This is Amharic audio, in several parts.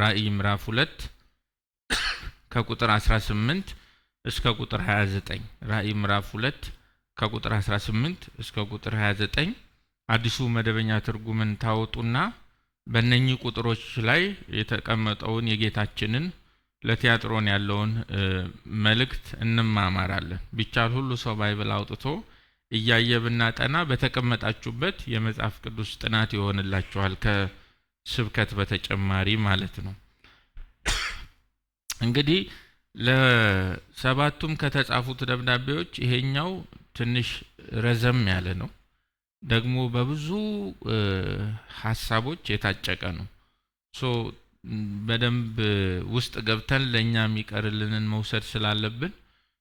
ራእይ ምዕራፍ 2 ከቁጥር 18 እስከ ቁጥር 29 ራእይ ምዕራፍ 2 ከቁጥር 18 እስከ ቁጥር 29 አዲሱ መደበኛ ትርጉምን ታወጡና በእነኚህ ቁጥሮች ላይ የተቀመጠውን የጌታችንን ለቲያጥሮን ያለውን መልእክት እንማማራለን። ቢቻል ሁሉ ሰው ባይብል አውጥቶ እያየብና ጠና በተቀመጣችሁበት የመጽሐፍ ቅዱስ ጥናት ይሆንላችኋል ከስብከት በተጨማሪ ማለት ነው። እንግዲህ ለሰባቱም ከተጻፉት ደብዳቤዎች ይሄኛው ትንሽ ረዘም ያለ ነው፣ ደግሞ በብዙ ሐሳቦች የታጨቀ ነው። በደንብ ውስጥ ገብተን ለኛ የሚቀርልንን መውሰድ ስላለብን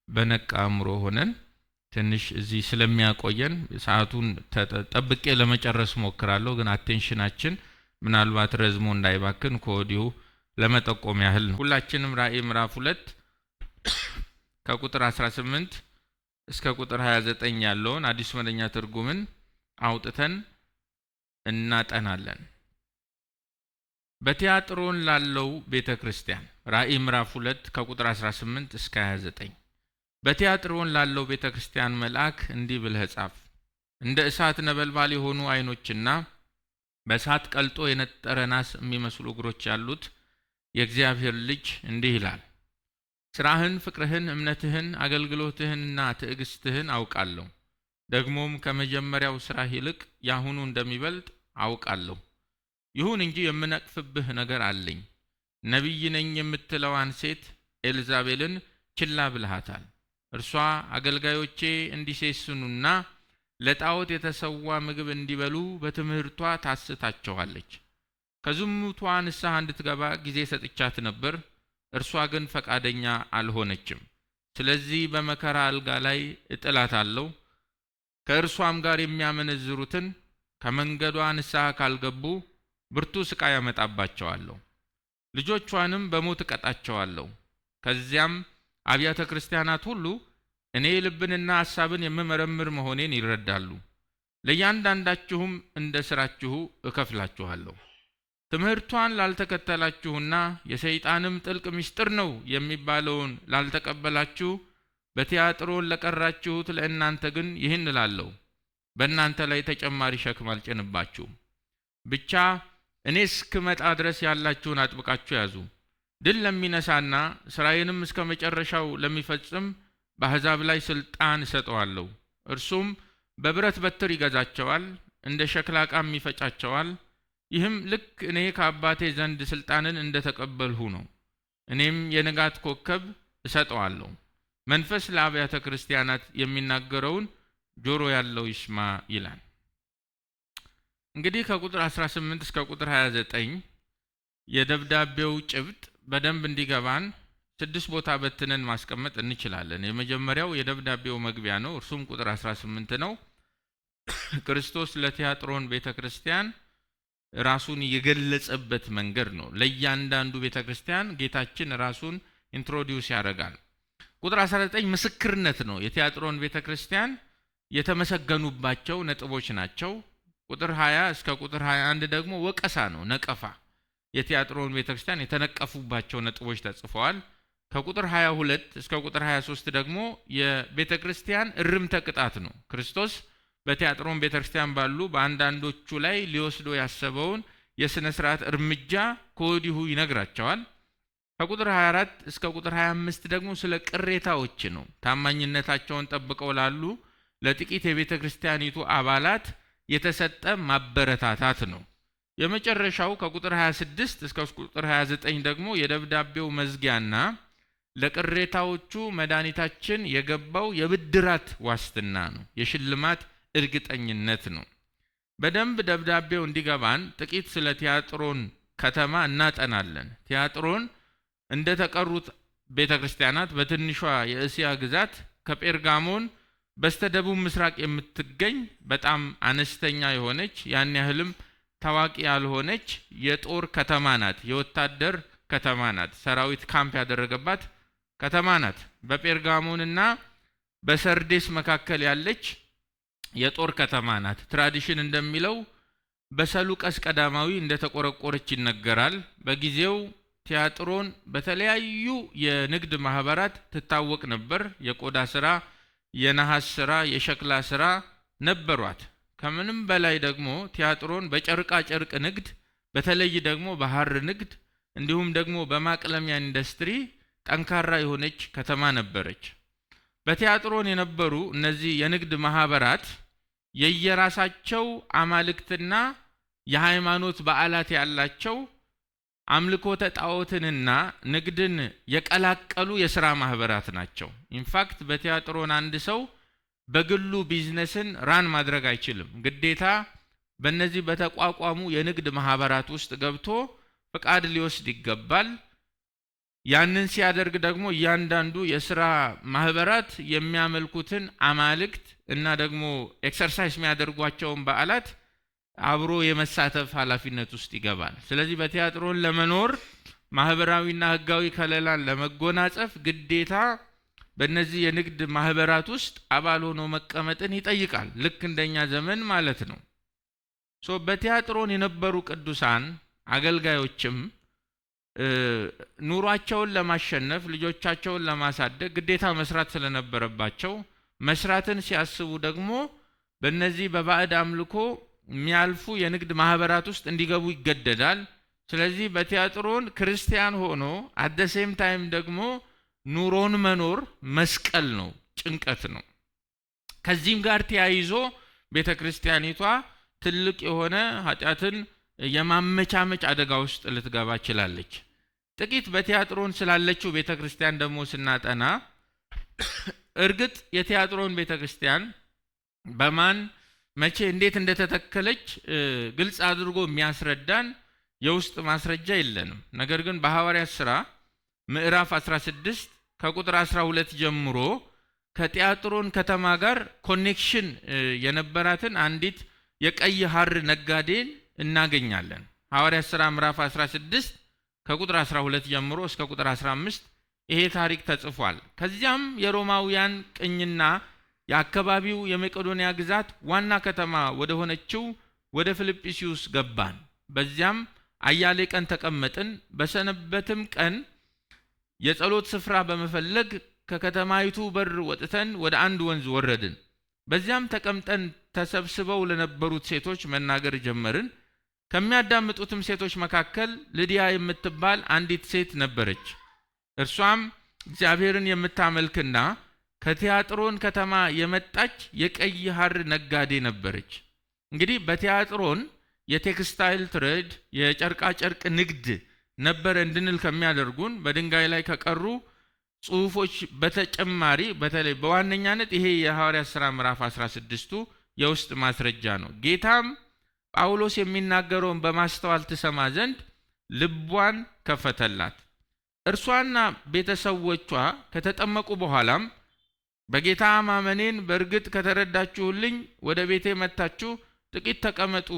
በነቃ አእምሮ ሆነን ትንሽ እዚህ ስለሚያቆየን ሰዓቱን ተጠብቄ ለመጨረስ ሞክራለሁ። ግን አቴንሽናችን ምናልባት ረዝሞ እንዳይባክን ከወዲሁ ለመጠቆም ያህል ነው። ሁላችንም ራእይ ምዕራፍ 2 ከቁጥር 18 እስከ ቁጥር 29 ያለውን አዲስ መደበኛ ትርጉምን አውጥተን እናጠናለን። በቲያጥሮን ላለው ቤተክርስቲያን ራእይ ምዕራፍ 2 ከቁጥር 18 እስከ 29 በቲያጥሮን ላለው ቤተክርስቲያን መልአክ እንዲህ ብለህ ጻፍ። እንደ እሳት ነበልባል የሆኑ ዓይኖችና በእሳት ቀልጦ የነጠረ ናስ የሚመስሉ እግሮች ያሉት የእግዚአብሔር ልጅ እንዲህ ይላል። ስራህን፣ ፍቅርህን፣ እምነትህን፣ አገልግሎትህንና ትዕግስትህን አውቃለሁ። ደግሞም ከመጀመሪያው ስራህ ይልቅ ያሁኑ እንደሚበልጥ አውቃለሁ። ይሁን እንጂ የምነቅፍብህ ነገር አለኝ። ነቢይ ነኝ የምትለዋን ሴት ኤልዛቤልን ችላ ብልሃታል። እርሷ አገልጋዮቼ እንዲሴስኑና ለጣዖት የተሰዋ ምግብ እንዲበሉ በትምህርቷ ታስታቸዋለች። ከዝሙቷ ንስሐ እንድትገባ ጊዜ ሰጥቻት ነበር፣ እርሷ ግን ፈቃደኛ አልሆነችም። ስለዚህ በመከራ አልጋ ላይ እጥላታለሁ። ከእርሷም ጋር የሚያመነዝሩትን ከመንገዷ ንስሐ ካልገቡ ብርቱ ስቃይ ያመጣባቸዋለሁ። ልጆቿንም በሞት እቀጣቸዋለሁ። ከዚያም አብያተ ክርስቲያናት ሁሉ እኔ ልብንና ሐሳብን የምመረምር መሆኔን ይረዳሉ። ለእያንዳንዳችሁም እንደ ሥራችሁ እከፍላችኋለሁ። ትምህርቷን ላልተከተላችሁና የሰይጣንም ጥልቅ ምስጢር ነው የሚባለውን ላልተቀበላችሁ በቲያጥሮን ለቀራችሁት ለእናንተ ግን ይህን እላለሁ፣ በእናንተ ላይ ተጨማሪ ሸክም አልጭንባችሁም። ብቻ እኔ እስክመጣ ድረስ ያላችሁን አጥብቃችሁ ያዙ። ድል ለሚነሳና ሥራዬንም እስከ መጨረሻው ለሚፈጽም በአሕዛብ ላይ ሥልጣን እሰጠዋለሁ። እርሱም በብረት በትር ይገዛቸዋል፣ እንደ ሸክላ ዕቃም ይፈጫቸዋል። ይህም ልክ እኔ ከአባቴ ዘንድ ሥልጣንን እንደተቀበልሁ ነው። እኔም የንጋት ኮከብ እሰጠዋለሁ። መንፈስ ለአብያተ ክርስቲያናት የሚናገረውን ጆሮ ያለው ይስማ ይላል። እንግዲህ ከቁጥር 18 እስከ ቁጥር 29 የደብዳቤው ጭብጥ በደንብ እንዲገባን 6 ቦታ በትነን ማስቀመጥ እንችላለን። የመጀመሪያው የደብዳቤው መግቢያ ነው፣ እርሱም ቁጥር 18 ነው። ክርስቶስ ለቲያጥሮን ቤተክርስቲያን ራሱን የገለጸበት መንገድ ነው። ለእያንዳንዱ ቤተክርስቲያን ጌታችን ራሱን ኢንትሮዲዩስ ያደርጋል። ቁጥር 19 ምስክርነት ነው። የቲያጥሮን ቤተክርስቲያን የተመሰገኑባቸው ነጥቦች ናቸው። ቁጥር 20 እስከ ቁጥር 21 ደግሞ ወቀሳ ነው፣ ነቀፋ። የቲያጥሮን ቤተክርስቲያን የተነቀፉባቸው ነጥቦች ተጽፈዋል። ከቁጥር 22 እስከ ቁጥር 23 ደግሞ የቤተክርስቲያን እርምተ ቅጣት ነው። ክርስቶስ በቲያጥሮን ቤተክርስቲያን ባሉ በአንዳንዶቹ ላይ ሊወስዶ ያሰበውን የሥነ ሥርዓት እርምጃ ከወዲሁ ይነግራቸዋል። ከቁጥር 24 እስከ ቁጥር 25 ደግሞ ስለ ቅሬታዎች ነው። ታማኝነታቸውን ጠብቀው ላሉ ለጥቂት የቤተክርስቲያኒቱ አባላት የተሰጠ ማበረታታት ነው። የመጨረሻው ከቁጥር 26 እስከ ቁጥር 29 ደግሞ የደብዳቤው መዝጊያና ለቅሬታዎቹ መድኃኒታችን የገባው የብድራት ዋስትና ነው፣ የሽልማት እርግጠኝነት ነው። በደንብ ደብዳቤው እንዲገባን ጥቂት ስለ ቲያጥሮን ከተማ እናጠናለን። ቲያጥሮን እንደ ተቀሩት ቤተክርስቲያናት በትንሿ የእስያ ግዛት ከጴርጋሞን በስተደቡብ ምስራቅ የምትገኝ በጣም አነስተኛ የሆነች ያን ያህልም ታዋቂ ያልሆነች የጦር ከተማ ናት። የወታደር ከተማ ናት። ሰራዊት ካምፕ ያደረገባት ከተማ ናት። በጴርጋሞንና በሰርዴስ መካከል ያለች የጦር ከተማ ናት። ትራዲሽን እንደሚለው በሰሉቀስ ቀዳማዊ እንደተቆረቆረች ይነገራል። በጊዜው ቲያጥሮን በተለያዩ የንግድ ማህበራት ትታወቅ ነበር። የቆዳ ስራ፣ የነሐስ ስራ፣ የሸክላ ስራ ነበሯት። ከምንም በላይ ደግሞ ቲያጥሮን በጨርቃ ጨርቅ ንግድ፣ በተለይ ደግሞ በሐር ንግድ እንዲሁም ደግሞ በማቅለሚያ ኢንዱስትሪ ጠንካራ የሆነች ከተማ ነበረች። በቲያጥሮን የነበሩ እነዚህ የንግድ ማህበራት የየራሳቸው አማልክትና የሃይማኖት በዓላት ያላቸው አምልኮተ ጣዖትንና ንግድን የቀላቀሉ የሥራ ማህበራት ናቸው። ኢንፋክት በቲያጥሮን አንድ ሰው በግሉ ቢዝነስን ራን ማድረግ አይችልም። ግዴታ በእነዚህ በተቋቋሙ የንግድ ማህበራት ውስጥ ገብቶ ፈቃድ ሊወስድ ይገባል። ያንን ሲያደርግ ደግሞ እያንዳንዱ የሥራ ማህበራት የሚያመልኩትን አማልክት እና ደግሞ ኤክሰርሳይዝ የሚያደርጓቸውን በዓላት አብሮ የመሳተፍ ኃላፊነት ውስጥ ይገባል። ስለዚህ በቲያጥሮን ለመኖር ማህበራዊና ህጋዊ ከለላን ለመጎናጸፍ ግዴታ በእነዚህ የንግድ ማህበራት ውስጥ አባል ሆኖ መቀመጥን ይጠይቃል። ልክ እንደኛ ዘመን ማለት ነው። በቲያጥሮን የነበሩ ቅዱሳን አገልጋዮችም ኑሯቸውን ለማሸነፍ ልጆቻቸውን ለማሳደግ ግዴታ መስራት ስለነበረባቸው መስራትን ሲያስቡ ደግሞ በእነዚህ በባዕድ አምልኮ የሚያልፉ የንግድ ማህበራት ውስጥ እንዲገቡ ይገደዳል። ስለዚህ በቲያጥሮን ክርስቲያን ሆኖ አት ዘ ሴም ታይም ደግሞ ኑሮን መኖር መስቀል ነው፣ ጭንቀት ነው። ከዚህም ጋር ተያይዞ ቤተ ክርስቲያኒቷ ትልቅ የሆነ ኃጢአትን የማመቻመች አደጋ ውስጥ ልትገባ ችላለች። ጥቂት በቲያጥሮን ስላለችው ቤተ ክርስቲያን ደግሞ ስናጠና እርግጥ የቲያጥሮን ቤተ ክርስቲያን በማን መቼ እንዴት እንደተተከለች ግልጽ አድርጎ የሚያስረዳን የውስጥ ማስረጃ የለንም። ነገር ግን በሐዋርያት ሥራ ምዕራፍ 16 ከቁጥር 12 ጀምሮ ከቲያጥሮን ከተማ ጋር ኮኔክሽን የነበራትን አንዲት የቀይ ሐር ነጋዴን እናገኛለን። ሐዋርያት ሥራ ምዕራፍ 16 ከቁጥር 12 ጀምሮ እስከ ቁጥር 15 ይሄ ታሪክ ተጽፏል። ከዚያም የሮማውያን ቅኝና የአካባቢው የመቄዶንያ ግዛት ዋና ከተማ ወደ ሆነችው ወደ ፊልጵስዩስ ገባን። በዚያም አያሌ ቀን ተቀመጥን። በሰነበትም ቀን የጸሎት ስፍራ በመፈለግ ከከተማይቱ በር ወጥተን ወደ አንድ ወንዝ ወረድን። በዚያም ተቀምጠን ተሰብስበው ለነበሩት ሴቶች መናገር ጀመርን። ከሚያዳምጡትም ሴቶች መካከል ልዲያ የምትባል አንዲት ሴት ነበረች። እርሷም እግዚአብሔርን የምታመልክና ከቲያጥሮን ከተማ የመጣች የቀይ ሐር ነጋዴ ነበረች። እንግዲህ በቲያጥሮን የቴክስታይል ትሬድ የጨርቃ ጨርቅ ንግድ ነበር እንድንል ከሚያደርጉን በድንጋይ ላይ ከቀሩ ጽሑፎች በተጨማሪ በተለይ በዋነኛነት ይሄ የሐዋርያት ሥራ ምዕራፍ 16ቱ የውስጥ ማስረጃ ነው። ጌታም ጳውሎስ የሚናገረውን በማስተዋል ትሰማ ዘንድ ልቧን ከፈተላት። እርሷና ቤተሰቦቿ ከተጠመቁ በኋላም በጌታ ማመኔን በእርግጥ ከተረዳችሁልኝ ወደ ቤቴ መጥታችሁ ጥቂት ተቀመጡ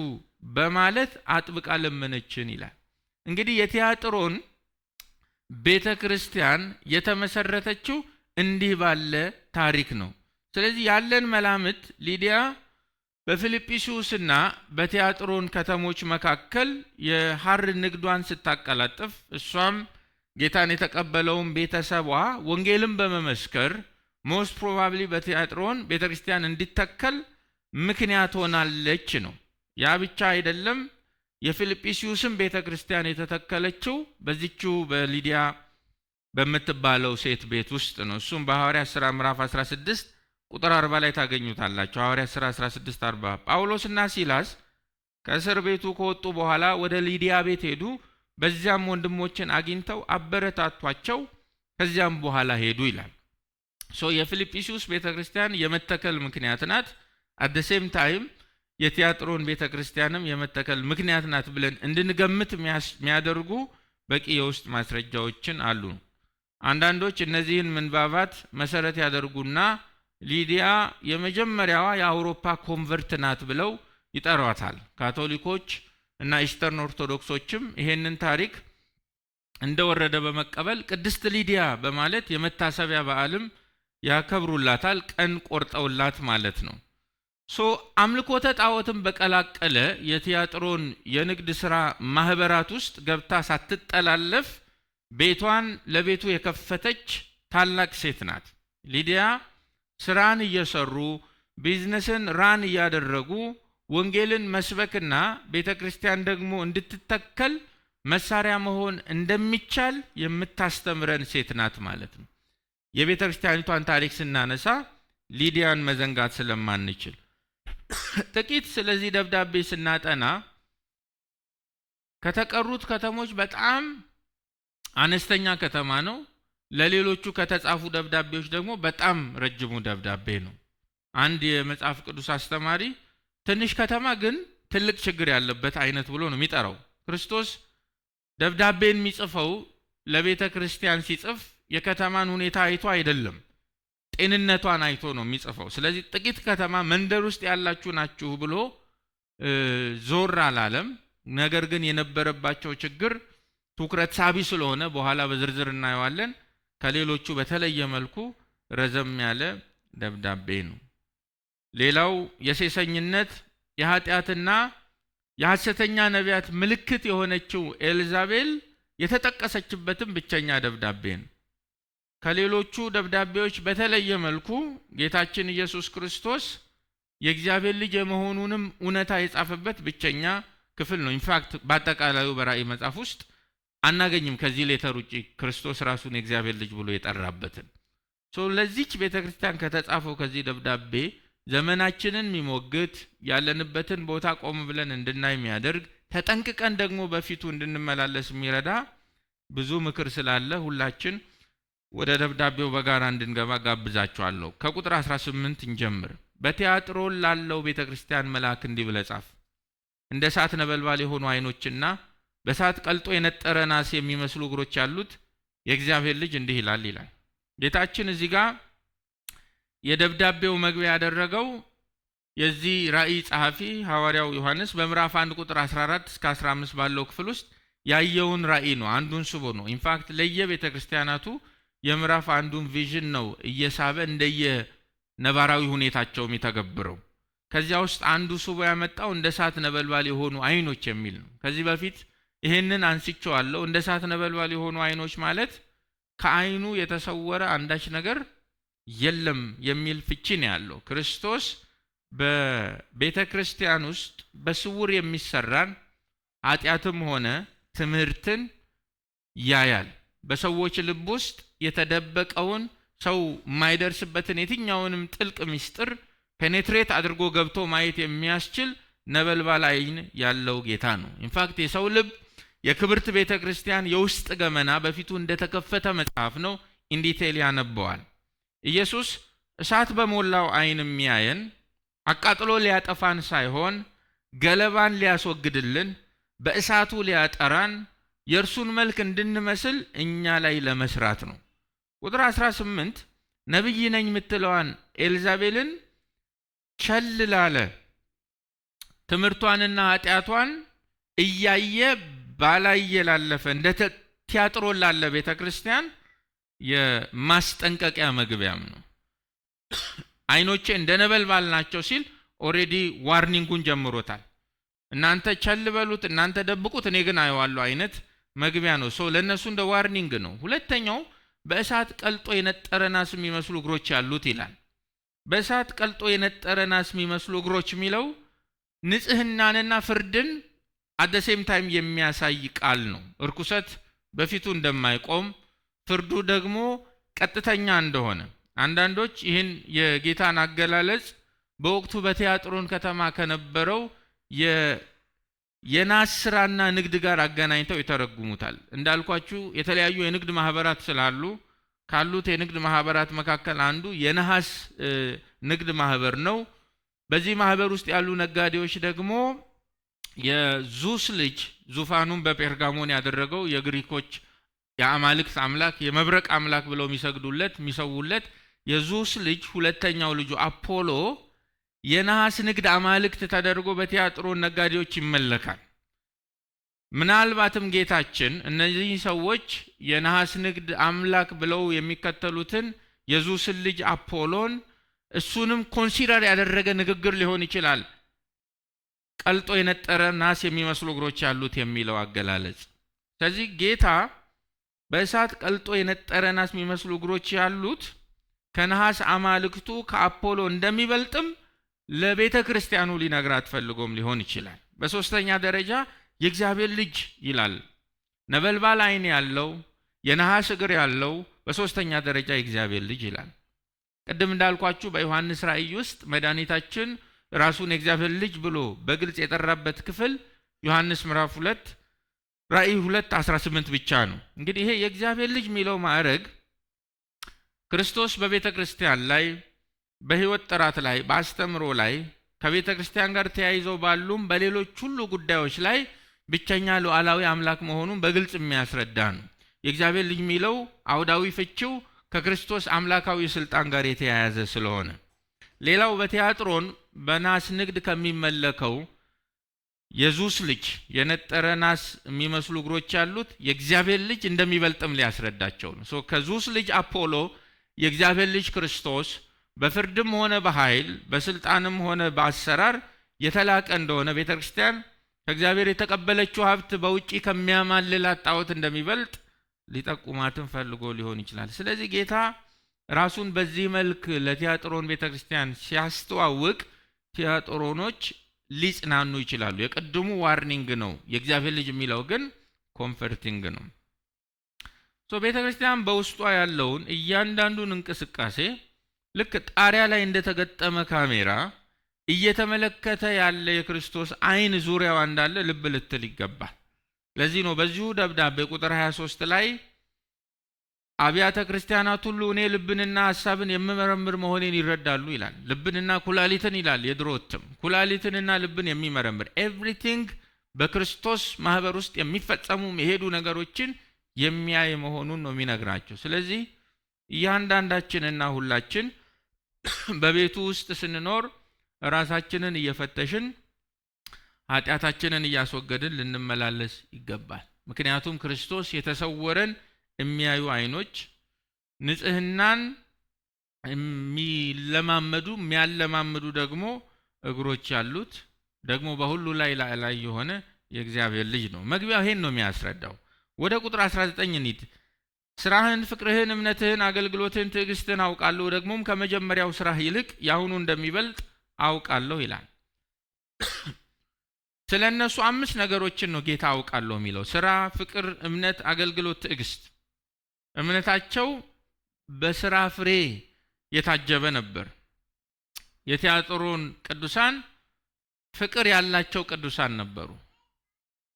በማለት አጥብቃ ለመነችን ይላል። እንግዲህ የቲያጥሮን ቤተ ክርስቲያን የተመሰረተችው እንዲህ ባለ ታሪክ ነው። ስለዚህ ያለን መላምት ሊዲያ በፊልጵስዩስና በቲያጥሮን ከተሞች መካከል የሐር ንግዷን ስታቀላጥፍ እሷም ጌታን የተቀበለውን ቤተሰቧ ወንጌልን በመመስከር ሞስት ፕሮባብሊ በቲያጥሮን ቤተክርስቲያን እንዲተከል ምክንያት ሆናለች ነው። ያ ብቻ አይደለም። የፊልጵስዩስም ቤተክርስቲያን የተተከለችው በዚህችው በሊዲያ በምትባለው ሴት ቤት ውስጥ ነው። እሱም በሐዋርያት ሥራ ምዕራፍ 16 ቁጥር 40 ላይ ታገኙታላችሁ። ሐዋርያት ሥራ 16:40 ጳውሎስና ሲላስ ከእስር ቤቱ ከወጡ በኋላ ወደ ሊዲያ ቤት ሄዱ። በዚያም ወንድሞችን አግኝተው አበረታቷቸው፣ ከዚያም በኋላ ሄዱ ይላል። የፊልጵስዩስ ቤተክርስቲያን የመተከል ምክንያት ናት። አት ዘ ሴም ታይም የቲያጥሮን ቤተክርስቲያንም የመተከል ምክንያት ናት ብለን እንድንገምት የሚያደርጉ በቂ የውስጥ ማስረጃዎችን አሉ። አንዳንዶች እነዚህን ምንባባት መሰረት ያደርጉና ሊዲያ የመጀመሪያዋ የአውሮፓ ኮንቨርት ናት ብለው ይጠሯታል። ካቶሊኮች እና ኢስተርን ኦርቶዶክሶችም ይሄንን ታሪክ እንደወረደ በመቀበል ቅድስት ሊዲያ በማለት የመታሰቢያ በዓልም ያከብሩላታል። ቀን ቆርጠውላት ማለት ነው። አምልኮተ ጣዖትን በቀላቀለ የቲያጥሮን የንግድ ሥራ ማህበራት ውስጥ ገብታ ሳትጠላለፍ ቤቷን ለቤቱ የከፈተች ታላቅ ሴት ናት። ሊዲያ ስራን እየሰሩ ቢዝነስን ራን እያደረጉ ወንጌልን መስበክና ቤተክርስቲያን ደግሞ እንድትተከል መሳሪያ መሆን እንደሚቻል የምታስተምረን ሴት ናት ማለት ነው። የቤተክርስቲያኒቷን ታሪክ ስናነሳ ሊዲያን መዘንጋት ስለማንችል ጥቂት ስለዚህ ደብዳቤ ስናጠና ከተቀሩት ከተሞች በጣም አነስተኛ ከተማ ነው። ለሌሎቹ ከተጻፉ ደብዳቤዎች ደግሞ በጣም ረጅሙ ደብዳቤ ነው። አንድ የመጽሐፍ ቅዱስ አስተማሪ ትንሽ ከተማ ግን ትልቅ ችግር ያለበት አይነት ብሎ ነው የሚጠራው። ክርስቶስ ደብዳቤን የሚጽፈው ለቤተ ክርስቲያን ሲጽፍ የከተማን ሁኔታ አይቶ አይደለም፣ ጤንነቷን አይቶ ነው የሚጽፈው። ስለዚህ ጥቂት ከተማ መንደር ውስጥ ያላችሁ ናችሁ ብሎ ዞር አላለም። ነገር ግን የነበረባቸው ችግር ትኩረት ሳቢ ስለሆነ በኋላ በዝርዝር እናየዋለን። ከሌሎቹ በተለየ መልኩ ረዘም ያለ ደብዳቤ ነው። ሌላው የሴሰኝነት የኃጢአትና የሐሰተኛ ነቢያት ምልክት የሆነችው ኤልዛቤል የተጠቀሰችበትም ብቸኛ ደብዳቤ ነው። ከሌሎቹ ደብዳቤዎች በተለየ መልኩ ጌታችን ኢየሱስ ክርስቶስ የእግዚአብሔር ልጅ የመሆኑንም እውነታ የጻፈበት ብቸኛ ክፍል ነው። ኢንፋክት በአጠቃላዩ በራእይ መጽሐፍ ውስጥ አናገኝም ከዚህ ሌተር ውጪ ክርስቶስ ራሱን የእግዚአብሔር ልጅ ብሎ የጠራበትን። ለዚች ቤተክርስቲያን ከተጻፈው ከዚህ ደብዳቤ ዘመናችንን የሚሞግት ያለንበትን ቦታ ቆም ብለን እንድናይ የሚያደርግ ተጠንቅቀን ደግሞ በፊቱ እንድንመላለስ የሚረዳ ብዙ ምክር ስላለ ሁላችን ወደ ደብዳቤው በጋራ እንድንገባ ጋብዛችኋለሁ። ከቁጥር 18 እንጀምር። በቲያጥሮን ላለው ቤተክርስቲያን መልአክ እንዲህ ብለህ ጻፍ። እንደ እሳት ነበልባል የሆኑ ዓይኖችና በእሳት ቀልጦ የነጠረ ናስ የሚመስሉ እግሮች ያሉት የእግዚአብሔር ልጅ እንዲህ ይላል ይላል። ጌታችን እዚህ ጋር የደብዳቤው መግቢያ ያደረገው የዚህ ራእይ ጸሐፊ ሐዋርያው ዮሐንስ በምዕራፍ 1 ቁጥር 14 እስከ 15 ባለው ክፍል ውስጥ ያየውን ራእይ ነው። አንዱን ስቦ ነው። ኢንፋክት ለየቤተ ክርስቲያናቱ የምዕራፍ አንዱን ቪዥን ነው እየሳበ እንደየ ነባራዊ ሁኔታቸው የሚተገብረው። ከዚያ ውስጥ አንዱ ስቦ ያመጣው እንደ እሳት ነበልባል የሆኑ ዓይኖች የሚል ነው። ከዚህ በፊት ይሄንን አንስቼዋለሁ። እንደ እሳት ነበልባል የሆኑ ዓይኖች ማለት ከዓይኑ የተሰወረ አንዳች ነገር የለም የሚል ፍቺ ነው ያለው። ክርስቶስ በቤተ ክርስቲያን ውስጥ በስውር የሚሰራን ኃጢአትም ሆነ ትምህርትን ያያል። በሰዎች ልብ ውስጥ የተደበቀውን ሰው የማይደርስበትን የትኛውንም ጥልቅ ምስጢር ፔኔትሬት አድርጎ ገብቶ ማየት የሚያስችል ነበልባል ዓይን ያለው ጌታ ነው። ኢንፋክት የሰው ልብ የክብርት ቤተ ክርስቲያን የውስጥ ገመና በፊቱ እንደተከፈተ መጽሐፍ ነው። ኢንዲቴል ያነበዋል። ኢየሱስ እሳት በሞላው ዓይን የሚያየን አቃጥሎ ሊያጠፋን ሳይሆን ገለባን ሊያስወግድልን በእሳቱ ሊያጠራን የእርሱን መልክ እንድንመስል እኛ ላይ ለመስራት ነው። ቁጥር 18 ነቢይ ነኝ የምትለዋን ኤልዛቤልን ቸል ላለ ትምህርቷንና ኃጢአቷን እያየ ባላየ ላለፈ እንደ ቲያጥሮን ላለ ቤተ ክርስቲያን የማስጠንቀቂያ መግቢያም ነው። ዓይኖቼ እንደ ነበልባል ናቸው ሲል ኦሬዲ ዋርኒንጉን ጀምሮታል። እናንተ ቸል በሉት፣ እናንተ ደብቁት፣ እኔ ግን አየዋለሁ አይነት መግቢያ ነው። ለእነሱ እንደ ዋርኒንግ ነው። ሁለተኛው በእሳት ቀልጦ የነጠረ ናስ የሚመስሉ እግሮች ያሉት ይላል። በእሳት ቀልጦ የነጠረ ናስ የሚመስሉ እግሮች የሚለው ንጽህናንና ፍርድን አደሴም ታይም የሚያሳይ ቃል ነው። እርኩሰት በፊቱ እንደማይቆም ፍርዱ ደግሞ ቀጥተኛ እንደሆነ አንዳንዶች ይህን የጌታን አገላለጽ በወቅቱ በቲያጥሮን ከተማ ከነበረው የናስ ስራና ንግድ ጋር አገናኝተው ይተረጉሙታል። እንዳልኳችሁ የተለያዩ የንግድ ማህበራት ስላሉ ካሉት የንግድ ማህበራት መካከል አንዱ የነሐስ ንግድ ማህበር ነው። በዚህ ማህበር ውስጥ ያሉ ነጋዴዎች ደግሞ የዙስ ልጅ ዙፋኑን በጴርጋሞን ያደረገው የግሪኮች የአማልክት አምላክ የመብረቅ አምላክ ብለው የሚሰውለት የዙስ ልጅ ሁለተኛው ልጁ አፖሎ የነሐስ ንግድ አማልክት ተደርጎ በቲያጥሮን ነጋዴዎች ይመለካል። ምናልባትም ጌታችን እነዚህ ሰዎች የነሐስ ንግድ አምላክ ብለው የሚከተሉትን የዙስን ልጅ አፖሎን እሱንም ኮንሲደር ያደረገ ንግግር ሊሆን ይችላል። ቀልጦ የነጠረ ናስ የሚመስሉ እግሮች ያሉት የሚለው አገላለጽ። ስለዚህ ጌታ በእሳት ቀልጦ የነጠረ ናስ የሚመስሉ እግሮች ያሉት ከነሐስ አማልክቱ ከአፖሎ እንደሚበልጥም ለቤተ ክርስቲያኑ ሊነግራት ፈልጎም ሊሆን ይችላል። በሶስተኛ ደረጃ የእግዚአብሔር ልጅ ይላል። ነበልባል ዓይን ያለው የነሐስ እግር ያለው በሶስተኛ ደረጃ የእግዚአብሔር ልጅ ይላል። ቅድም እንዳልኳችሁ በዮሐንስ ራእይ ውስጥ መድኃኒታችን ራሱን የእግዚአብሔር ልጅ ብሎ በግልጽ የጠራበት ክፍል ዮሐንስ ምዕራፍ 2 ራእይ 2:18 ብቻ ነው። እንግዲህ ይሄ የእግዚአብሔር ልጅ የሚለው ማዕረግ ክርስቶስ በቤተ ክርስቲያን ላይ በሕይወት ጥራት ላይ በአስተምሮ ላይ ከቤተ ክርስቲያን ጋር ተያይዘው ባሉም በሌሎች ሁሉ ጉዳዮች ላይ ብቸኛ ሉዓላዊ አምላክ መሆኑን በግልጽ የሚያስረዳ ነው። የእግዚአብሔር ልጅ የሚለው አውዳዊ ፍቺው ከክርስቶስ አምላካዊ ስልጣን ጋር የተያያዘ ስለሆነ፣ ሌላው በቲያጥሮን በናስ ንግድ ከሚመለከው የዙስ ልጅ የነጠረ ናስ የሚመስሉ እግሮች ያሉት የእግዚአብሔር ልጅ እንደሚበልጥም ሊያስረዳቸው ነው። ከዙስ ልጅ አፖሎ የእግዚአብሔር ልጅ ክርስቶስ በፍርድም ሆነ በኃይል በስልጣንም ሆነ በአሰራር የተላቀ እንደሆነ ቤተ ክርስቲያን ከእግዚአብሔር የተቀበለችው ሀብት በውጪ ከሚያማልላት ጣዖት እንደሚበልጥ ሊጠቁማትን ፈልጎ ሊሆን ይችላል። ስለዚህ ጌታ ራሱን በዚህ መልክ ለቲያጥሮን ቤተ ክርስቲያን ሲያስተዋውቅ ቲያጥሮኖች ሊጽናኑ ይችላሉ። የቅድሙ ዋርኒንግ ነው፣ የእግዚአብሔር ልጅ የሚለው ግን ኮምፈርቲንግ ነው። ቤተ ክርስቲያን በውስጧ ያለውን እያንዳንዱን እንቅስቃሴ ልክ ጣሪያ ላይ እንደተገጠመ ካሜራ እየተመለከተ ያለ የክርስቶስ ዓይን ዙሪያዋ እንዳለ ልብ ልትል ይገባል። ለዚህ ነው በዚሁ ደብዳቤ ቁጥር 23 ላይ አብያተ ክርስቲያናት ሁሉ እኔ ልብንና ሐሳብን የምመረምር መሆኔን ይረዳሉ ይላል። ልብንና ኩላሊትን ይላል የድሮ እትም፣ ኩላሊትንና ልብን የሚመረምር ኤቭሪቲንግ በክርስቶስ ማህበር ውስጥ የሚፈጸሙ የሄዱ ነገሮችን የሚያይ መሆኑን ነው የሚነግራቸው። ስለዚህ እያንዳንዳችንና ሁላችን በቤቱ ውስጥ ስንኖር ራሳችንን እየፈተሽን ኃጢአታችንን እያስወገድን ልንመላለስ ይገባል። ምክንያቱም ክርስቶስ የተሰወረን የሚያዩ ዓይኖች፣ ንጽህናን የሚያለማምዱ ደግሞ እግሮች ያሉት ደግሞ በሁሉ ላይ ላይ የሆነ የእግዚአብሔር ልጅ ነው። መግቢያው ይሄን ነው የሚያስረዳው። ወደ ቁጥር 19 እንሂድ። ስራህን፣ ፍቅርህን፣ እምነትህን፣ አገልግሎትህን፣ ትዕግስትህን አውቃለሁ፣ ደግሞም ከመጀመሪያው ስራህ ይልቅ ያሁኑ እንደሚበልጥ አውቃለሁ ይላል። ስለ እነሱ 5 ነገሮችን ነው ጌታ አውቃለሁ የሚለው። ስራ፣ ፍቅር፣ እምነት፣ አገልግሎት፣ ትዕግስት። እምነታቸው በስራ ፍሬ የታጀበ ነበር። የቲያጥሮን ቅዱሳን ፍቅር ያላቸው ቅዱሳን ነበሩ።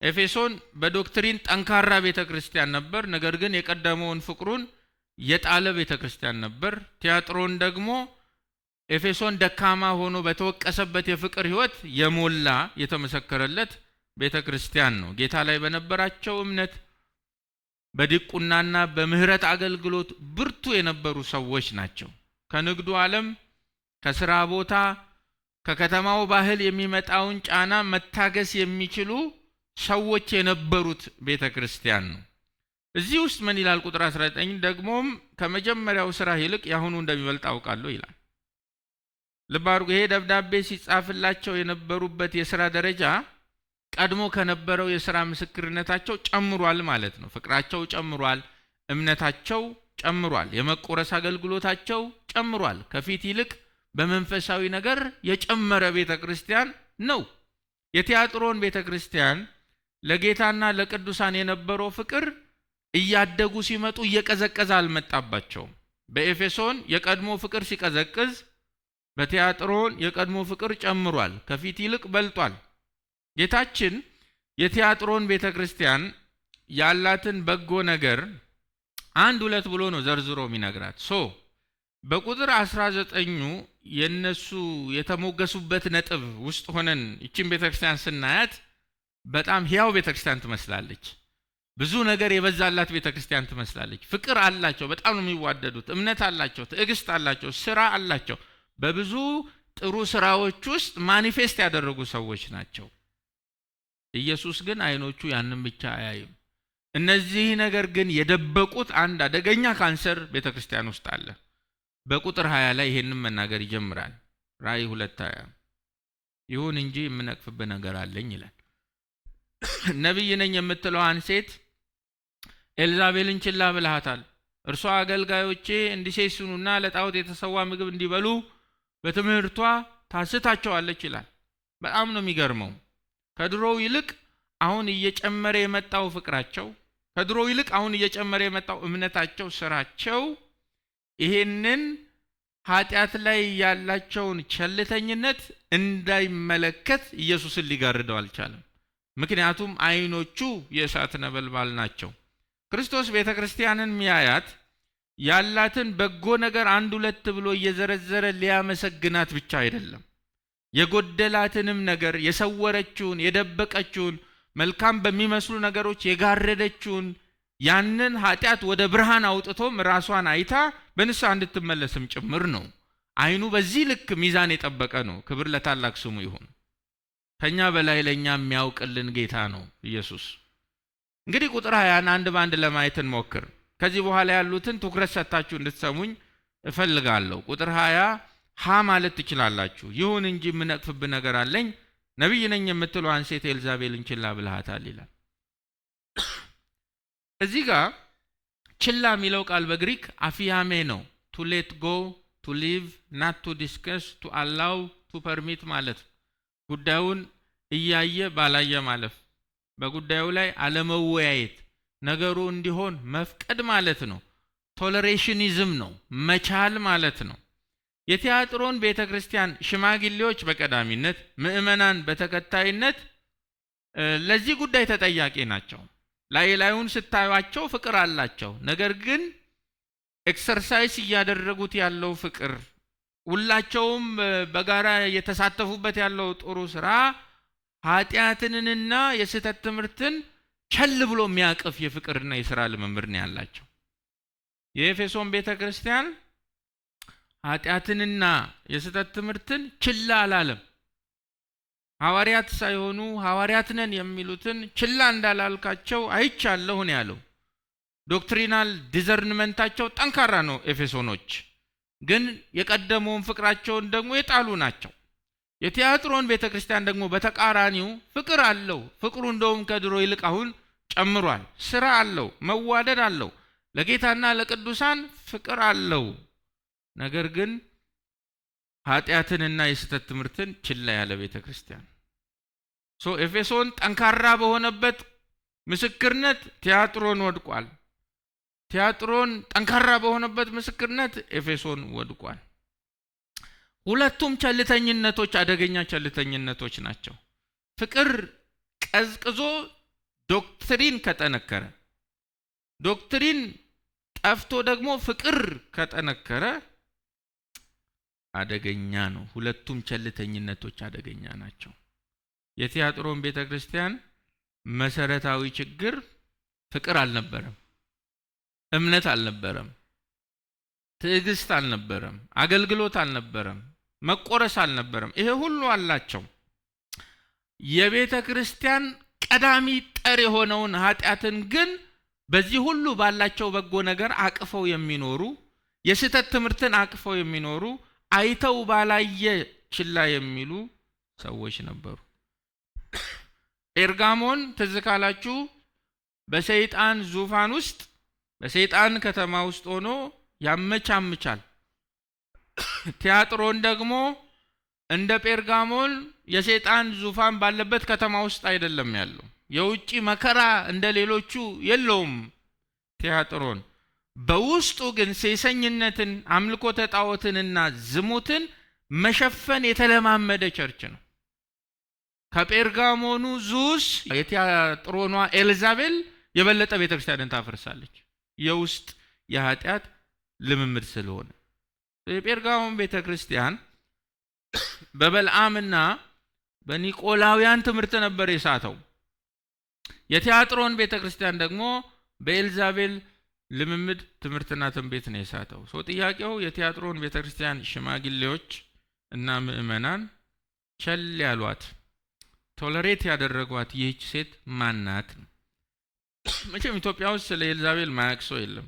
ኤፌሶን በዶክትሪን ጠንካራ ቤተ ክርስቲያን ነበር፣ ነገር ግን የቀደመውን ፍቅሩን የጣለ ቤተ ክርስቲያን ነበር። ቲያጥሮን ደግሞ ኤፌሶን ደካማ ሆኖ በተወቀሰበት የፍቅር ሕይወት የሞላ የተመሰከረለት ቤተ ክርስቲያን ነው። ጌታ ላይ በነበራቸው እምነት በዲቁናና በምህረት አገልግሎት ብርቱ የነበሩ ሰዎች ናቸው። ከንግዱ ዓለም፣ ከስራ ቦታ፣ ከከተማው ባህል የሚመጣውን ጫና መታገስ የሚችሉ ሰዎች የነበሩት ቤተ ክርስቲያን ነው። እዚህ ውስጥ ምን ይላል? ቁጥር 19 ደግሞም ከመጀመሪያው ስራ ይልቅ ያሁኑ እንደሚበልጥ አውቃለሁ ይላል። ልብ አድርጉ። ይሄ ደብዳቤ ሲጻፍላቸው የነበሩበት የሥራ ደረጃ ቀድሞ ከነበረው የሥራ ምስክርነታቸው ጨምሯል ማለት ነው። ፍቅራቸው ጨምሯል፣ እምነታቸው ጨምሯል፣ የመቆረስ አገልግሎታቸው ጨምሯል። ከፊት ይልቅ በመንፈሳዊ ነገር የጨመረ ቤተ ክርስቲያን ነው። የቲያጥሮን ቤተ ክርስቲያን ለጌታና ለቅዱሳን የነበረው ፍቅር እያደጉ ሲመጡ እየቀዘቀዘ አልመጣባቸውም። በኤፌሶን የቀድሞ ፍቅር ሲቀዘቅዝ፣ በቲያጥሮን የቀድሞ ፍቅር ጨምሯል፣ ከፊት ይልቅ በልጧል። ጌታችን የቲያጥሮን ቤተ ክርስቲያን ያላትን በጎ ነገር 1-2 ብሎ ነው ዘርዝሮ የሚነግራት። በቁጥር 19 የነሱ የተሞገሱበት ነጥብ ውስጥ ሆነን ይችን ቤተ ክርስቲያን ስናያት በጣም ሕያው ቤተ ክርስቲያን ትመስላለች። ብዙ ነገር የበዛላት ቤተ ክርስቲያን ትመስላለች። ፍቅር አላቸው፣ በጣም ነው የሚዋደዱት። እምነት አላቸው፣ ትዕግስት አላቸው፣ ስራ አላቸው። በብዙ ጥሩ ስራዎች ውስጥ ማኒፌስት ያደረጉ ሰዎች ናቸው። ኢየሱስ ግን አይኖቹ ያንን ብቻ አያይም። እነዚህ ነገር ግን የደበቁት አንድ አደገኛ ካንሰር ቤተ ክርስቲያን ውስጥ አለ። በቁጥር 20 ላይ ይሄንን መናገር ይጀምራል። ራእይ 2:20 ይሁን እንጂ የምነቅፍበት ነገር አለኝ ይላል። ነቢይ ነኝ የምትለዋን ሴት ኤልዛቤልን ችላ ብለሃታል። እርሷ አገልጋዮቼ እንዲሴስኑና ለጣዖት የተሰዋ ምግብ እንዲበሉ በትምህርቷ ታስታቸዋለች ይላል። በጣም ነው የሚገርመው። ከድሮው ይልቅ አሁን እየጨመረ የመጣው ፍቅራቸው፣ ከድሮው ይልቅ አሁን እየጨመረ የመጣው እምነታቸው፣ ስራቸው ይሄንን ኃጢአት ላይ ያላቸውን ቸልተኝነት እንዳይመለከት ኢየሱስን ሊጋርደው አልቻለም። ምክንያቱም አይኖቹ የእሳት ነበልባል ናቸው። ክርስቶስ ቤተክርስቲያንን ሚያያት ያላትን በጎ ነገር አንድ ሁለት ብሎ እየዘረዘረ ሊያመሰግናት ብቻ አይደለም። የጎደላትንም ነገር፣ የሰወረችውን፣ የደበቀችውን፣ መልካም በሚመስሉ ነገሮች የጋረደችውን ያንን ኃጢአት ወደ ብርሃን አውጥቶም ራሷን አይታ በንስሐ እንድትመለስም ጭምር ነው። አይኑ በዚህ ልክ ሚዛን የጠበቀ ነው። ክብር ለታላቅ ስሙ ይሁን። ከኛ በላይ ለኛ የሚያውቅልን ጌታ ነው ኢየሱስ። እንግዲህ ቁጥር 20 አንድ ባንድ ለማየት እንሞክር። ከዚህ በኋላ ያሉትን ትኩረት ሰጥታችሁ እንድትሰሙኝ እፈልጋለሁ። ቁጥር 20 ማለት ትችላላችሁ። ይሁን እንጂ የምነቅፍብህ ነገር አለኝ፣ ነቢይ ነኝ የምትለዋን ሴት ኤልዛቤልን ችላ ብለሃታል ይላል። እዚህ ጋር ችላ የሚለው ቃል በግሪክ አፊያሜ ነው። ቱ ሌት ጎ፣ ቱ ሊቭ፣ ናት ቱ ዲስከስ፣ ቱ አላው፣ ቱ ፐርሚት ማለት ጉዳዩን እያየ ባላየ ማለፍ፣ በጉዳዩ ላይ አለመወያየት፣ ነገሩ እንዲሆን መፍቀድ ማለት ነው። ቶለሬሽኒዝም ነው፣ መቻል ማለት ነው። የቲያጥሮን ቤተክርስቲያን ሽማግሌዎች በቀዳሚነት ምእመናን በተከታይነት ለዚህ ጉዳይ ተጠያቂ ናቸው። ላዩን ስታዩአቸው ፍቅር አላቸው። ነገር ግን ኤክሰርሳይዝ እያደረጉት ያለው ፍቅር፣ ሁላቸውም በጋራ የተሳተፉበት ያለው ጥሩ ስራ ኃጢአትንና የስህተት ትምህርትን ቸል ብሎ የሚያቅፍ የፍቅርና የሥራ ልምምድ ነው ያላቸው። የኤፌሶን ቤተክርስቲያን ኃጢአትንና የስህተት ትምህርትን ችላ አላለም። ሐዋርያት ሳይሆኑ ሐዋርያት ነን የሚሉትን ችላ እንዳላልካቸው አይቻለሁ ነው ያለው። ዶክትሪናል ዲዘርንመንታቸው ጠንካራ ነው ኤፌሶኖች፣ ግን የቀደመውን ፍቅራቸውን ደግሞ የጣሉ ናቸው። የቲያጥሮን ቤተክርስቲያን ደግሞ በተቃራኒው ፍቅር አለው። ፍቅሩ እንደውም ከድሮ ይልቅ አሁን ጨምሯል። ስራ አለው፣ መዋደድ አለው፣ ለጌታና ለቅዱሳን ፍቅር አለው። ነገር ግን ኃጢአትንና የስህተት ትምህርትን ችላ ያለ ቤተክርስቲያን። ኤፌሶን ጠንካራ በሆነበት ምስክርነት ቲያጥሮን ወድቋል። ቲያጥሮን ጠንካራ በሆነበት ምስክርነት ኤፌሶን ወድቋል። ሁለቱም ቸልተኝነቶች አደገኛ ቸልተኝነቶች ናቸው። ፍቅር ቀዝቅዞ ዶክትሪን ከጠነከረ፣ ዶክትሪን ጠፍቶ ደግሞ ፍቅር ከጠነከረ አደገኛ ነው። ሁለቱም ቸልተኝነቶች አደገኛ ናቸው። የቲያጥሮን ቤተክርስቲያን መሰረታዊ ችግር ፍቅር አልነበረም፣ እምነት አልነበረም፣ ትዕግስት አልነበረም፣ አገልግሎት አልነበረም፣ መቆረስ አልነበረም። ይሄ ሁሉ አላቸው። የቤተክርስቲያን ቀዳሚ ጠር የሆነውን ኃጢአትን ግን በዚህ ሁሉ ባላቸው በጎ ነገር አቅፈው የሚኖሩ፣ የስህተት ትምህርትን አቅፈው የሚኖሩ፣ አይተው ባላየ ችላ የሚሉ ሰዎች ነበሩ። ጴርጋሞን ትዝ ካላችሁ በሰይጣን ዙፋን ውስጥ በሰይጣን ከተማ ውስጥ ሆኖ ያመቻምቻል። ቲያጥሮን ደግሞ እንደ ጴርጋሞን የሰይጣን ዙፋን ባለበት ከተማ ውስጥ አይደለም ያለው። የውጪ መከራ እንደ ሌሎቹ የለውም ቲያጥሮን። በውስጡ ግን ሴሰኝነትን፣ አምልኮተ ጣዖትንና ዝሙትን መሸፈን የተለማመደ ቸርች ነው። ከጴርጋሞኑ ዙስ የቲያጥሮኗ ኤልዛቤል የበለጠ ቤተክርስቲያንን ታፈርሳለች፣ የውስጥ የኃጢአት ልምምድ ስለሆነ። የጴርጋሞን ቤተክርስቲያን በበልዓምና በኒቆላውያን ትምህርት ነበር የሳተው። የቲያጥሮን ቤተክርስቲያን ደግሞ በኤልዛቤል ልምምድ ትምህርትና ትንቢት ነው የሳተው። ጥያቄው የቲያጥሮን ቤተክርስቲያን ሽማግሌዎች እና ምእመናን ቸል ያሏት፣ ቶለሬት ያደረጓት ይህች ሴት ማናት? መቼም ኢትዮጵያ ውስጥ ስለ ኤልዛቤል ማያውቅ ሰው የለም።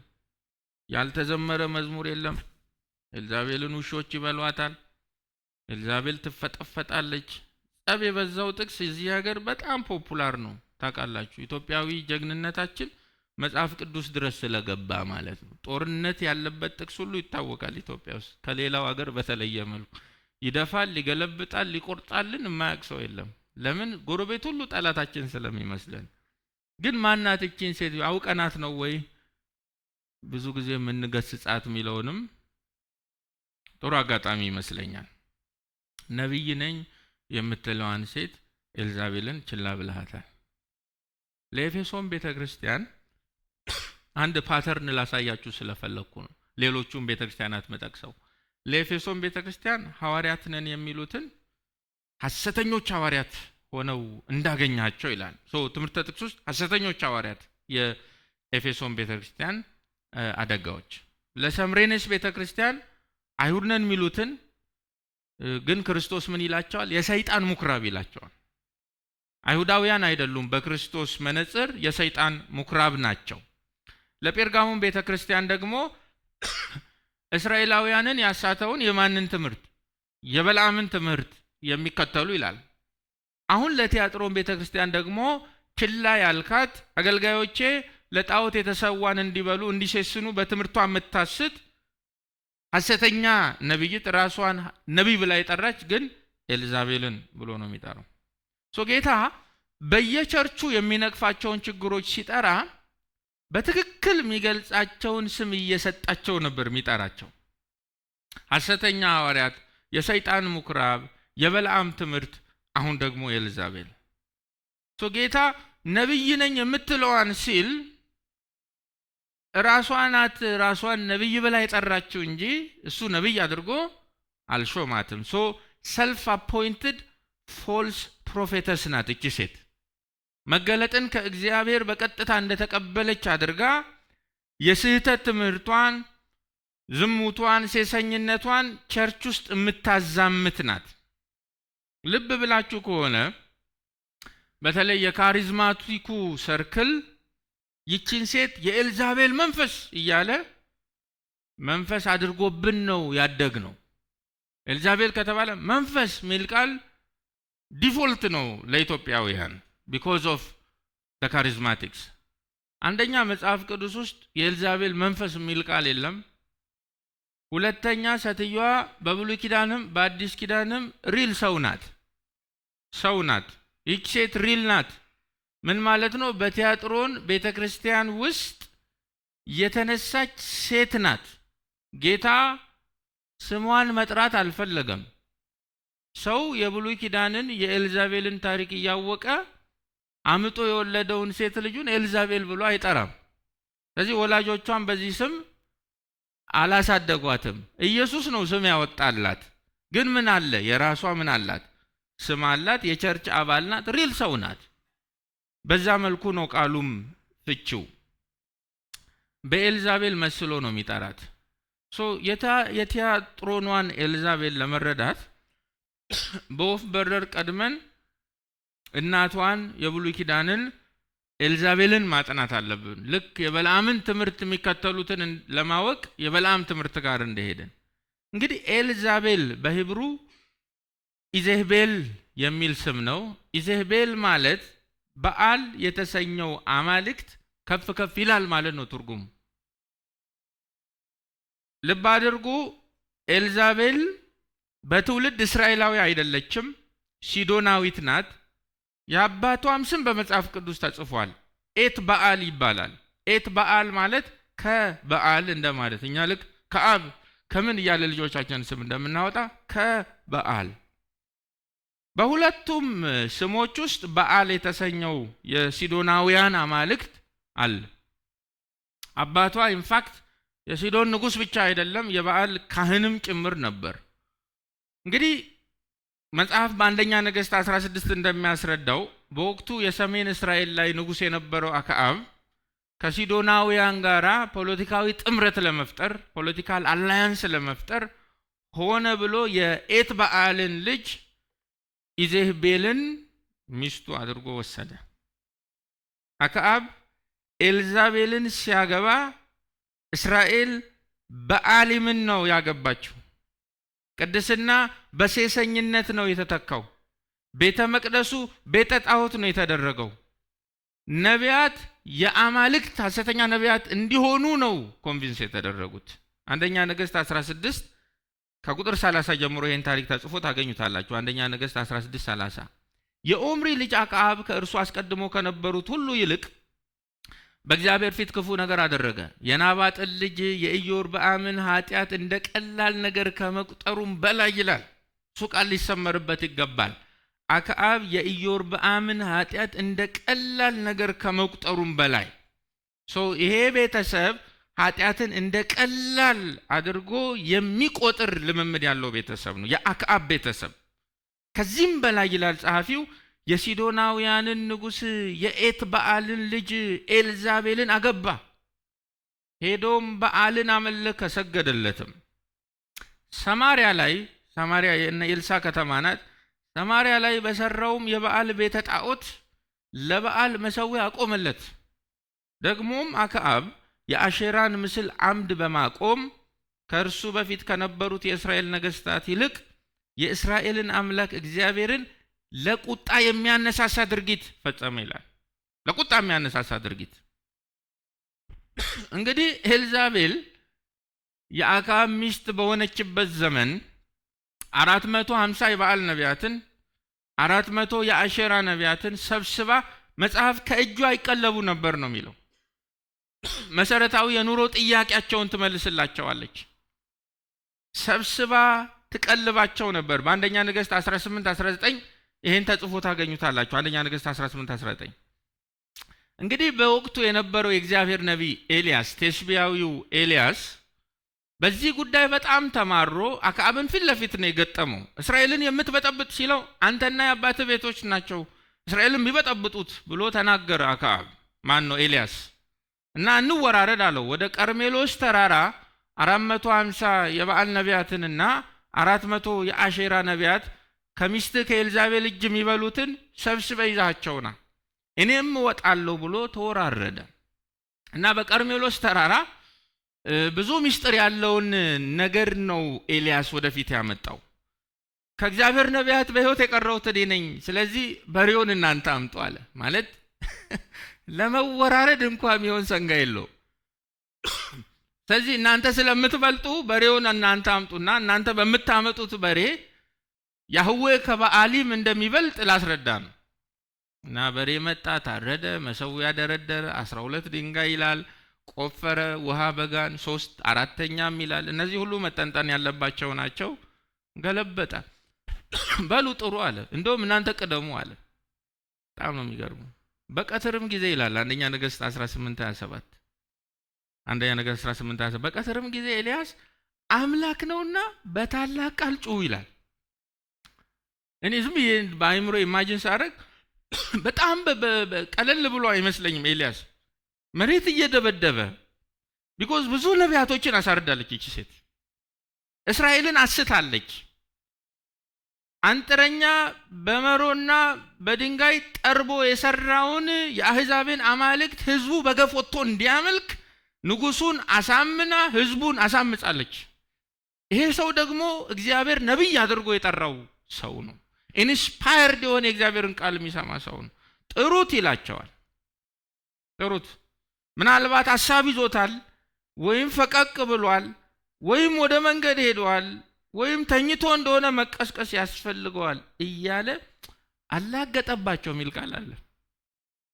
ያልተዘመረ መዝሙር የለም። ኤልዛቤልን ውሾች ይበሏታል። ኤልዛቤል ትፈጠፈጣለች። ጸብ የበዛው ጥቅስ እዚህ ሀገር በጣም ፖፑላር ነው። ታውቃላችሁ፣ ኢትዮጵያዊ ጀግንነታችን መጽሐፍ ቅዱስ ድረስ ስለገባ ማለት ነው። ጦርነት ያለበት ጥቅስ ሁሉ ይታወቃል ኢትዮጵያ ውስጥ ከሌላው ሀገር በተለየ መልኩ ይደፋል፣ ይገለብጣል፣ ይቆርጣልን የማያውቅ ሰው የለም። ለምን? ጎረቤት ሁሉ ጠላታችን ስለሚመስለን። ግን ማናት እቺን ሴት አውቀናት ነው ወይ ብዙ ጊዜ የምንገስጻት የሚለውንም ጥሩ አጋጣሚ ይመስለኛል። ነብይ ነኝ የምትለዋን ሴት ኤልዛቤልን ችላ ብለሃታል። ለኤፌሶን ቤተክርስቲያን አንድ ፓተርን ላሳያችሁ ስለፈለኩ ነው። ሌሎቹም ቤተክርስቲያናት መጠቅሰው ለኤፌሶን ቤተክርስቲያን ሐዋርያት ነን የሚሉትን ሐሰተኞች ሐዋርያት ሆነው እንዳገኛቸው ይላል። ትምህርተ ጥቅስ ውስጥ ሐሰተኞች ሐዋርያት የኤፌሶን ቤተክርስቲያን አደጋዎች። ለሰምሬኔስ ቤተክርስቲያን አይሁድ ነን የሚሉትን ግን ክርስቶስ ምን ይላቸዋል? የሰይጣን ምኩራብ ይላቸዋል። አይሁዳውያን አይደሉም፣ በክርስቶስ መነጽር የሰይጣን ምኩራብ ናቸው። ለጴርጋሞን ቤተክርስቲያን ደግሞ እስራኤላውያንን ያሳተውን የማንን ትምህርት? የበልዓምን ትምህርት የሚከተሉ ይላል። አሁን ለቲያጥሮን ቤተክርስቲያን ደግሞ ችላ ያልካት አገልጋዮቼ ለጣዖት የተሰዋን እንዲበሉ እንዲሴስኑ በትምህርቷ የምታስት ሐሰተኛ ነብይት ራሷን ነብይ ብላ የጠራች ግን ኤልዛቤልን ብሎ ነው የሚጠራው። ጌታ በየቸርቹ የሚነቅፋቸውን ችግሮች ሲጠራ በትክክል የሚገልጻቸውን ስም እየሰጣቸው ነበር የሚጠራቸው። ሐሰተኛ ሐዋርያት፣ የሰይጣን ምኩራብ፣ የበልዓም ትምህርት፣ አሁን ደግሞ ኤልዛቤል። ጌታ ነብይ ነኝ የምትለዋን ሲል ራሷን ነብይ ብላ የጠራችው እንጂ እሱ ነብይ አድርጎ አልሾማትም። ሰልፍ አፖይንትድ ፎልስ ፕሮፌተስ ናት እቺ ሴት። መገለጥን ከእግዚአብሔር በቀጥታ እንደተቀበለች አድርጋ የስህተት ትምህርቷን፣ ዝሙቷን፣ ሴሰኝነቷን ቸርች ውስጥ የምታዛምት ናት። ልብ ብላችሁ ከሆነ በተለይ የካሪዝማቲኩ ሰርክል ይቺን ሴት የኤልዛቤል መንፈስ እያለ መንፈስ አድርጎብን ነው ያደግ ነው። ኤልዛቤል ከተባለ መንፈስ ሚል ቃል ዲፎልት ነው ለኢትዮጵያውያን because of the charismatics። አንደኛ መጽሐፍ ቅዱስ ውስጥ የኤልዛቤል መንፈስ ሚል ቃል የለም። ሁለተኛ ሴትየዋ በብሉይ ኪዳንም በአዲስ ኪዳንም ሪል ሰው ናት። ይህች ሴት ሪል ናት። ምን ማለት ነው? በቲያጥሮን ቤተክርስቲያን ውስጥ የተነሳች ሴት ናት። ጌታ ስሟን መጥራት አልፈለገም። ሰው የብሉይ ኪዳንን የኤልዛቤልን ታሪክ እያወቀ አምጦ የወለደውን ሴት ልጁን ኤልዛቤል ብሎ አይጠራም። ስለዚህ ወላጆቿን በዚህ ስም አላሳደጓትም። ኢየሱስ ነው ስም ያወጣላት። ግን ምን አለ? የራሷ ምን አላት? ስም አላት። የቸርች አባል ናት። ሪል ሰው ናት። በዛ መልኩ ነው ቃሉም ፍቺው። በኤልዛቤል መስሎ ነው የሚጠራት። የቲያጥሮኗን ኤልዛቤል ለመረዳት በወፍ በረር ቀድመን እናቷን የብሉይ ኪዳንን ኤልዛቤልን ማጥናት አለብን። ልክ የበልዓምን ትምህርት የሚከተሉትን ለማወቅ የበልዓም ትምህርት ጋር እንደሄደን። እንግዲህ ኤልዛቤል በሂብሩ ኢዜቤል የሚል ስም ነው። ኢዜቤል ማለት በዓል የተሰኘው አማልክት ከፍ ከፍ ይላል ማለት ነው ትርጉሙ። ልብ አድርጉ፣ ኤልዛቤል በትውልድ እስራኤላዊ አይደለችም፣ ሲዶናዊት ናት። የአባቷም ስም በመጽሐፍ ቅዱስ ተጽፏል። ኤት በዓል ይባላል። ኤት በዓል ማለት ከበዓል እንደማለት። እኛ ልክ ከአብ ከምን እያለ ልጆቻችን ስም እንደምናወጣ ከበዓል። በሁለቱም ስሞች ውስጥ በዓል የተሰኘው የሲዶናውያን አማልክት አለ። አባቷ ኢንፋክት የሲዶን ንጉሥ ብቻ አይደለም፣ የበዓል ካህንም ጭምር ነበር። እንግዲህ መጽሐፍ በአንደኛ ነገሥት 16 እንደሚያስረዳው በወቅቱ የሰሜን እስራኤል ላይ ንጉሥ የነበረው አክዓብ ከሲዶናውያን ጋራ ፖለቲካዊ ጥምረት ለመፍጠር ፖለቲካል አላያንስ ለመፍጠር ሆነ ብሎ የኤት በዓልን ልጅ ኢዜቤልን ሚስቱ አድርጎ ወሰደ። አክዓብ ኤልዛቤልን ሲያገባ እስራኤል በዓሊምን ነው ያገባችው። ቅድስና በሴሰኝነት ነው የተተካው። ቤተ መቅደሱ ቤተ ጣዖት ነው የተደረገው። ነቢያት የአማልክት ሐሰተኛ ነቢያት እንዲሆኑ ነው ኮንቪንስ የተደረጉት። አንደኛ ነገሥት 16 ከቁጥር 30 ጀምሮ ይህን ታሪክ ተጽፎ ታገኙታላችሁ። አንደኛ ነገሥት 16:30 የኦምሪ ልጅ አክዓብ ከእርሱ አስቀድሞ ከነበሩት ሁሉ ይልቅ በእግዚአብሔር ፊት ክፉ ነገር አደረገ። የናባጥን ልጅ የኢዮርብዓምን ኃጢአት እንደ ቀላል ነገር ከመቁጠሩም በላይ ይላል። እሱ ቃል ሊሰመርበት ይገባል። አክዓብ የኢዮርብዓምን ኃጢአት እንደ ቀላል ነገር ከመቁጠሩም በላይ ይሄ ቤተሰብ ኃጢአትን እንደ ቀላል አድርጎ የሚቆጥር ልምምድ ያለው ቤተሰብ ነው የአክዓብ ቤተሰብ። ከዚህም በላይ ይላል ጸሐፊው የሲዶናውያንን ንጉሥ የኤትበዓልን ልጅ ኤልዛቤልን አገባ። ሄዶም በዓልን አመለከ፣ ሰገደለትም። ሰማርያ የኤልሳ ከተማ ናት። ሰማርያ ላይ በሰራውም የበዓል ቤተ ጣዖት ለበዓል መሠዊያ አቆመለት። ደግሞም አክዓብ የአሼራን ምስል አምድ በማቆም ከእርሱ በፊት ከነበሩት የእስራኤል ነገሥታት ይልቅ የእስራኤልን አምላክ እግዚአብሔርን ለቁጣ የሚያነሳሳ ድርጊት ፈጸመ ይላል። ለቁጣ የሚያነሳሳ ድርጊት። እንግዲህ ኤልዛቤል የአክዓብ ሚስት በሆነችበት ዘመን 450 የበዓል ነቢያትን 400 የአሼራ ነቢያትን ሰብስባ መጽሐፍ ከእጇ ይቀለቡ ነበር ነው የሚለው። መሰረታዊ የኑሮ ጥያቄያቸውን ትመልስላቸዋለች። ሰብስባ ትቀልባቸው ነበር። በአንደኛ ነገሥት 18:19 ይሄን ተጽፎ ታገኙታላችሁ። አንደኛ ነገሥት 18:19 እንግዲህ በወቅቱ የነበረው የእግዚአብሔር ነቢይ ኤልያስ፣ ቴስቢያዊው ኤልያስ በዚህ ጉዳይ በጣም ተማሮ አክዓብን ፊት ለፊት ነው የገጠመው። እስራኤልን የምትበጠብጥ ሲለው አንተና የአባት ቤቶች ናቸው እስራኤልን የሚበጠብጡት ብሎ ተናገረ። አክዓብ ነው ኤልያስ። እና እንወራረድ አለው። ወደ ቀርሜሎስ ተራራ 450 የበዓል ነቢያትንና 400 የአሼራ ነቢያት ከሚስት ከኤልዛቤል እጅ የሚበሉትን ሰብስበ ይዛቸውና እኔም እወጣለሁ ብሎ ተወራረደ። እና በቀርሜሎስ ተራራ ብዙ ምስጢር ያለውን ነገር ነው ኤልያስ ወደፊት ያመጣው። ከእግዚአብሔር ነቢያት በሕይወት የቀረሁት እኔ ነኝ፣ ስለዚህ በሬውን እናንተ አምጡ አለ። ማለት ለመወራረድ እንኳን የሚሆን ሰንጋ የለው። ስለዚህ እናንተ ስለምትበልጡ በሬውን እናንተ አምጡና እናንተ በምታመጡት በሬ ያህዌ ከበዓሊም እንደሚበልጥ ላስረዳ ነው። እና በሬ መጣ፣ ታረደ፣ መሠዊያ ደረደረ፣ 12 ድንጋይ ይላል፣ ቆፈረ፣ ውሃ በጋን 3 4ኛም ይላል። እነዚህ ሁሉ መጠንጠን ያለባቸው ናቸው። ገለበጠ። በሉ ጥሩ አለ። እንደውም እናንተ ቅደሙ አለ። በጣም ነው የሚገርሙ። በቀትርም ጊዜ ይላል አንደኛ ነገሥት 18:27 አንደኛ ነገሥት 18:27 በቀትርም ጊዜ ኤልያስ አምላክ ነውና በታላቅ ቃል ጩኹ ይላል። እኔ ዝም በአይምሮ ኢማጂን ሳደርግ በጣም ቀለል ብሎ አይመስለኝም። ኤልያስ መሬት እየደበደበ ቢኮዝ ብዙ ነቢያቶችን አሳርዳለች እቺ ሴት፣ እስራኤልን አስታለች። አንጥረኛ በመሮና በድንጋይ ጠርቦ የሰራውን የአሕዛብን አማልክት ህዝቡ በገፍ ወጥቶ እንዲያመልክ ንጉሱን አሳምና ህዝቡን አሳምጻለች። ይሄ ሰው ደግሞ እግዚአብሔር ነቢይ አድርጎ የጠራው ሰው ነው። ኢንስፓየርድ የሆነ የእግዚአብሔርን ቃል የሚሰማ ሰው ነው። ጥሩት ይላቸዋል። ጥሩት። ምናልባት ሐሳብ ይዞታል፣ ወይም ፈቀቅ ብሏል፣ ወይም ወደ መንገድ ሄዷል፣ ወይም ተኝቶ እንደሆነ መቀስቀስ ያስፈልገዋል እያለ አላገጠባቸው የሚል ቃል አለ።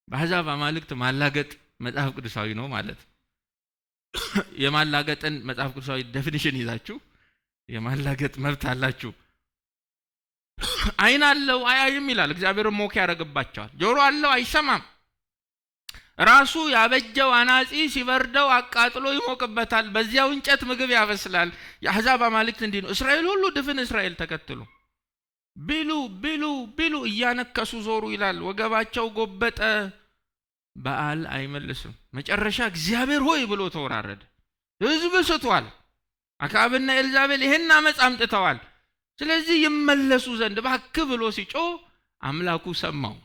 በአሕዛብ አማልክት ማላገጥ መጽሐፍ ቅዱሳዊ ነው ማለት። የማላገጥን መጽሐፍ ቅዱሳዊ ዴፊኒሽን ይዛችሁ የማላገጥ መብት አላችሁ። አይን አለው አያይም ይላል። እግዚአብሔር ሞክ ያደርግባቸዋል። ጆሮ አለው አይሰማም። ራሱ ያበጀው አናጺ ሲበርደው አቃጥሎ ይሞቅበታል። በዚያው እንጨት ምግብ ያበስላል። የአሕዛብ አማልክት እንዲህ ነው። እስራኤል ሁሉ ድፍን እስራኤል ተከትሎ ቢሉ እያነከሱ ዞሩ ይላል። ወገባቸው ጎበጠ። በዓል አይመልስም። መጨረሻ እግዚአብሔር ሆይ ብሎ ተወራረደ። ሕዝብ ስቷል። አክዓብና ኤልዛቤል ይሄን አመፅ አምጥተዋል። ስለዚህ ይመለሱ ዘንድ እባክህ ብሎ ሲጮህ አምላኩ ሰማው።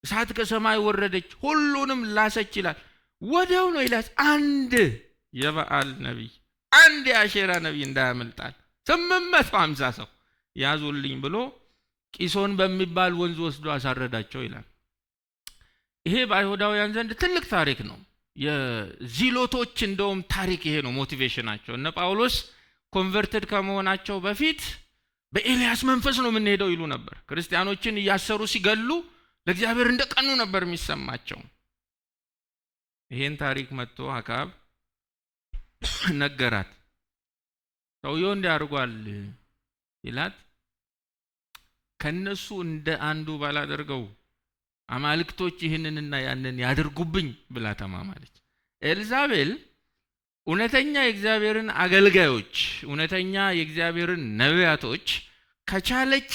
እሳት ከሰማይ ወረደች፣ ሁሉንም ላሰች ይላል። ወዲያው ነው ኤልያስ አንድ የበዓል ነቢይ አንድ የአሼራ ነቢይ እንዳያመልጣል 850 ሰው ያዙልኝ ብሎ ቂሶን በሚባል ወንዝ ወስዶ አሳረዳቸው ይላል። ይሄ በአይሁዳውያን ዘንድ ትልቅ ታሪክ ነው። የዚሎቶች እንደውም ታሪክ ይሄ ነው ሞቲቬሽናቸው። እነ ጳውሎስ ኮንቨርትድ ከመሆናቸው በፊት በኤልያስ መንፈስ ነው የምንሄደው ይሉ ነበር። ክርስቲያኖችን እያሰሩ ሲገሉ ለእግዚአብሔር እንደቀኑ ነበር የሚሰማቸው። ይሄን ታሪክ መጥቶ አክዓብ ነገራት። ሰውየው እንዲያርጓል ይላት ከነሱ እንደ አንዱ ባላደርገው አማልክቶች ይህንንና ያንን ያድርጉብኝ ብላ ተማማለች። ኤልዛቤል እውነተኛ የእግዚአብሔርን አገልጋዮች፣ እውነተኛ የእግዚአብሔርን ነቢያቶች ከቻለች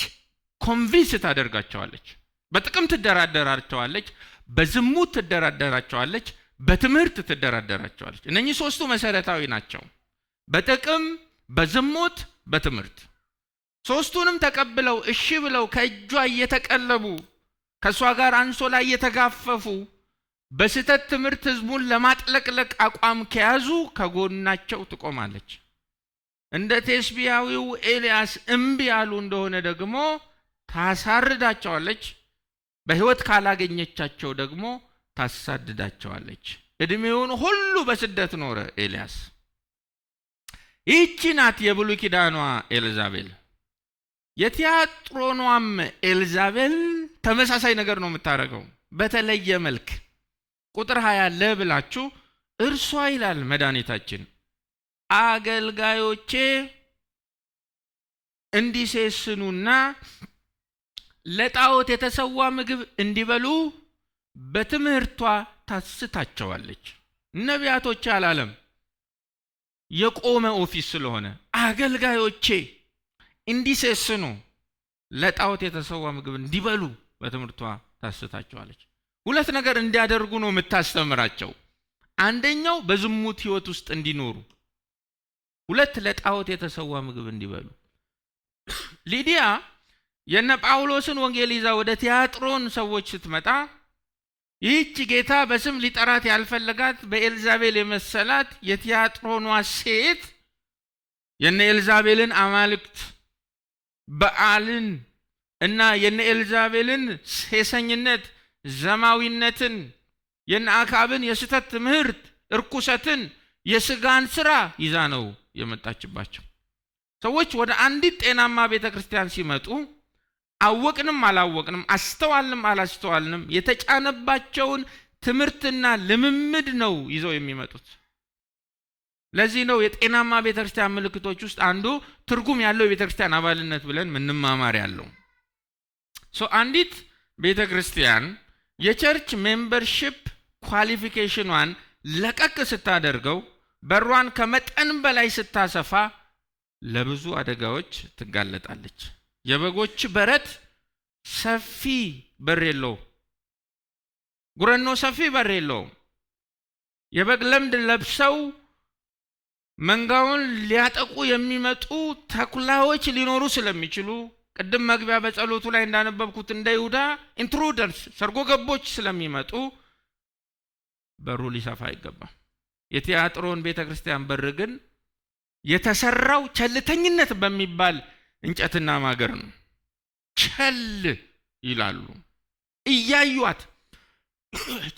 ኮንቪንስ ታደርጋቸዋለች። በጥቅም ትደራደራቸዋለች፣ በዝሙት ትደራደራቸዋለች፣ በትምህርት ትደራደራቸዋለች። እነኚህ ሶስቱ መሰረታዊ ናቸው። በጥቅም፣ በዝሙት፣ በትምህርት። ሶስቱንም ተቀብለው እሺ ብለው ከእጇ እየተቀለቡ ከሷ ጋር አንሶላ እየተጋፈፉ በስተት ትምህርት ህዝቡን ለማጥለቅለቅ አቋም ከያዙ ከጎናቸው ትቆማለች። እንደ ቴስቢያዊው ኤልያስ እምቢ ያሉ እንደሆነ ደግሞ ታሳርዳቸዋለች። በህይወት ካላገኘቻቸው ደግሞ ታሳድዳቸዋለች። እድሜውን ሁሉ በስደት ኖረ ኤልያስ። ይህቺ ናት የብሉይ ኪዳኗ ኤልዛቤል። የቲያጥሮኗም ኤልዛቤል ተመሳሳይ ነገር ነው የምታደርገው በተለየ መልክ። ቁጥር 20 ለብላችሁ እርሷ ይላል መድኃኒታችን አገልጋዮቼ እንዲሴስኑና ለጣዖት የተሰዋ ምግብ እንዲበሉ በትምህርቷ ታስታቸዋለች። ነቢያቶች አላለም፣ የቆመ ኦፊስ ስለሆነ አገልጋዮቼ እንዲሴስኑ ለጣዖት የተሰዋ ምግብ እንዲበሉ በትምህርቷ ታስታቸዋለች። ሁለት ነገር እንዲያደርጉ ነው የምታስተምራቸው። አንደኛው በዝሙት ህይወት ውስጥ እንዲኖሩ፣ ሁለት ለጣዖት የተሰዋ ምግብ እንዲበሉ። ሊዲያ የነ ጳውሎስን ወንጌል ይዛ ወደ ቲያጥሮን ሰዎች ስትመጣ ይህች ጌታ በስም ሊጠራት ያልፈለጋት በኤልዛቤል የመሰላት የቲያጥሮኗ ሴት የነ ኤልዛቤልን አማልክት በዓልን እና የነ ኤልዛቤልን ሴሰኝነት፣ ዘማዊነትን፣ የነ አክዓብን የስተት ትምህርት፣ እርኩሰትን፣ የስጋን ስራ ይዛ ነው የመጣችባቸው። ሰዎች ወደ አንዲት ጤናማ ቤተክርስቲያን ሲመጡ አወቅንም አላወቅንም፣ አስተዋልንም አላስተዋልንም የተጫነባቸውን ትምህርትና ልምምድ ነው ይዘው የሚመጡት። ለዚህ ነው የጤናማ ቤተክርስቲያን ምልክቶች ውስጥ አንዱ ትርጉም ያለው የቤተክርስቲያን አባልነት ብለን ምንማማር ያለው። አንዲት ቤተክርስቲያን የቸርች ሜምበርሺፕ ኳሊፊኬሽኗን ለቀቅ ስታደርገው፣ በሯን ከመጠን በላይ ስታሰፋ ለብዙ አደጋዎች ትጋለጣለች። የበጎች በረት ሰፊ በር የለው፣ ጉረኖ ሰፊ በር የለው። የበግ ለምድ ለብሰው መንጋውን ሊያጠቁ የሚመጡ ተኩላዎች ሊኖሩ ስለሚችሉ፣ ቅድም መግቢያ በጸሎቱ ላይ እንዳነበብኩት እንደ ይሁዳ ኢንትሩደርስ ሰርጎ ገቦች ስለሚመጡ በሩ ሊሰፋ አይገባም። የቲያጥሮን ቤተክርስቲያን በር ግን የተሰራው ቸልተኝነት በሚባል እንጨትና ማገር ነው። ቸል ይላሉ። እያዩት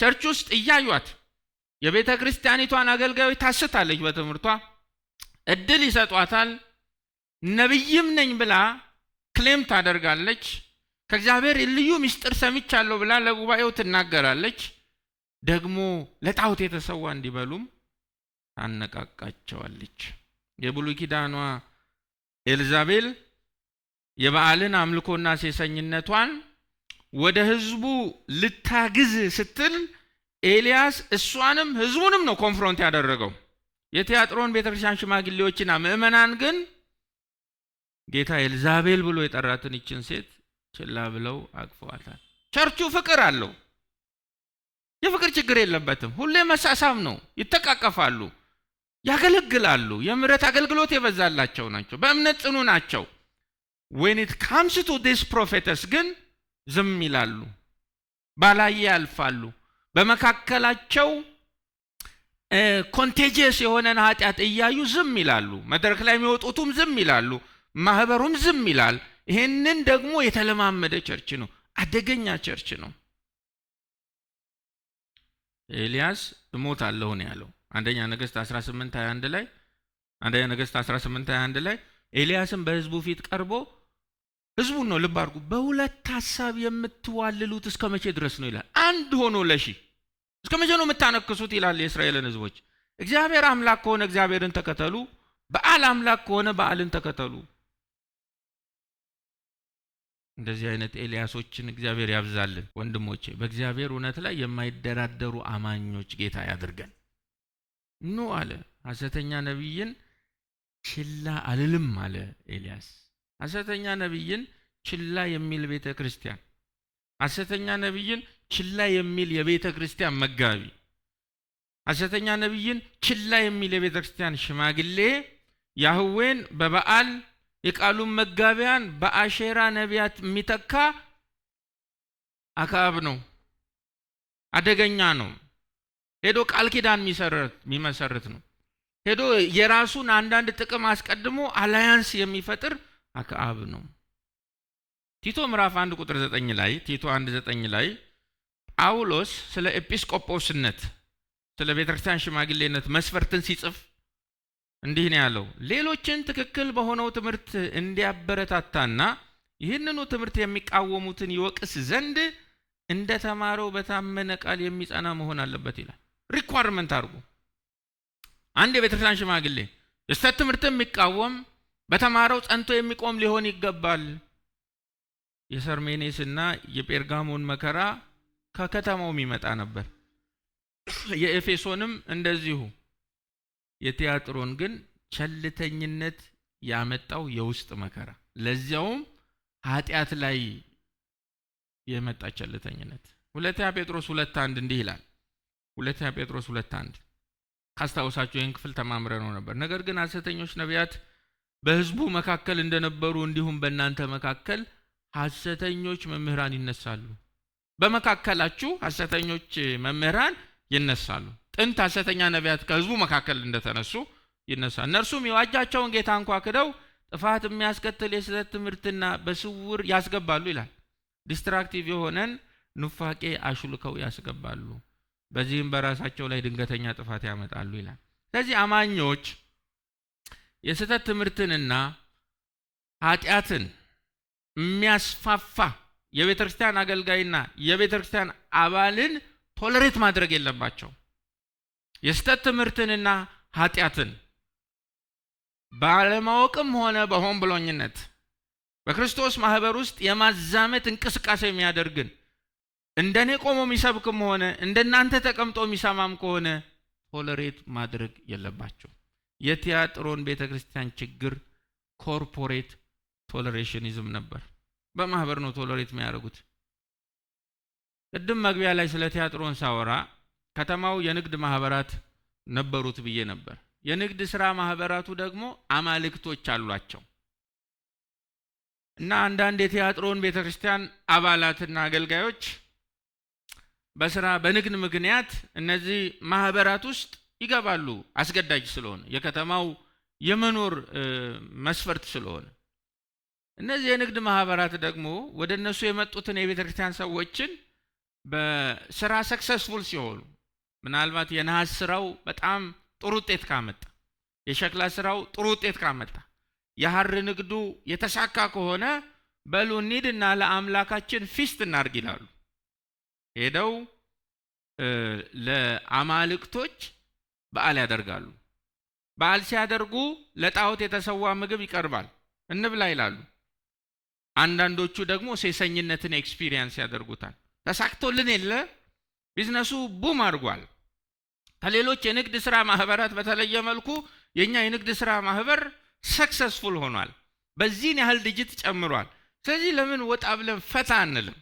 ቸርች ውስጥ እያዩት የቤተ ክርስቲያኒቷን አገልጋዮች ታስታለች። በትምህርቷ እድል ይሰጧታል። ነብይም ነኝ ብላ ክሌም ታደርጋለች። ከእግዚአብሔር ልዩ ምስጢር ሰምቻለሁ ብላ ለጉባኤው ትናገራለች። ደግሞ ለጣዖት የተሰዋ እንዲበሉም ታነቃቃቸዋለች። የብሉይ ኪዳኗ ኤልዛቤል የበዓልን አምልኮና ሴሰኝነቷን ወደ ህዝቡ ልታግዝ ስትል ኤልያስ እሷንም ህዝቡንም ነው ኮንፍሮንት ያደረገው። የቲያጥሮን ቤተክርስቲያን ሽማግሌዎችና ምእመናን ግን ጌታ ኤልዛቤል ብሎ የጠራትን ይችን ሴት ችላ ብለው አቅፈዋታል። ቸርቹ ፍቅር አለው፣ የፍቅር ችግር የለበትም። ሁሌ መሳሳም ነው፣ ይተቃቀፋሉ፣ ያገለግላሉ። የምህረት አገልግሎት የበዛላቸው ናቸው፣ በእምነት ጽኑ ናቸው። when it comes to this prophetess ግን ዝም ይላሉ፣ ባላየ ያልፋሉ። በመካከላቸው ኮንቴጂየስ የሆነን ኃጢአት እያዩ ዝም ይላሉ። መድረክ ላይ የሚወጡትም ዝም ይላሉ፣ ማህበሩም ዝም ይላል። ይሄንን ደግሞ የተለማመደ ቸርች ነው፣ አደገኛ ቸርች ነው። ኤልያስ እሞታለሁ ነው ያለው። አንደኛ ነገሥት 18:21 ላይ አንደኛ ነገሥት 18:21 ላይ ኤልያስም በሕዝቡ ፊት ቀርቦ ሕዝቡን ነው ልብ አድርጉ፣ በሁለት ሐሳብ የምትዋልሉት እስከ መቼ ድረስ ነው ይላል። አንድ ሆኖ ለሺ እስከ መቼ ነው የምታነክሱት ይላል የእስራኤልን ሕዝቦች። እግዚአብሔር አምላክ ከሆነ እግዚአብሔርን ተከተሉ፣ በዓል አምላክ ከሆነ በዓልን ተከተሉ። እንደዚህ አይነት ኤልያሶችን እግዚአብሔር ያብዛልን። ወንድሞቼ በእግዚአብሔር እውነት ላይ የማይደራደሩ አማኞች ጌታ ያድርገን። ኑ አለ ሐሰተኛ ነቢይን ችላ አልልም አለ ኤልያስ። ሐሰተኛ ነቢይን ችላ የሚል ቤተ ክርስቲያን፣ ሐሰተኛ ነቢይን ችላ የሚል የቤተ ክርስቲያን መጋቢ፣ ሐሰተኛ ነቢይን ችላ የሚል የቤተ ክርስቲያን ሽማግሌ ያህዌን በበዓል የቃሉን መጋቢያን በአሼራ ነቢያት የሚተካ አክዓብ ነው። አደገኛ ነው። ሄዶ ቃል ኪዳን የሚመሰርት ነው። ሄዶ የራሱን አንዳንድ ጥቅም አስቀድሞ አላያንስ የሚፈጥር አክዓብ ነው። ቲቶ ምዕራፍ 1 ቁጥር 9 ላይ ቲቶ 1:9 ላይ ጳውሎስ ስለ ኤጲስቆጶስነት ስለ ቤተክርስቲያን ሽማግሌነት መስፈርትን ሲጽፍ እንዲህ ነው ያለው፣ ሌሎችን ትክክል በሆነው ትምህርት እንዲያበረታታና ይህንኑ ትምህርት የሚቃወሙትን ይወቅስ ዘንድ እንደተማረው በታመነ ቃል የሚጸና መሆን አለበት ይላል። ሪኳርመንት አድርጉ። አንድ የቤተክርስቲያን ሽማግሌ የስተት ትምህርትን የሚቃወም በተማረው ጸንቶ የሚቆም ሊሆን ይገባል። የሰርሜኔስና የጴርጋሞን መከራ ከከተማው የሚመጣ ነበር። የኤፌሶንም እንደዚሁ። የቲያጥሮን ግን ቸልተኝነት ያመጣው የውስጥ መከራ፣ ለዚያውም ኃጢአት ላይ የመጣ ቸልተኝነት። ሁለተኛ ጴጥሮስ 2:1 እንዲህ ይላል። ሁለተኛ ጴጥሮስ 2:1 ካስታውሳችሁ ይህን ክፍል ተማምረነው ነበር። ነገር ግን ሐሰተኞች ነቢያት በሕዝቡ መካከል እንደነበሩ እንዲሁም በእናንተ መካከል ሐሰተኞች መምህራን ይነሳሉ። በመካከላችሁ ሐሰተኞች መምህራን ይነሳሉ። ጥንት ሐሰተኛ ነቢያት ከሕዝቡ መካከል እንደተነሱ ይነሳል። እነርሱም የዋጃቸውን ጌታ እንኳ ክደው ጥፋት የሚያስከትል የስህተት ትምህርትና በስውር ያስገባሉ ይላል። ዲስትራክቲቭ የሆነን ኑፋቄ አሹልከው ያስገባሉ። በዚህም በራሳቸው ላይ ድንገተኛ ጥፋት ያመጣሉ ይላል። ስለዚህ አማኞች የስህተት ትምህርትንና ኃጢአትን የሚያስፋፋ የቤተ ክርስቲያን አገልጋይና የቤተ ክርስቲያን አባልን ቶለሬት ማድረግ የለባቸው። የስህተት ትምህርትንና ኃጢአትን ባለማወቅም ሆነ በሆን ብሎኝነት በክርስቶስ ማህበር ውስጥ የማዛመት እንቅስቃሴ የሚያደርግን እንደኔ ቆሞ የሚሰብክም ሆነ እንደናንተ ተቀምጦ የሚሰማም ከሆነ ቶለሬት ማድረግ የለባቸው። የቲያጥሮን ቤተክርስቲያን ችግር ኮርፖሬት ቶለሬሽኒዝም ነበር። በማህበር ነው ቶለሬት የሚያደርጉት። ቅድም መግቢያ ላይ ስለ ቲያጥሮን ሳወራ ከተማው የንግድ ማህበራት ነበሩት ብዬ ነበር። የንግድ ስራ ማህበራቱ ደግሞ አማልክቶች አሏቸው እና አንዳንድ የቲያጥሮን ቤተክርስቲያን አባላትና አገልጋዮች በንግድ ምክንያት እነዚህ ማህበራት ውስጥ ይገባሉ። አስገዳጅ ስለሆነ የከተማው የመኖር መስፈርት ስለሆነ እነዚህ የንግድ ማህበራት ደግሞ ወደ እነሱ የመጡትን የቤተክርስቲያን ሰዎችን በስራ ሰክሰስፉል ሲሆኑ ምናልባት የነሐስ ስራው በጣም ጥሩ ውጤት ካመጣ፣ የሸክላ ስራው ጥሩ ውጤት ካመጣ፣ የሐር ንግዱ የተሳካ ከሆነ በሉ እንሂድና ለአምላካችን ፊስት እናድርግ ይላሉ። ሄደው ለአማልክቶች በዓል ያደርጋሉ። በዓል ሲያደርጉ ለጣዖት የተሰዋ ምግብ ይቀርባል፣ እንብላ ይላሉ። አንዳንዶቹ ደግሞ ሴሰኝነትን ኤክስፒሪየንስ ያደርጉታል። ተሳክቶልን የለ ቢዝነሱ ቡም አድርጓል። ከሌሎች የንግድ ስራ ማህበራት በተለየ መልኩ የኛ የንግድ ስራ ማህበር ሰክሰስፉል ሆኗል። በዚህን ያህል ዲጂት ጨምሯል። ስለዚህ ለምን ወጣ ብለን ፈታ አንልም?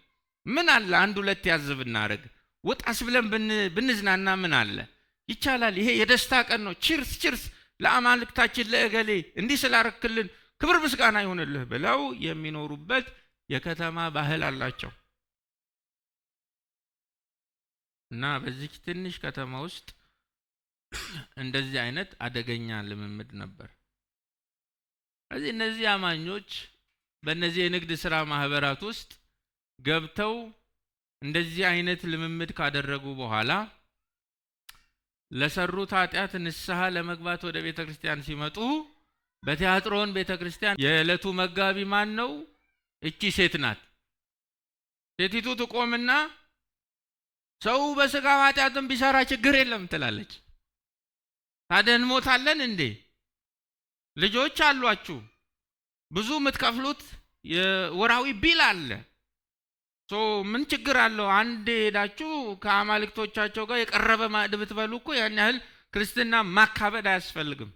ምን አለ አንድ ሁለት ያዝ ብናደርግ፣ ወጣስ ብለን ብንዝናና ምን አለ? ይቻላል። ይሄ የደስታ ቀን ነው። ቺርስ ቺርስ ለአማልክታችን ለእገሌ እንዲህ ስላረክልን ክብር ምስጋና ይሁንልህ ብለው የሚኖሩበት የከተማ ባህል አላቸው። እና በዚህ ትንሽ ከተማ ውስጥ እንደዚህ አይነት አደገኛ ልምምድ ነበር። ስለዚህ እነዚህ አማኞች በእነዚህ የንግድ ስራ ማህበራት ውስጥ ገብተው እንደዚህ አይነት ልምምድ ካደረጉ በኋላ ለሰሩት ኃጢአት ንስሐ ለመግባት ወደ ቤተክርስቲያን ሲመጡ በቲያጥሮን ቤተክርስቲያን የዕለቱ መጋቢ ማን ነው? እቺ ሴት ናት። ሴቲቱ ትቆምና ሰው በስጋ ኃጢአትን ቢሰራ ችግር የለም ትላለች። ታዲያ እንሞታለን እንዴ? ልጆች አሏችሁ፣ ብዙ የምትከፍሉት የወራዊ ቢል አለ። ምን ችግር አለው? አንድ ሄዳችሁ ከአማልክቶቻቸው ጋር የቀረበ ማዕድ ብትበሉ እኮ ያን ያህል ክርስትና ማካበድ አያስፈልግም።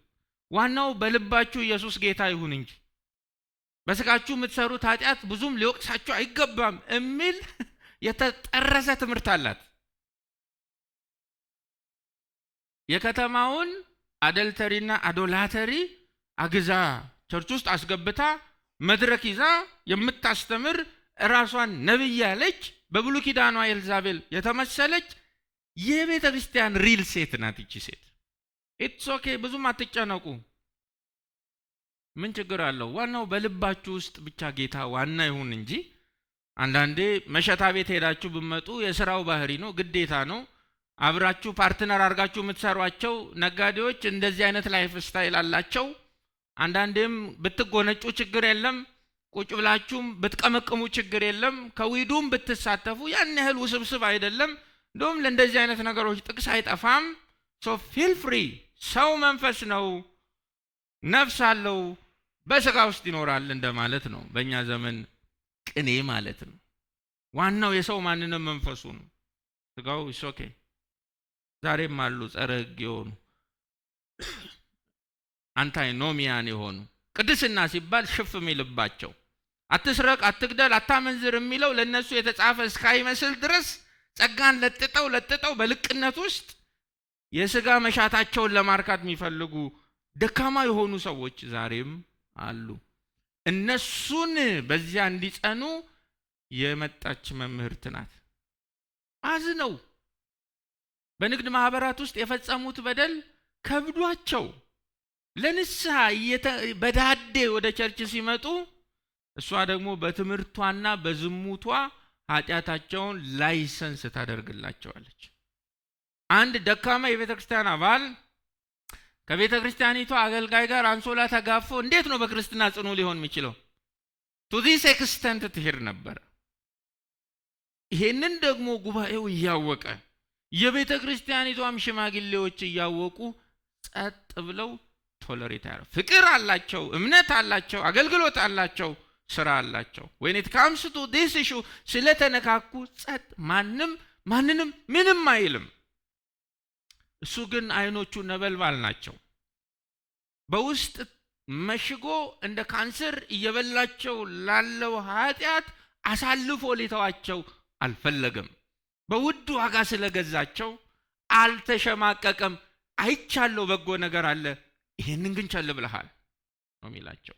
ዋናው በልባችሁ ኢየሱስ ጌታ ይሁን እንጂ በስጋችሁ የምትሰሩት ኃጢአት ብዙም ሊወቅሳችሁ አይገባም የሚል የተጠረዘ ትምህርት አላት። የከተማውን አደልተሪና አዶላተሪ አግዛ ቸርች ውስጥ አስገብታ መድረክ ይዛ የምታስተምር ራሷን ነብይ ያለች በብሉይ ኪዳኗ ኤልዛቤል የተመሰለች የቤተ ክርስቲያን ሪል ሴት ናት ይቺ ሴት። ኢትስ ኦኬ፣ ብዙም አትጨነቁ። ምን ችግር አለው? ዋናው በልባችሁ ውስጥ ብቻ ጌታ ዋና ይሁን እንጂ አንዳንዴ መሸታ ቤት ሄዳችሁ ብመጡ የሥራው ባህሪ ነው፣ ግዴታ ነው። አብራችሁ ፓርትነር አድርጋችሁ የምትሰሯቸው ነጋዴዎች እንደዚህ አይነት ላይፍ ስታይል አላቸው። አንዳንዴም ብትጎነጩ ችግር የለም፣ ቁጭ ብላችሁም ብትቀመቅሙ ችግር የለም፣ ከዊዱም ብትሳተፉ ያን ያህል ውስብስብ አይደለም። እንደውም ለእንደዚህ አይነት ነገሮች ጥቅስ አይጠፋም። ሶ ፊል ፍሪ። ሰው መንፈስ ነው፣ ነፍስ አለው፣ በስጋ ውስጥ ይኖራል እንደማለት ነው። በእኛ ዘመን ቅኔ ማለት ነው። ዋናው የሰው ማንንም መንፈሱ ነው። ስጋው ኢትስ ኦኬ። ዛሬም አሉ ጸረ ሕግ የሆኑ አንታይኖሚያን የሆኑ ቅድስና ሲባል ሽፍ የሚልባቸው አትስረቅ፣ አትግደል፣ አታመንዝር የሚለው ለነሱ የተጻፈ እስካይመስል ድረስ ጸጋን ለጥጠው በልቅነት ውስጥ የስጋ መሻታቸውን ለማርካት የሚፈልጉ ደካማ የሆኑ ሰዎች ዛሬም አሉ። እነሱን በዚያ እንዲጸኑ የመጣች መምህርት ናት። አዝነው በንግድ ማህበራት ውስጥ የፈጸሙት በደል ከብዷቸው ለንስሐ በዳዴ ወደ ቸርች ሲመጡ እሷ ደግሞ በትምህርቷና በዝሙቷ ኃጢአታቸውን ላይሰንስ ታደርግላቸዋለች። አንድ ደካማ የቤተ ክርስቲያን አባል ከቤተ ክርስቲያኒቷ አገልጋይ ጋር አንሶላ ተጋፎ እንዴት ነው በክርስትና ጽኑ ሊሆን የሚችለው? ቱ ዲስ ኤክስተንት ትሄድ ነበር። ይሄንን ደግሞ ጉባኤው እያወቀ የቤተ ክርስቲያኒቷም ሽማግሌዎች እያወቁ ጸጥ ብለው ቶለሬት ያደርጋሉ። ፍቅር አላቸው፣ እምነት አላቸው፣ አገልግሎት አላቸው፣ ስራ አላቸው። when it comes to this issue ስለተነካኩ ጸጥ፣ ማንንም ምንም አይልም። እሱ ግን አይኖቹ ነበልባል ናቸው። በውስጥ መሽጎ እንደ ካንሰር እየበላቸው ላለው ኃጢአት አሳልፎ ሊተዋቸው አልፈለገም። በውድ ዋጋ ስለገዛቸው አልተሸማቀቀም። አይቻለው በጎ ነገር አለ፣ ይሄንን ግን ቸል ብለሃል ነው የሚላቸው።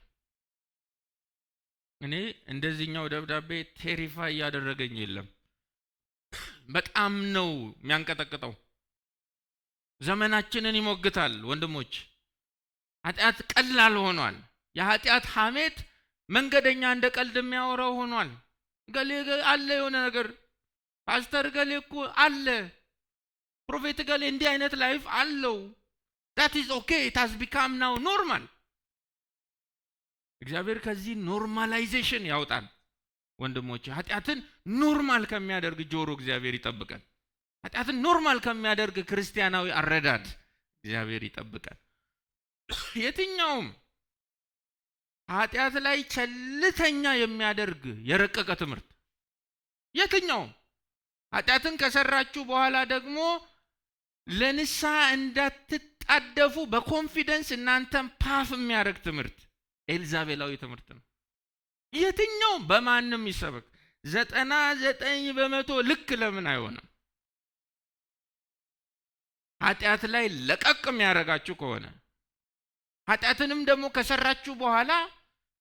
እኔ እንደዚህኛው ደብዳቤ ቴሪፋይ ያደረገኝ የለም። በጣም ነው የሚያንቀጠቅጠው። ዘመናችንን ይሞግታል ወንድሞች። ኃጢአት ቀላል ሆኗል። የኃጢአት ሐሜት መንገደኛ እንደ ቀልድ የሚያወራው ሆኗል። ገሌ አለ የሆነ ነገር፣ ፓስተር ገሌ እኮ አለ፣ ፕሮፌት ገሌ እንዲህ አይነት ላይፍ አለው። that is okay, it has become now normal። እግዚአብሔር ከዚህ ኖርማላይዜሽን ያውጣል ወንድሞች። ኃጢአትን ኖርማል ከሚያደርግ ጆሮ እግዚአብሔር ይጠብቃል። ኃጢአትን ኖርማል ከሚያደርግ ክርስቲያናዊ አረዳድ እግዚአብሔር ይጠብቃል። የትኛውም ኃጢአት ላይ ቸልተኛ የሚያደርግ የረቀቀ ትምህርት፣ የትኛውም ኃጢአትን ከሰራችሁ በኋላ ደግሞ ለንስሐ እንዳትጣደፉ በኮንፊደንስ እናንተን ፓፍ የሚያደርግ ትምህርት ኤልዛቤላዊ ትምህርት ነው። የትኛውም በማንም ይሰበክ 99% ልክ ለምን አይሆንም? ኃጢአት ላይ ለቀቅ የሚያደርጋችሁ ከሆነ ኃጢአትንም ደግሞ ከሰራችሁ በኋላ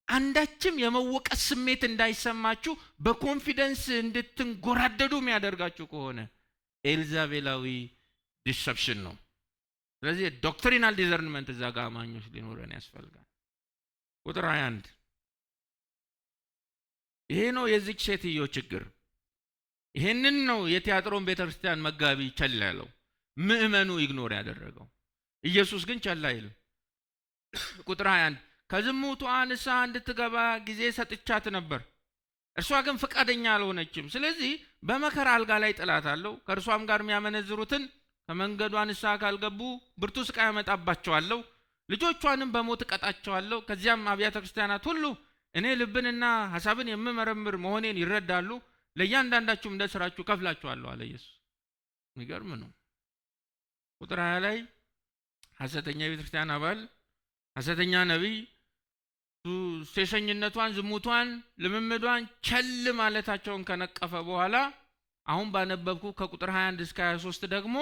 አንዳችም የመወቀስ ስሜት እንዳይሰማችሁ በኮንፊደንስ እንድትንጎራደዱ የሚያደርጋችሁ ከሆነ ኤልዛቤላዊ ዲሰፕሽን ነው። ስለዚህ ዶክትሪናል ዲዘርንመንት እዛ ጋር አማኞች ሊኖረን ያስፈልጋል። ቁጥር 21 ይሄ ነው የዚች ሴትዮ ችግር። ይሄንን ነው የቲያጥሮን ቤተክርስቲያን መጋቢ ቸል ያለው። ምእመኑ ኢግኖር ያደረገው። ኢየሱስ ግን ቸል አይልም። ቁጥር 21 ከዝሙቷ ንስሐ እንድትገባ ጊዜ ሰጥቻት ነበር፣ እርሷ ግን ፈቃደኛ አልሆነችም። ስለዚህ በመከራ አልጋ ላይ ጥላታለሁ፣ ከእርሷም ጋር የሚያመነዝሩትን ከመንገዷ ንስሐ ካልገቡ ብርቱ ስቃይ ያመጣባቸዋለሁ፣ ልጆቿንም በሞት እቀጣቸዋለሁ። ከዚያም አብያተ ክርስቲያናት ሁሉ እኔ ልብንና ሐሳብን የምመረምር መሆኔን ይረዳሉ፣ ለእያንዳንዳችሁም እንደ ሥራችሁ ከፍላችኋለሁ አለ ኢየሱስ። የሚገርም ነው። ቁጥር 20 ላይ ሐሰተኛ የቤተ ክርስቲያን አባል፣ ሐሰተኛ ነቢይ ሴሰኝነቷን፣ ዝሙቷን፣ ልምምዷን ቸል ማለታቸውን ከነቀፈ በኋላ አሁን ባነበብኩ ከቁጥር 21 እስከ 23 ደግሞ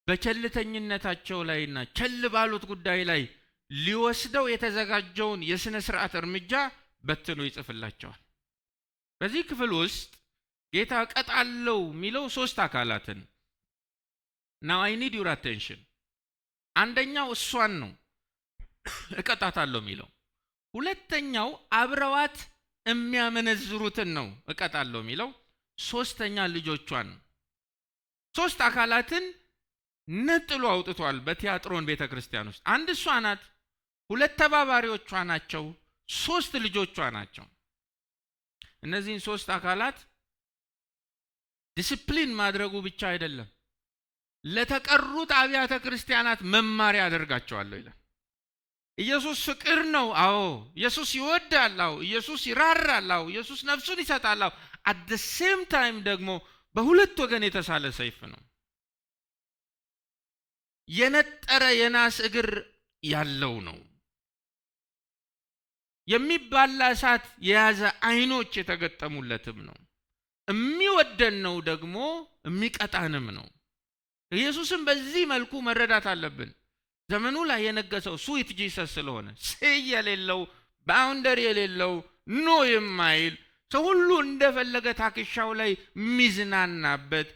በቸልተኝነታቸው ላይና ቸል ባሉት ጉዳይ ላይ ሊወስደው የተዘጋጀውን የሥነ ሥርዓት እርምጃ በትኖ ይጽፍላቸዋል። በዚህ ክፍል ውስጥ ጌታ እቀጣለሁ የሚለው 3 አካላትን now I need your attention። አንደኛው እሷን ነው እቀጣታለሁ የሚለው። ሁለተኛው አብረዋት የሚያመነዝሩትን ነው እቀጣለሁ የሚለው። ሶስተኛ ልጆቿን። 3 አካላትን ነጥሎ አውጥቷል በቲያጥሮን ቤተክርስቲያን ውስጥ። አንድ እሷ ናት፣ 2 ተባባሪዎቿ ናቸው፣ 3 ልጆቿ ናቸው። እነዚህን 3 አካላት ዲሲፕሊን ማድረጉ ብቻ አይደለም፣ ለተቀሩት አብያተ ክርስቲያናት መማሪያ ያደርጋቸዋለሁ ይላል። ኢየሱስ ፍቅር ነው። አዎ ኢየሱስ ይወዳል። አዎ ኢየሱስ ይራራል። አዎ ኢየሱስ ነፍሱን ይሰጣል። አዎ at the same time ደግሞ በሁለት ወገን የተሳለ ሰይፍ ነው። የነጠረ የናስ እግር ያለው ነው። የሚባላ እሳት የያዘ አይኖች የተገጠሙለትም ነው። የሚወደን ነው ደግሞ የሚቀጣንም ነው። ኢየሱስን በዚህ መልኩ መረዳት አለብን። ዘመኑ ላይ የነገሰው ስዊት ጂሰስ ስለሆነ ስይ የሌለው ባውንደሪ የሌለው ኖ የማይል ሰው ሁሉ እንደፈለገ ታክሻው ላይ ሚዝናናበት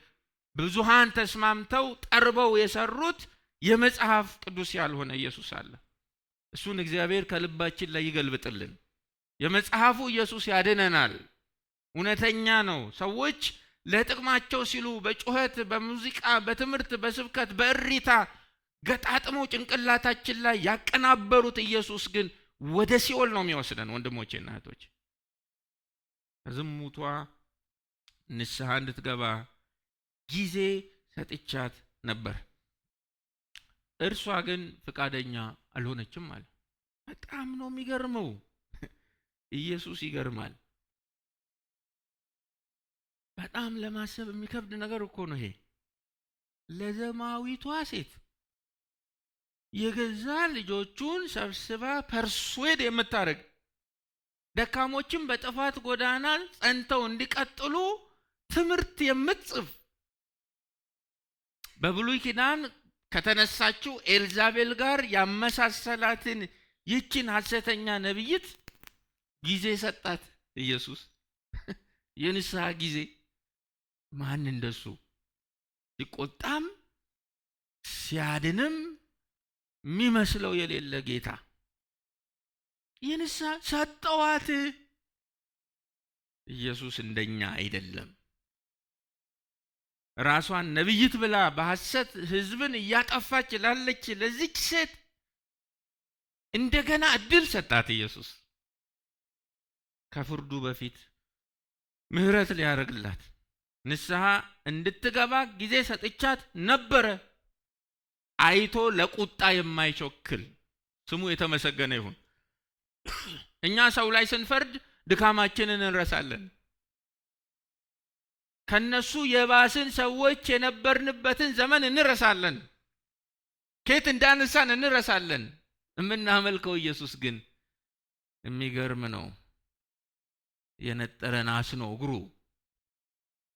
ብዙሃን ተስማምተው ጠርበው የሰሩት የመጽሐፍ ቅዱስ ያልሆነ ኢየሱስ አለ። እሱን እግዚአብሔር ከልባችን ላይ ይገልብጥልን። የመጽሐፉ ኢየሱስ ያድነናል። እውነተኛ ነው። ሰዎች ለጥቅማቸው ሲሉ በጩኸት፣ በሙዚቃ፣ በትምህርት፣ በስብከት፣ በእሪታ ገጣጥመው ጭንቅላታችን ላይ ያቀናበሩት ኢየሱስ ግን ወደ ሲኦል ነው የሚወስደን። ወንድሞቼና እህቶች ከዝሙቷ ንስሐ እንድትገባ ጊዜ ሰጥቻት ነበር፣ እርሷ ግን ፈቃደኛ አልሆነችም አለ። በጣም ነው የሚገርመው። ኢየሱስ ይገርማል። በጣም ለማሰብ የሚከብድ ነገር እኮ ነው ይሄ። ለዘማዊቷ ሴት የገዛ ልጆቹን ሰብስባ ፐርስዌድ የምታደርግ፣ ደካሞችን በጥፋት ጎዳና ጸንተው እንዲቀጥሉ ትምህርት የምትጽፍ፣ በብሉይ ኪዳን ከተነሳችው ኤልዛቤል ጋር ያመሳሰላትን ይችን ሐሰተኛ ነብይት ጊዜ ሰጣት ኢየሱስ። የንስሐ ጊዜ። ማን እንደሱ ሲቆጣም ሲያድንም የሚመስለው የሌለ ጌታ የንስሐ ሰጠዋት። ኢየሱስ እንደኛ አይደለም። ራሷን ነብይት ብላ በሐሰት ሕዝብን እያጠፋች ላለች ለዚች ሴት እንደገና እድል ሰጣት ኢየሱስ። ከፍርዱ በፊት ምህረት ሊያደርግላት ንስሐ እንድትገባ ጊዜ ሰጥቻት ነበረ። አይቶ ለቁጣ የማይቸኩል ስሙ የተመሰገነ ይሁን። እኛ ሰው ላይ ስንፈርድ ድካማችንን እንረሳለን። ከነሱ የባስን ሰዎች የነበርንበትን ዘመን እንረሳለን። ከየት እንዳነሳን እንረሳለን። የምናመልከው ኢየሱስ ግን የሚገርም ነው። የነጠረ ናስ ነው እግሩ።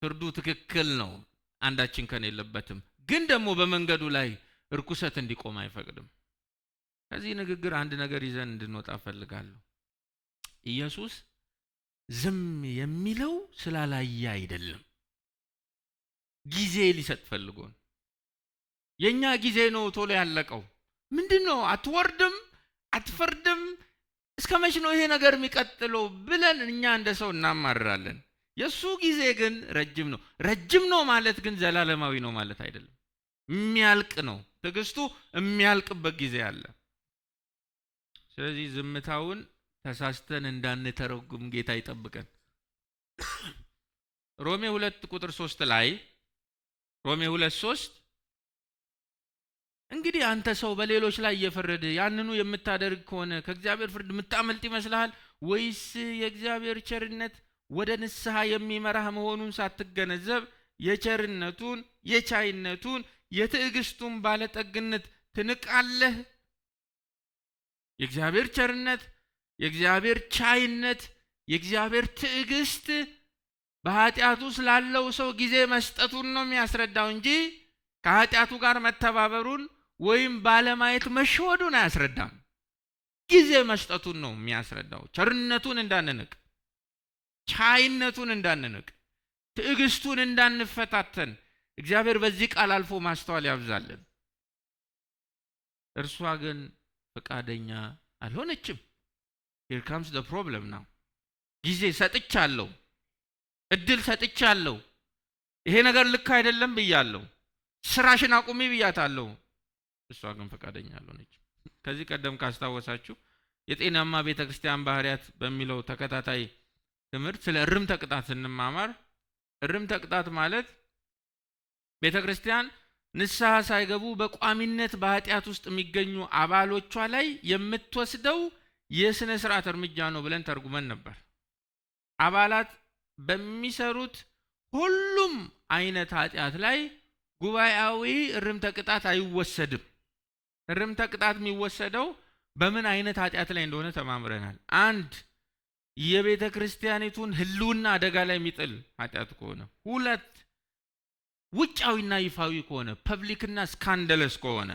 ፍርዱ ትክክል ነው፣ አንዳችን ከን የለበትም። ግን ደግሞ በመንገዱ ላይ እርኩሰት እንዲቆም አይፈቅድም። ከዚህ ንግግር አንድ ነገር ይዘን እንድንወጣ ፈልጋለሁ። ኢየሱስ ዝም የሚለው ስላላየ አይደለም፣ ጊዜ ሊሰጥ ፈልጎን። የኛ ጊዜ ነው ቶሎ ያለቀው። ምንድነው? አትወርድም፣ አትፈርድም፣ እስከ መቼ ነው ይሄ ነገር የሚቀጥለው ብለን እኛ እንደ ሰው እናማራለን። የሱ ጊዜ ግን ረጅም ነው። ረጅም ነው ማለት ግን ዘላለማዊ ነው ማለት አይደለም። የሚያልቅ ነው። ትዕግስቱ የሚያልቅበት ጊዜ አለ። ስለዚህ ዝምታውን ተሳስተን እንዳንተረጉም ጌታ ይጠብቀን። ሮሜ 2 ቁጥር 3 ላይ ሮሜ 2:3 እንግዲህ አንተ ሰው በሌሎች ላይ እየፈረድህ ያንኑ የምታደርግ ከሆነ ከእግዚአብሔር ፍርድ የምታመልጥ ይመስልሃል? ወይስ የእግዚአብሔር ቸርነት ወደ ንስሐ የሚመራህ መሆኑን ሳትገነዘብ የቸርነቱን፣ የቻይነቱን፣ የትዕግስቱን ባለጠግነት ትንቃለህ? የእግዚአብሔር ቸርነት፣ የእግዚአብሔር ቻይነት፣ የእግዚአብሔር ትዕግስት በኃጢአቱ ስላለው ሰው ጊዜ መስጠቱን ነው የሚያስረዳው እንጂ ከኃጢአቱ ጋር መተባበሩን ወይም ባለማየት መሸወዱን አያስረዳም። ጊዜ መስጠቱን ነው የሚያስረዳው። ቸርነቱን እንዳንንቅ፣ ቻይነቱን እንዳንንቅ፣ ትዕግስቱን እንዳንፈታተን እግዚአብሔር በዚህ ቃል አልፎ ማስተዋል ያብዛልን። እርሷ ግን ፈቃደኛ አልሆነችም። here comes the problem now። ጊዜ ሰጥቻለሁ፣ እድል ሰጥቻለሁ፣ ይሄ ነገር ልክ አይደለም ብያለሁ፣ ስራሽን አቁሚ ብያታለሁ። እሷ ግን ፈቃደኛ አልሆነችም። ከዚህ ቀደም ካስታወሳችሁ የጤናማ ቤተክርስቲያን ባህሪያት በሚለው ተከታታይ ትምህርት ስለ እርምተ ቅጣት ስንማማር እርምተ ቅጣት ማለት ቤተክርስቲያን ንስሐ ሳይገቡ በቋሚነት በኃጢአት ውስጥ የሚገኙ አባሎቿ ላይ የምትወስደው የሥነ ሥርዓት እርምጃ ነው ብለን ተርጉመን ነበር። አባላት በሚሰሩት ሁሉም አይነት ኃጢአት ላይ ጉባኤያዊ እርምተ ቅጣት አይወሰድም። እርምተ ቅጣት የሚወሰደው በምን አይነት ኃጢአት ላይ እንደሆነ ተማምረናል። አንድ የቤተ ክርስቲያኒቱን ህልውና አደጋ ላይ የሚጥል ኃጢአት ከሆነ፣ ሁለት ውጫዊና ይፋዊ ከሆነ ፐብሊክና ስካንደለስ ከሆነ፣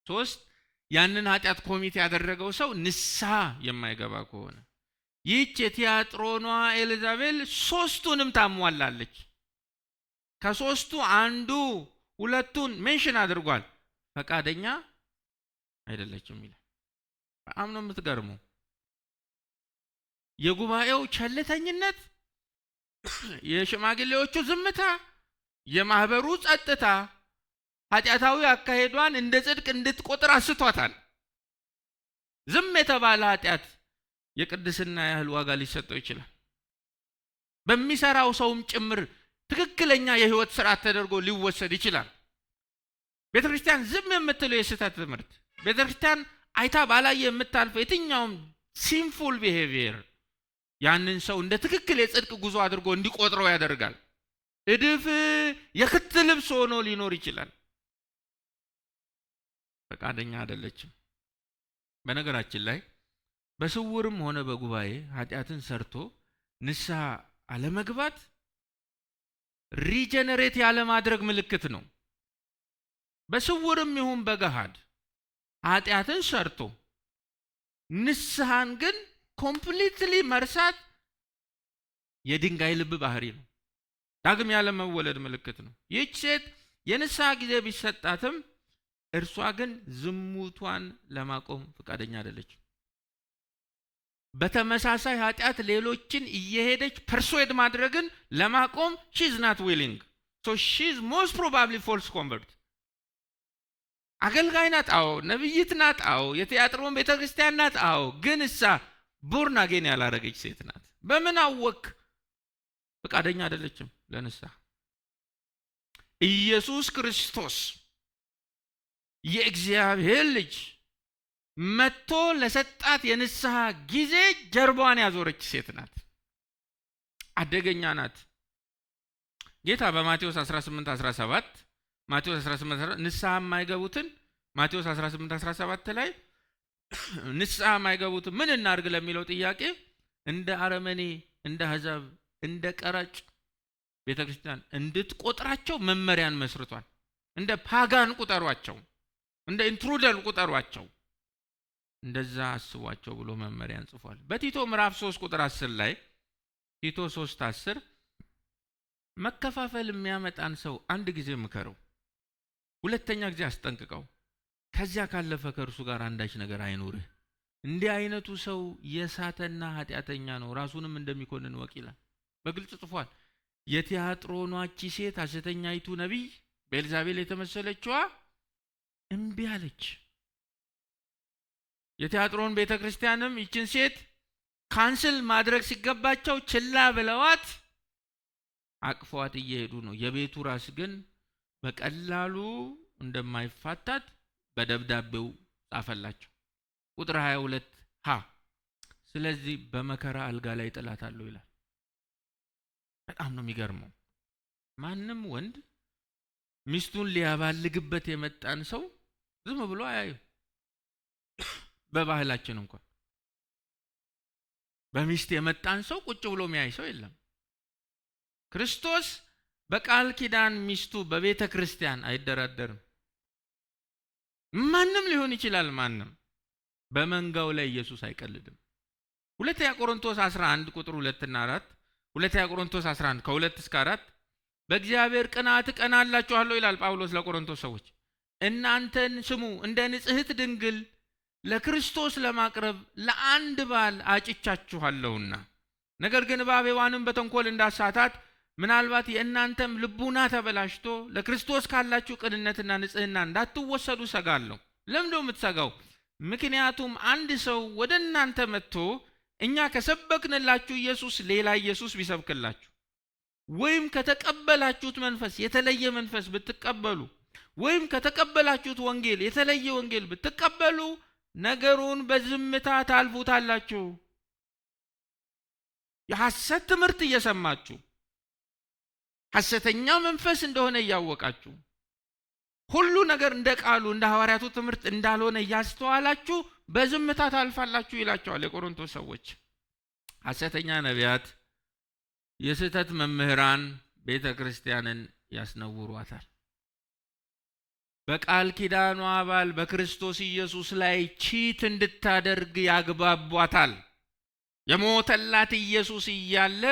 ሶስት ያንን ኃጢአት ኮሚቴ ያደረገው ሰው ንስሐ የማይገባ ከሆነ። ይህች የቲያጥሮኗ ኤልዛቤል ሶስቱንም ታሟላለች። ከሶስቱ አንዱ ሁለቱን ሜንሽን አድርጓል። ፈቃደኛ አይደለችም ይላል። በጣም ነው የምትገርመው። የጉባኤው ቸልተኝነት፣ የሽማግሌዎቹ ዝምታ፣ የማህበሩ ጸጥታ ኃጢአታዊ አካሄዷን እንደ ጽድቅ እንድትቆጥር አስቷታል። ዝም የተባለ ኃጢአት የቅድስና ያህል ዋጋ ሊሰጠው ይችላል። በሚሰራው ሰውም ጭምር ትክክለኛ የህይወት ስርዓት ተደርጎ ሊወሰድ ይችላል። ቤተክርስቲያን ዝም የምትለው የስህተት ትምህርት፣ ቤተክርስቲያን አይታ ባላየ የምታልፈው የትኛውም ሲንፉል ቢሄቪየር ያንን ሰው እንደ ትክክል የጽድቅ ጉዞ አድርጎ እንዲቆጥረው ያደርጋል። እድፍ የክት ልብስ ሆኖ ሊኖር ይችላል። ፈቃደኛ አይደለችም። በነገራችን ላይ በስውርም ሆነ በጉባኤ ኃጢአትን ሰርቶ ንስሐ አለመግባት ሪጀነሬት ያለማድረግ ምልክት ነው። በስውርም ይሁን በገሃድ ኃጢአትን ሰርቶ ንስሐን ግን ኮምፕሊትሊ መርሳት የድንጋይ ልብ ባህሪ ነው። ዳግም ያለመወለድ ምልክት ነው። ይህች ሴት የንስሐ ጊዜ ቢሰጣትም እርሷ ግን ዝሙቷን ለማቆም ፈቃደኛ አይደለችም። በተመሳሳይ ኃጢአት ሌሎችን እየሄደች ፐርሱዌድ ማድረግን ለማቆም ሺዝ ናት ዊሊንግ። ሶ ሺዝ ሞስት ፕሮባብሊ ፎልስ ኮንቨርት። አገልጋይ ናት፣ አዎ። ነብይት ናት፣ አዎ። የቲያጥሮን ቤተክርስቲያን ናት፣ አዎ። ግን እሳ ቦርን አጌን ያላረገች ሴት ናት። በምን አወክ? ፈቃደኛ አይደለችም ለንስሐ። ኢየሱስ ክርስቶስ የእግዚአብሔር ልጅ መጥቶ ለሰጣት የንስሐ ጊዜ ጀርባዋን ያዞረች ሴት ናት። አደገኛ ናት። ጌታ በማቴዎስ 18:17 ማቴዎስ 18 ንስሐ የማይገቡትን ማቴዎስ 18:17 ላይ ንስሐ የማይገቡትን ምን እናርግ ለሚለው ጥያቄ እንደ አረመኔ፣ እንደ አሕዛብ፣ እንደ ቀራጭ ቤተክርስቲያን እንድትቆጥራቸው መመሪያን መስርቷል። እንደ ፓጋን ቁጠሯቸው፣ እንደ ኢንትሩደር ቁጠሯቸው፣ እንደዛ አስቧቸው ብሎ መመሪያን ጽፏል። በቲቶ ምዕራፍ 3 ቁጥር 10 ላይ ቲቶ 3:10 መከፋፈል የሚያመጣን ሰው አንድ ጊዜ ምከረው፣ ሁለተኛ ጊዜ አስጠንቅቀው፣ ከዚያ ካለፈ ከእርሱ ጋር አንዳች ነገር አይኖርህ። እንዲህ አይነቱ ሰው የሳተና ኃጢአተኛ ነው፣ ራሱንም እንደሚኮንን ወቅ ይላል። በግልጽ ጽፏል። የቲያጥሮኗ ሴት ሐሰተኛይቱ ነቢይ በኤልዛቤል የተመሰለችዋ እምቢ አለች። የቲያጥሮን ቤተክርስቲያንም ይችን ሴት ካንስል ማድረግ ሲገባቸው ችላ ብለዋት አቅፈዋት እየሄዱ ነው። የቤቱ ራስ ግን በቀላሉ እንደማይፋታት በደብዳቤው ጻፈላቸው። ቁጥር 22 ሀ ስለዚህ በመከራ አልጋ ላይ ጥላታለሁ ይላል። በጣም ነው የሚገርመው። ማንም ወንድ ሚስቱን ሊያባልግበት የመጣን ሰው ዝም ብሎ አያዩ። በባህላችን እንኳን በሚስት የመጣን ሰው ቁጭ ብሎ የሚያይ ሰው የለም። ክርስቶስ በቃል ኪዳን ሚስቱ በቤተ ክርስቲያን አይደራደርም። ማንም ሊሆን ይችላል። ማንም በመንጋው ላይ ኢየሱስ አይቀልድም። ሁለተኛ ቆሮንቶስ 11 ቁጥር 2 እና 4 ሁለተኛ ቆሮንቶስ 11 ከ2 እስከ 4 በእግዚአብሔር ቅናት እቀናላችኋለሁ ይላል ጳውሎስ ለቆሮንቶስ ሰዎች። እናንተን ስሙ እንደ ንጽሕት ድንግል ለክርስቶስ ለማቅረብ ለአንድ ባል አጭቻችኋለሁና። ነገር ግን እባብ ሔዋንን በተንኮል እንዳሳታት ምናልባት የእናንተም ልቡና ተበላሽቶ ለክርስቶስ ካላችሁ ቅንነትና ንጽሕና እንዳትወሰዱ ሰጋለሁ። ለምን ነው የምትሰጋው? ምክንያቱም አንድ ሰው ወደ እናንተ መጥቶ እኛ ከሰበክንላችሁ ኢየሱስ ሌላ ኢየሱስ ቢሰብክላችሁ ወይም ከተቀበላችሁት መንፈስ የተለየ መንፈስ ብትቀበሉ ወይም ከተቀበላችሁት ወንጌል የተለየ ወንጌል ብትቀበሉ ነገሩን በዝምታ ታልፉታላችሁ። የሐሰት ትምህርት እየሰማችሁ ሐሰተኛ መንፈስ እንደሆነ እያወቃችሁ ሁሉ ነገር እንደ ቃሉ እንደ ሐዋርያቱ ትምህርት እንዳልሆነ እያስተዋላችሁ በዝምታ ታልፋላችሁ ይላቸዋል የቆሮንቶስ ሰዎች። ሐሰተኛ ነቢያት፣ የስህተት መምህራን ቤተ ክርስቲያንን ያስነውሯታል። በቃል ኪዳኗ አባል በክርስቶስ ኢየሱስ ላይ ቺት እንድታደርግ ያግባቧታል። የሞተላት ኢየሱስ እያለ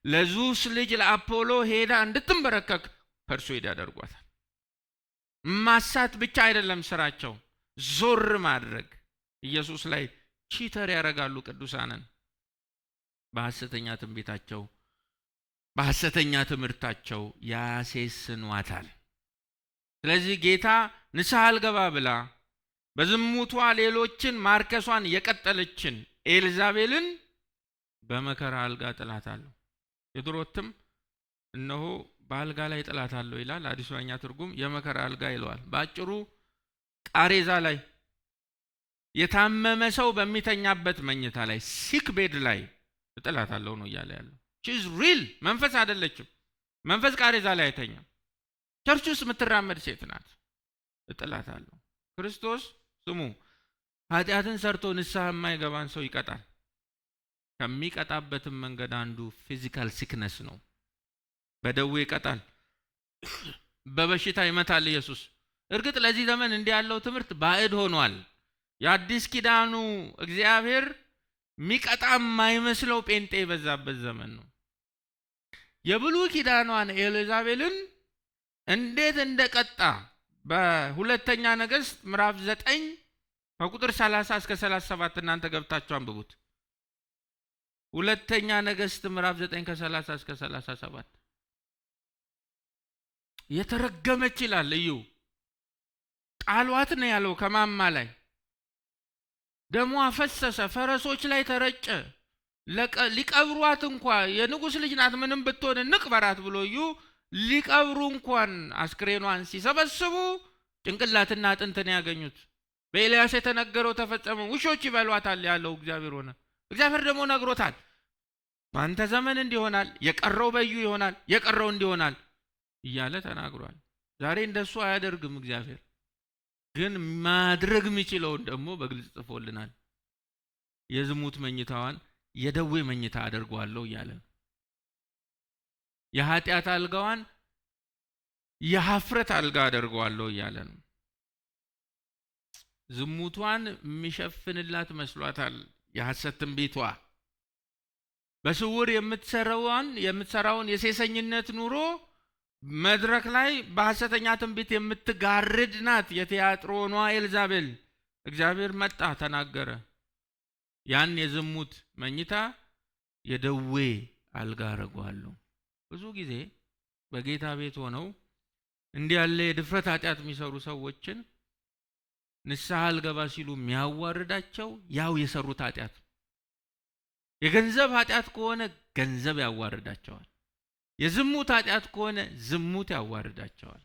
ለዙስ ልጅ ለአፖሎ ሄዳ እንድትንበረከክ ፐርሱዌድ ያደርጓታል። ማሳት ብቻ አይደለም ስራቸው፣ ዞር ማድረግ። ኢየሱስ ላይ ቺተር ያደርጋሉ ቅዱሳንን በሐሰተኛ ትንቢታቸው፣ በሐሰተኛ ትምህርታቸው ያሴስኗታል። ስለዚህ ጌታ ንስሐ አልገባ ብላ በዝሙቷ ሌሎችን ማርከሷን የቀጠለችን ኤልዛቤልን በመከራ አልጋ ጥላታለሁ። የድሮትም እነሆ በአልጋ ላይ ጥላታለሁ ይላል። አዲሱኛ ትርጉም የመከራ አልጋ ይለዋል። በአጭሩ ቃሬዛ ላይ የታመመ ሰው በሚተኛበት መኝታ ላይ ሲክ ቤድ ላይ ጥላታለሁ ነው እያለ ያለው። ሺዝ ሪል መንፈስ አይደለችም። መንፈስ ቃሬዛ ላይ አይተኛም። ቸርች ውስጥ የምትራመድ ሴት ናት። እጥላታለሁ። ክርስቶስ ስሙ ኃጢአትን ሰርቶ ንስሐ የማይገባን ሰው ይቀጣል። ከሚቀጣበትም መንገድ አንዱ ፊዚካል ሲክነስ ነው። በደዌ ይቀጣል፣ በበሽታ ይመታል ኢየሱስ። እርግጥ ለዚህ ዘመን እንዲህ ያለው ትምህርት ባዕድ ሆኗል። የአዲስ ኪዳኑ እግዚአብሔር ሚቀጣ የማይመስለው ጴንጤ የበዛበት ዘመን ነው። የብሉይ ኪዳኗን ኤልዛቤልን እንዴት እንደቀጣ በሁለተኛ ነገሥት ምዕራፍ 9 ከቁጥር 30 እስከ 37 እናንተ ገብታችሁ አንብቡት። ሁለተኛ ነገሥት ምዕራፍ 9 ከ30 እስከ 37 የተረገመች ይላል እዩ። ጣሏት ነው ያለው። ከማማ ላይ ደሟ ፈሰሰ፣ ፈረሶች ላይ ተረጨ። ሊቀብሯት እንኳ የንጉሥ ልጅ ናት ምንም ብትሆን እንቅበራት ብሎ እዩ ሊቀብሩ እንኳን አስክሬኗን ሲሰበስቡ ጭንቅላትና አጥንትን ያገኙት። በኤልያስ የተነገረው ተፈጸመ፣ ውሾች ይበሏታል ያለው እግዚአብሔር ሆነ። እግዚአብሔር ደግሞ ነግሮታል፣ በአንተ ዘመን እንዲሆናል፣ የቀረው በዩ ይሆናል፣ የቀረው እንዲሆናል እያለ ተናግሯል። ዛሬ እንደሱ አያደርግም እግዚአብሔር፣ ግን ማድረግ የሚችለውን ደግሞ በግልጽ ጽፎልናል። የዝሙት መኝታዋን የደዌ መኝታ አደርገዋለሁ እያለ ነው። የኃጢአት አልጋዋን የሐፍረት አልጋ አደርገዋለሁ እያለ ነው። ዝሙቷን የሚሸፍንላት መስሏታል የሐሰት ትንቢቷ። በስውር የምትሰራውን የሴሰኝነት ኑሮ መድረክ ላይ በሐሰተኛ ትንቢት የምትጋርድ ናት የቲያጥሮኗ ኤልዛቤል። እግዚአብሔር መጣ ተናገረ። ያን የዝሙት መኝታ የደዌ አልጋ አደርገዋለሁ። ብዙ ጊዜ በጌታ ቤት ሆነው እንዲህ ያለ የድፍረት ኃጢአት የሚሰሩ ሰዎችን ንስሐ አልገባ ሲሉ የሚያዋርዳቸው ያው የሰሩት ኃጢአት። የገንዘብ ኃጢአት ከሆነ ገንዘብ ያዋርዳቸዋል። የዝሙት ኃጢአት ከሆነ ዝሙት ያዋርዳቸዋል።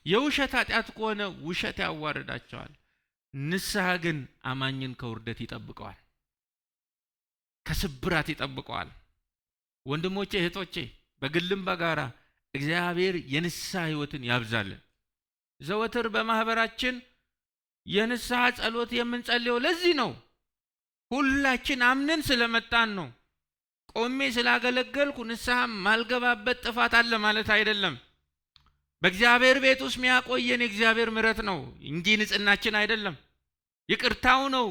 የውሸት ኃጢአት ከሆነ ውሸት ያዋርዳቸዋል። ንስሐ ግን አማኝን ከውርደት ይጠብቀዋል፣ ከስብራት ይጠብቀዋል። ወንድሞቼ እህቶቼ፣ በግልም በጋራ እግዚአብሔር የንስሐ ሕይወትን ያብዛልን። ዘወትር በማህበራችን የንስሐ ጸሎት የምንጸልየው ለዚህ ነው። ሁላችን አምነን ስለመጣን ነው። ቆሜ ስላገለገልኩ ንስሐ ማልገባበት ጥፋት አለ ማለት አይደለም። በእግዚአብሔር ቤት ውስጥ የሚያቆየን የእግዚአብሔር ምሕረት ነው እንጂ ንጽህናችን አይደለም። ይቅርታው ነው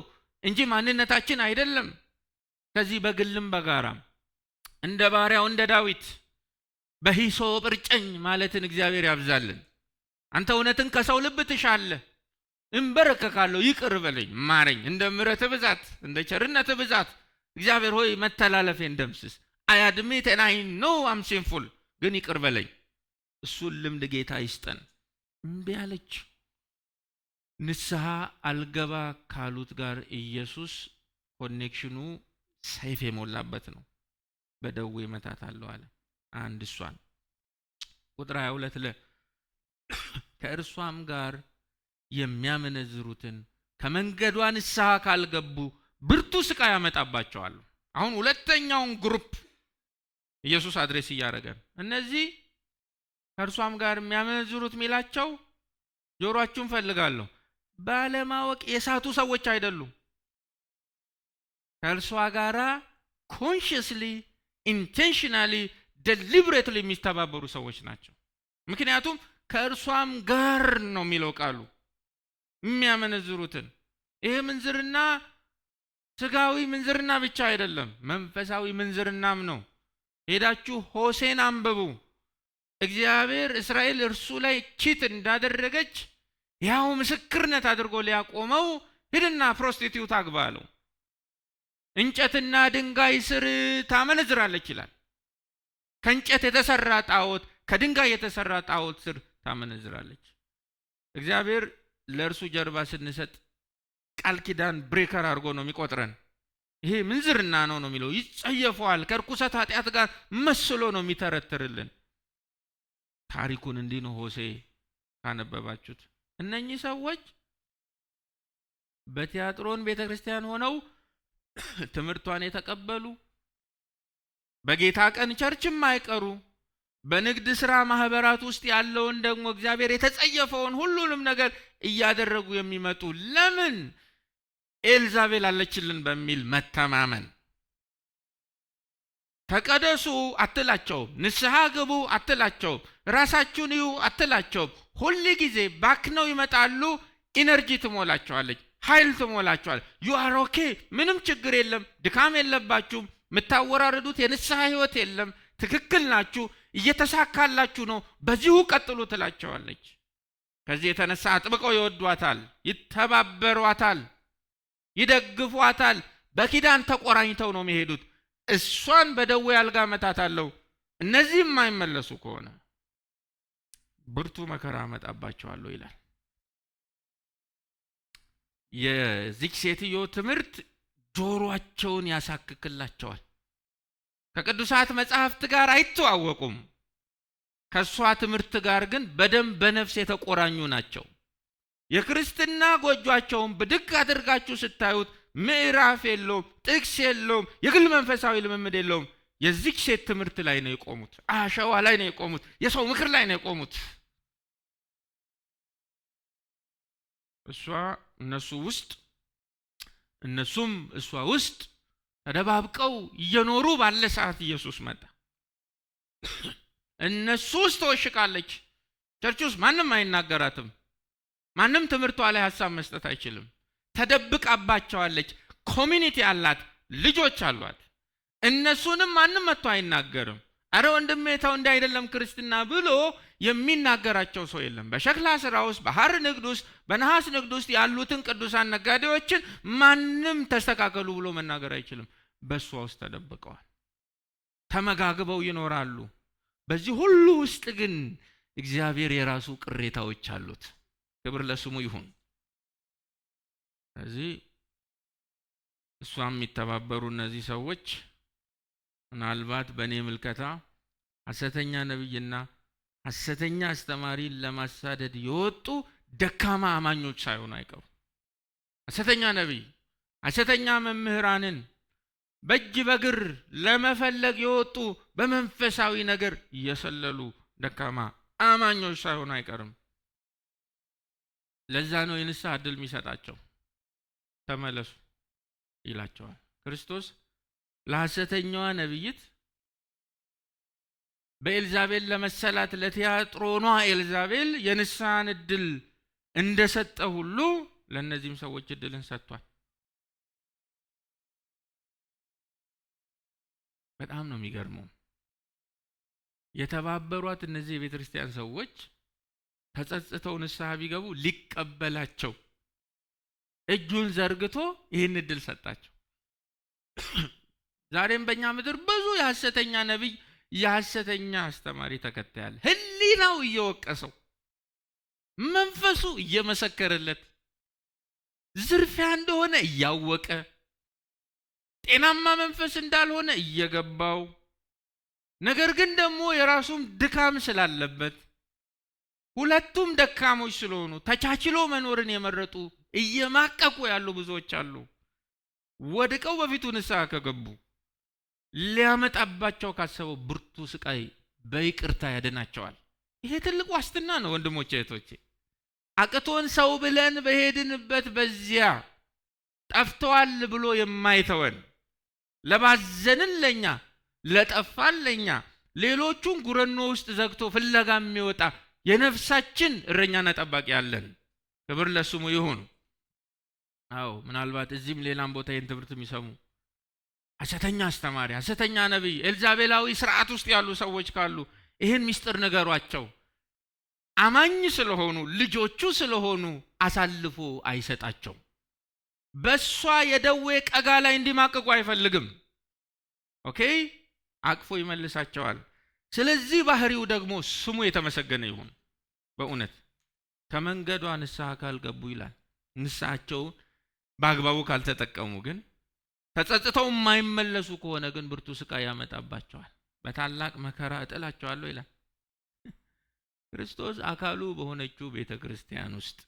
እንጂ ማንነታችን አይደለም። ከዚህ በግልም በጋራም እንደ ባሪያው እንደ ዳዊት በሂሶጵ እርጨኝ ማለትን እግዚአብሔር ያብዛልን። አንተ እውነትን ከሰው ልብ ትሻለህ፣ እንበረከካለሁ፣ ይቅር በለኝ፣ ማረኝ፣ እንደ ምሕረትህ ብዛት እንደ ቸርነትህ ብዛት እግዚአብሔር ሆይ መተላለፌን ደምስስ። I admit and I know I'm sinful፣ ግን ይቅር በለኝ። እሱን ልምድ ጌታ ይስጠን። እምቢ አለች። ንስሐ አልገባ ካሉት ጋር ኢየሱስ ኮኔክሽኑ ሰይፍ የሞላበት ነው። በደዌ እመታታለሁ አለ። አንድ እሷን ቁጥር 22 ከእርሷም ጋር የሚያመነዝሩትን ከመንገዷ ንስሐ ካልገቡ ብርቱ ስቃይ ያመጣባቸዋል። አሁን ሁለተኛውን ግሩፕ ኢየሱስ አድሬስ እያደረገ እነዚህ ከእርሷም ጋር የሚያመነዝሩት ሚላቸው ጆሮአችሁን ፈልጋለሁ፣ ባለማወቅ የሳቱ ሰዎች አይደሉም። ከእርሷ ጋራ ኮንሽስሊ ኢንቴንሽናሊ ዴሊብሬትሊ የሚተባበሩ ሰዎች ናቸው። ምክንያቱም ከእርሷም ጋር ነው የሚለው ቃሉ የሚያመነዝሩትን። ይሄ ምንዝርና ስጋዊ ምንዝርና ብቻ አይደለም፣ መንፈሳዊ ምንዝርናም ነው። ሄዳችሁ ሆሴን አንብቡ። እግዚአብሔር እስራኤል እርሱ ላይ ቺት እንዳደረገች ያው ምስክርነት አድርጎ ሊያቆመው ሂድና ፕሮስቲቲዩት አግባ አለው። እንጨትና ድንጋይ ስር ታመነዝራለች ይላል። ከእንጨት የተሰራ ጣዖት፣ ከድንጋይ የተሰራ ጣዖት ስር ታመነዝራለች። እግዚአብሔር ለእርሱ ጀርባ ስንሰጥ ቃል ኪዳን ብሬከር አድርጎ ነው የሚቆጥረን። ይሄ ምንዝርና ነው የሚለው፣ ይጸየፈዋል። ከርኩሰት ኃጢአት ጋር መስሎ ነው የሚተረትርልን። ታሪኩን እንዲህ ነው ሆሴ ካነበባችሁት። እነኚህ ሰዎች በቲያጥሮን ቤተክርስቲያን ሆነው ትምህርቷን የተቀበሉ፣ በጌታ ቀን ቸርችም አይቀሩ፣ በንግድ ሥራ ማህበራት ውስጥ ያለውን ደግሞ እግዚአብሔር የተጸየፈውን ሁሉንም ነገር እያደረጉ የሚመጡ ለምን ኤልዛቤል አለችልን በሚል መተማመን። ተቀደሱ አትላቸውም፣ ንስሐ ግቡ አትላቸውም፣ ራሳችሁን እዩ አትላቸውም። ሁል ጊዜ ባክነው ይመጣሉ። ኢነርጂ ትሞላቸዋለች፣ ኃይል ትሞላቸዋል። ዩ አር ኦኬ፣ ምንም ችግር የለም፣ ድካም የለባችሁም፣ የምታወራረዱት የንስሐ ህይወት የለም፣ ትክክል ናችሁ፣ እየተሳካላችሁ ነው፣ በዚሁ ቀጥሉ ትላቸዋለች። ከዚህ የተነሳ አጥብቀው ይወዷታል፣ ይተባበሯታል፣ ይደግፏታል። በኪዳን ተቆራኝተው ነው የሚሄዱት። እሷን በደዌ አልጋ መታታለሁ፣ እነዚህም የማይመለሱ ከሆነ ብርቱ መከራ አመጣባቸዋለሁ ይላል። የዚች ሴትዮ ትምህርት ጆሮአቸውን ያሳክክላቸዋል። ከቅዱሳት መጻሕፍት ጋር አይተዋወቁም። ከሷ ትምህርት ጋር ግን በደም በነፍስ የተቆራኙ ናቸው። የክርስትና ጎጇቸውን ብድግ አድርጋችሁ ስታዩት ምዕራፍ የለውም፣ ጥቅስ የለውም፣ የግል መንፈሳዊ ልምምድ የለውም። የዚች ሴት ትምህርት ላይ ነው የቆሙት። አሸዋ ላይ ነው የቆሙት። የሰው ምክር ላይ ነው የቆሙት። እሷ እነሱ ውስጥ እነሱም እሷ ውስጥ ተደባብቀው እየኖሩ ባለ ሰዓት ኢየሱስ መጣ። እነሱ ውስጥ ተወሽቃለች። ቸርች ውስጥ ማንም አይናገራትም። ማንም ትምህርቷ ላይ ሐሳብ መስጠት አይችልም። ተደብቃባቸዋለች። ኮሚኒቲ አላት፣ ልጆች አሏት። እነሱንም ማንም መጥቶ አይናገርም። አረ ወንድሜ ተው እንዲህ አይደለም ክርስትና ብሎ የሚናገራቸው ሰው የለም። በሸክላ ስራ ውስጥ፣ በሐር ንግድ ውስጥ፣ በነሐስ ንግድ ውስጥ ያሉትን ቅዱሳን ነጋዴዎችን ማንም ተስተካከሉ ብሎ መናገር አይችልም። በእሷ ውስጥ ተደብቀዋል። ተመጋግበው ይኖራሉ። በዚህ ሁሉ ውስጥ ግን እግዚአብሔር የራሱ ቅሬታዎች አሉት። ክብር ለስሙ ይሁን። ስለዚህ እሷም የሚተባበሩ እነዚህ ሰዎች ምናልባት በእኔ ምልከታ ሐሰተኛ ነብይና ሐሰተኛ አስተማሪን ለማሳደድ የወጡ ደካማ አማኞች ሳይሆኑ አይቀሩ። ሐሰተኛ ነብይ፣ ሐሰተኛ መምህራንን በእጅ በግር ለመፈለግ የወጡ በመንፈሳዊ ነገር እየሰለሉ ደካማ አማኞች ሳይሆኑ አይቀርም። ለዛ ነው የንስሐ ዕድል የሚሰጣቸው። ተመለሱ ይላቸዋል ክርስቶስ። ለሐሰተኛዋ ነብይት በኤልዛቤል ለመሰላት ለቲያጥሮኗ ኤልዛቤል የንስሐን ዕድል እንደሰጠ ሁሉ ለእነዚህም ሰዎች ዕድልን ሰጥቷል። በጣም ነው የሚገርመው። የተባበሯት እነዚህ የቤተ ክርስቲያን ሰዎች ተጸጽተው ንስሐ ቢገቡ ሊቀበላቸው እጁን ዘርግቶ ይህን ዕድል ሰጣቸው። ዛሬም በእኛ ምድር ብዙ የሐሰተኛ ነብይ የሐሰተኛ አስተማሪ ተከታያል። ህሊናው እየወቀሰው መንፈሱ እየመሰከረለት ዝርፊያ እንደሆነ እያወቀ ጤናማ መንፈስ እንዳልሆነ እየገባው ነገር ግን ደግሞ የራሱም ድካም ስላለበት ሁለቱም ደካሞች ስለሆኑ ተቻችሎ መኖርን የመረጡ እየማቀቁ ያሉ ብዙዎች አሉ። ወድቀው በፊቱ ንስሐ ከገቡ ሊያመጣባቸው ካሰበው ብርቱ ስቃይ በይቅርታ ያድናቸዋል። ይሄ ትልቅ ዋስትና ነው ወንድሞቼ እህቶቼ። አቅቶን ሰው ብለን በሄድንበት በዚያ ጠፍተዋል ብሎ የማይተወን ለባዘንን ለኛ ለጠፋን ለኛ ሌሎቹን ጉረኖ ውስጥ ዘግቶ ፍለጋ የሚወጣ የነፍሳችን እረኛና ጠባቂ ያለን ክብር ለስሙ ይሁን። አዎ ምናልባት እዚህም ሌላም ቦታ ይህን ትምህርት የሚሰሙ ሐሰተኛ አስተማሪ፣ ሐሰተኛ ነብይ፣ ኤልዛቤላዊ ስርዓት ውስጥ ያሉ ሰዎች ካሉ ይህን ምስጢር ንገሯቸው። አማኝ ስለሆኑ ልጆቹ ስለሆኑ አሳልፎ አይሰጣቸው። በሷ የደዌ ቀጋ ላይ እንዲማቀቁ አይፈልግም። ኦኬ፣ አቅፎ ይመልሳቸዋል። ስለዚህ ባህሪው ደግሞ ስሙ የተመሰገነ ይሁን። በእውነት ከመንገዷ ንስሐ ካልገቡ ይላል፣ ንስሐቸው በአግባቡ ካልተጠቀሙ ግን ተጸጽተው የማይመለሱ ከሆነ ግን ብርቱ ስቃይ ያመጣባቸዋል። በታላቅ መከራ እጥላቸዋለሁ ይላል ክርስቶስ። አካሉ በሆነችው ቤተ ክርስቲያን ውስጥ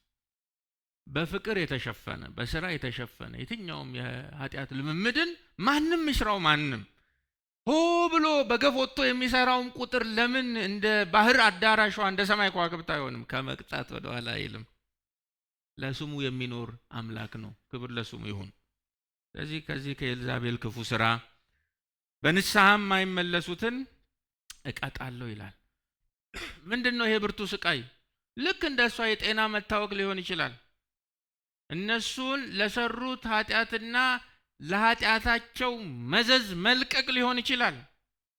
በፍቅር የተሸፈነ በስራ የተሸፈነ የትኛውም የኃጢአት ልምምድን ማንም ይስራው ማንም ሆ ብሎ በገፍ ወጥቶ የሚሰራውም ቁጥር ለምን እንደ ባህር አዳራሿ እንደ ሰማይ ከዋክብት አይሆንም? ከመቅጣት ወደ ኋላ አይልም። ለስሙ የሚኖር አምላክ ነው። ክብር ለስሙ ይሁን። ስለዚህ ከዚህ ከኤልዛቤል ክፉ ስራ በንስሐም የማይመለሱትን እቀጣለሁ ይላል። ምንድነው ይሄ ብርቱ ስቃይ? ልክ እንደሷ የጤና መታወክ ሊሆን ይችላል። እነሱን ለሰሩት ኃጢአትና ለኃጢአታቸው መዘዝ መልቀቅ ሊሆን ይችላል።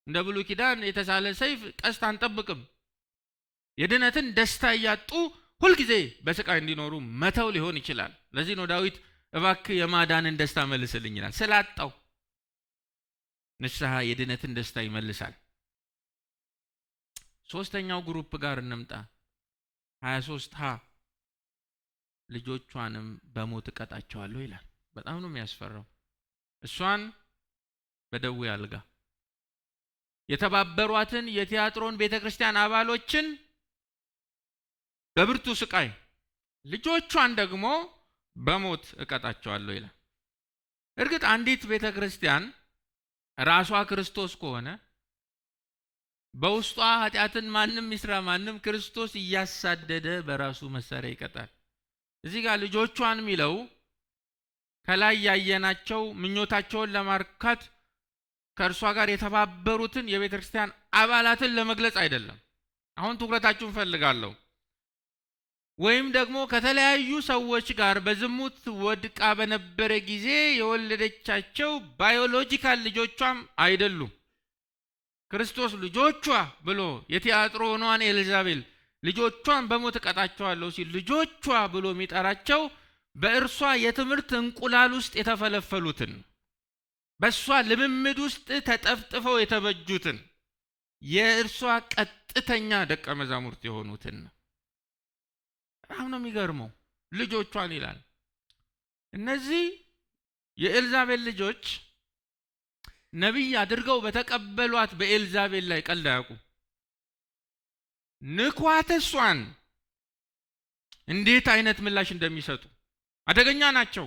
እንደ ብሉይ ኪዳን የተሳለ ሰይፍ ቀስት አንጠብቅም። የድነትን ደስታ እያጡ ሁልጊዜ በስቃይ እንዲኖሩ መተው ሊሆን ይችላል። ለዚህ ነው ዳዊት እባክህ የማዳንን ደስታ መልስልኝ ይላል። ስላጣው ንስሐ የድነትን ደስታ ይመልሳል። ሶስተኛው ግሩፕ ጋር እንምጣ። 23 ልጆቿንም በሞት እቀጣቸዋለሁ ይላል። በጣም ነው የሚያስፈራው። እሷን በደዌ አልጋ የተባበሯትን የቲያጥሮን ቤተክርስቲያን አባሎችን በብርቱ ስቃይ ልጆቿን ደግሞ በሞት እቀጣቸዋለሁ ይላል። እርግጥ አንዲት ቤተክርስቲያን ራሷ ክርስቶስ ከሆነ በውስጧ ኃጢአትን ማንም ይስራ ማንም ክርስቶስ እያሳደደ በራሱ መሳሪያ ይቀጣል። እዚህ ጋር ልጆቿን የሚለው ከላይ ያየናቸው ምኞታቸውን ለማርካት ከእርሷ ጋር የተባበሩትን የቤተክርስቲያን አባላትን ለመግለጽ አይደለም። አሁን ትኩረታችሁን ፈልጋለሁ። ወይም ደግሞ ከተለያዩ ሰዎች ጋር በዝሙት ወድቃ በነበረ ጊዜ የወለደቻቸው ባዮሎጂካል ልጆቿም አይደሉም። ክርስቶስ ልጆቿ ብሎ የቲያጥሮኗን ኤልዛቤል ልጆቿን በሞት እቀጣቸዋለሁ ሲል ልጆቿ ብሎ የሚጠራቸው በእርሷ የትምህርት እንቁላል ውስጥ የተፈለፈሉትን በእሷ ልምምድ ውስጥ ተጠፍጥፈው የተበጁትን የእርሷ ቀጥተኛ ደቀ መዛሙርት የሆኑትን ነው። በጣም ነው የሚገርመው። ልጆቿን ይላል። እነዚህ የኤልዛቤል ልጆች ነቢይ አድርገው በተቀበሏት በኤልዛቤል ላይ ቀልድ አያውቁም። ንኳት እሷን እንዴት አይነት ምላሽ እንደሚሰጡ አደገኛ ናቸው።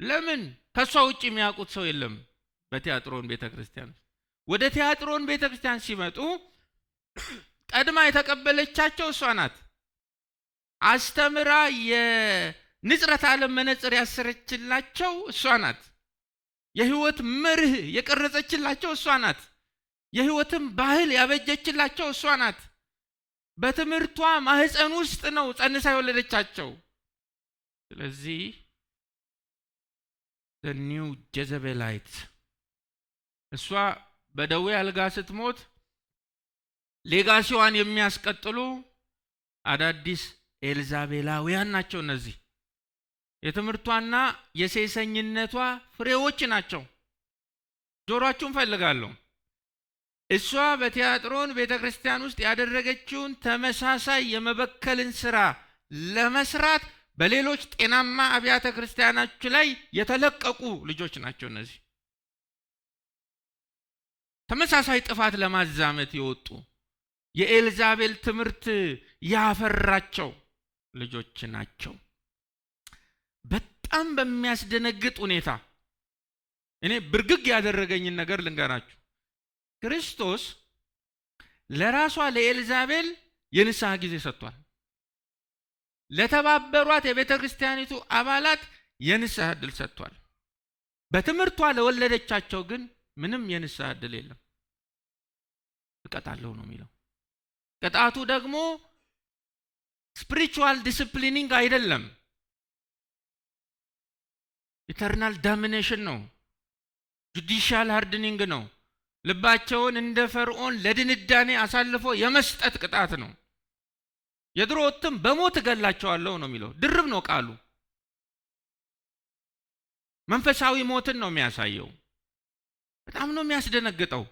ለምን? ከሷ ውጭ የሚያውቁት ሰው የለም። በቲያጥሮን ቤተክርስቲያን ወደ ቲያጥሮን ቤተክርስቲያን ሲመጡ ቀድማ የተቀበለቻቸው እሷ ናት። አስተምራ የንጽረት ዓለም መነጽር ያሰረችላቸው እሷ ናት። የህይወት መርህ የቀረጸችላቸው እሷ ናት። የህይወትም ባህል ያበጀችላቸው እሷ ናት። በትምህርቷ ማህፀን ውስጥ ነው ጸንሳ የወለደቻቸው። ስለዚህ the new Jezebelite እሷ በደዌ አልጋ ስትሞት ሌጋሲዋን የሚያስቀጥሉ አዳዲስ ኤልዛቤላውያን ናቸው። እነዚህ የትምህርቷና የሴሰኝነቷ ፍሬዎች ናቸው። ጆሮአችሁን ፈልጋለሁ። እሷ በቲያጥሮን ቤተክርስቲያን ውስጥ ያደረገችውን ተመሳሳይ የመበከልን ስራ ለመስራት በሌሎች ጤናማ አብያተ ክርስቲያናት ላይ የተለቀቁ ልጆች ናቸው። እነዚህ ተመሳሳይ ጥፋት ለማዛመት የወጡ የኤልዛቤል ትምህርት ያፈራቸው ልጆች ናቸው። በጣም በሚያስደነግጥ ሁኔታ እኔ ብርግግ ያደረገኝን ነገር ልንገራችሁ። ክርስቶስ ለራሷ ለኤልዛቤል የንስሐ ጊዜ ሰጥቷል። ለተባበሯት የቤተ ክርስቲያኒቱ አባላት የንስሐ ዕድል ሰጥቷል። በትምህርቷ ለወለደቻቸው ግን ምንም የንስሐ ዕድል የለም። እቀጣለሁ ነው የሚለው። ቅጣቱ ደግሞ ስፒሪቹዋል ዲሲፕሊኒንግ አይደለም፣ ኢተርናል ዳሚኔሽን ነው፣ ጁዲሻል ሃርድኒንግ ነው። ልባቸውን እንደ ፈርዖን ለድንዳኔ አሳልፎ የመስጠት ቅጣት ነው። የድሮውትም በሞት እገላቸዋለሁ ነው የሚለው። ድርብ ነው ቃሉ። መንፈሳዊ ሞትን ነው የሚያሳየው። በጣም ነው የሚያስደነግጠው።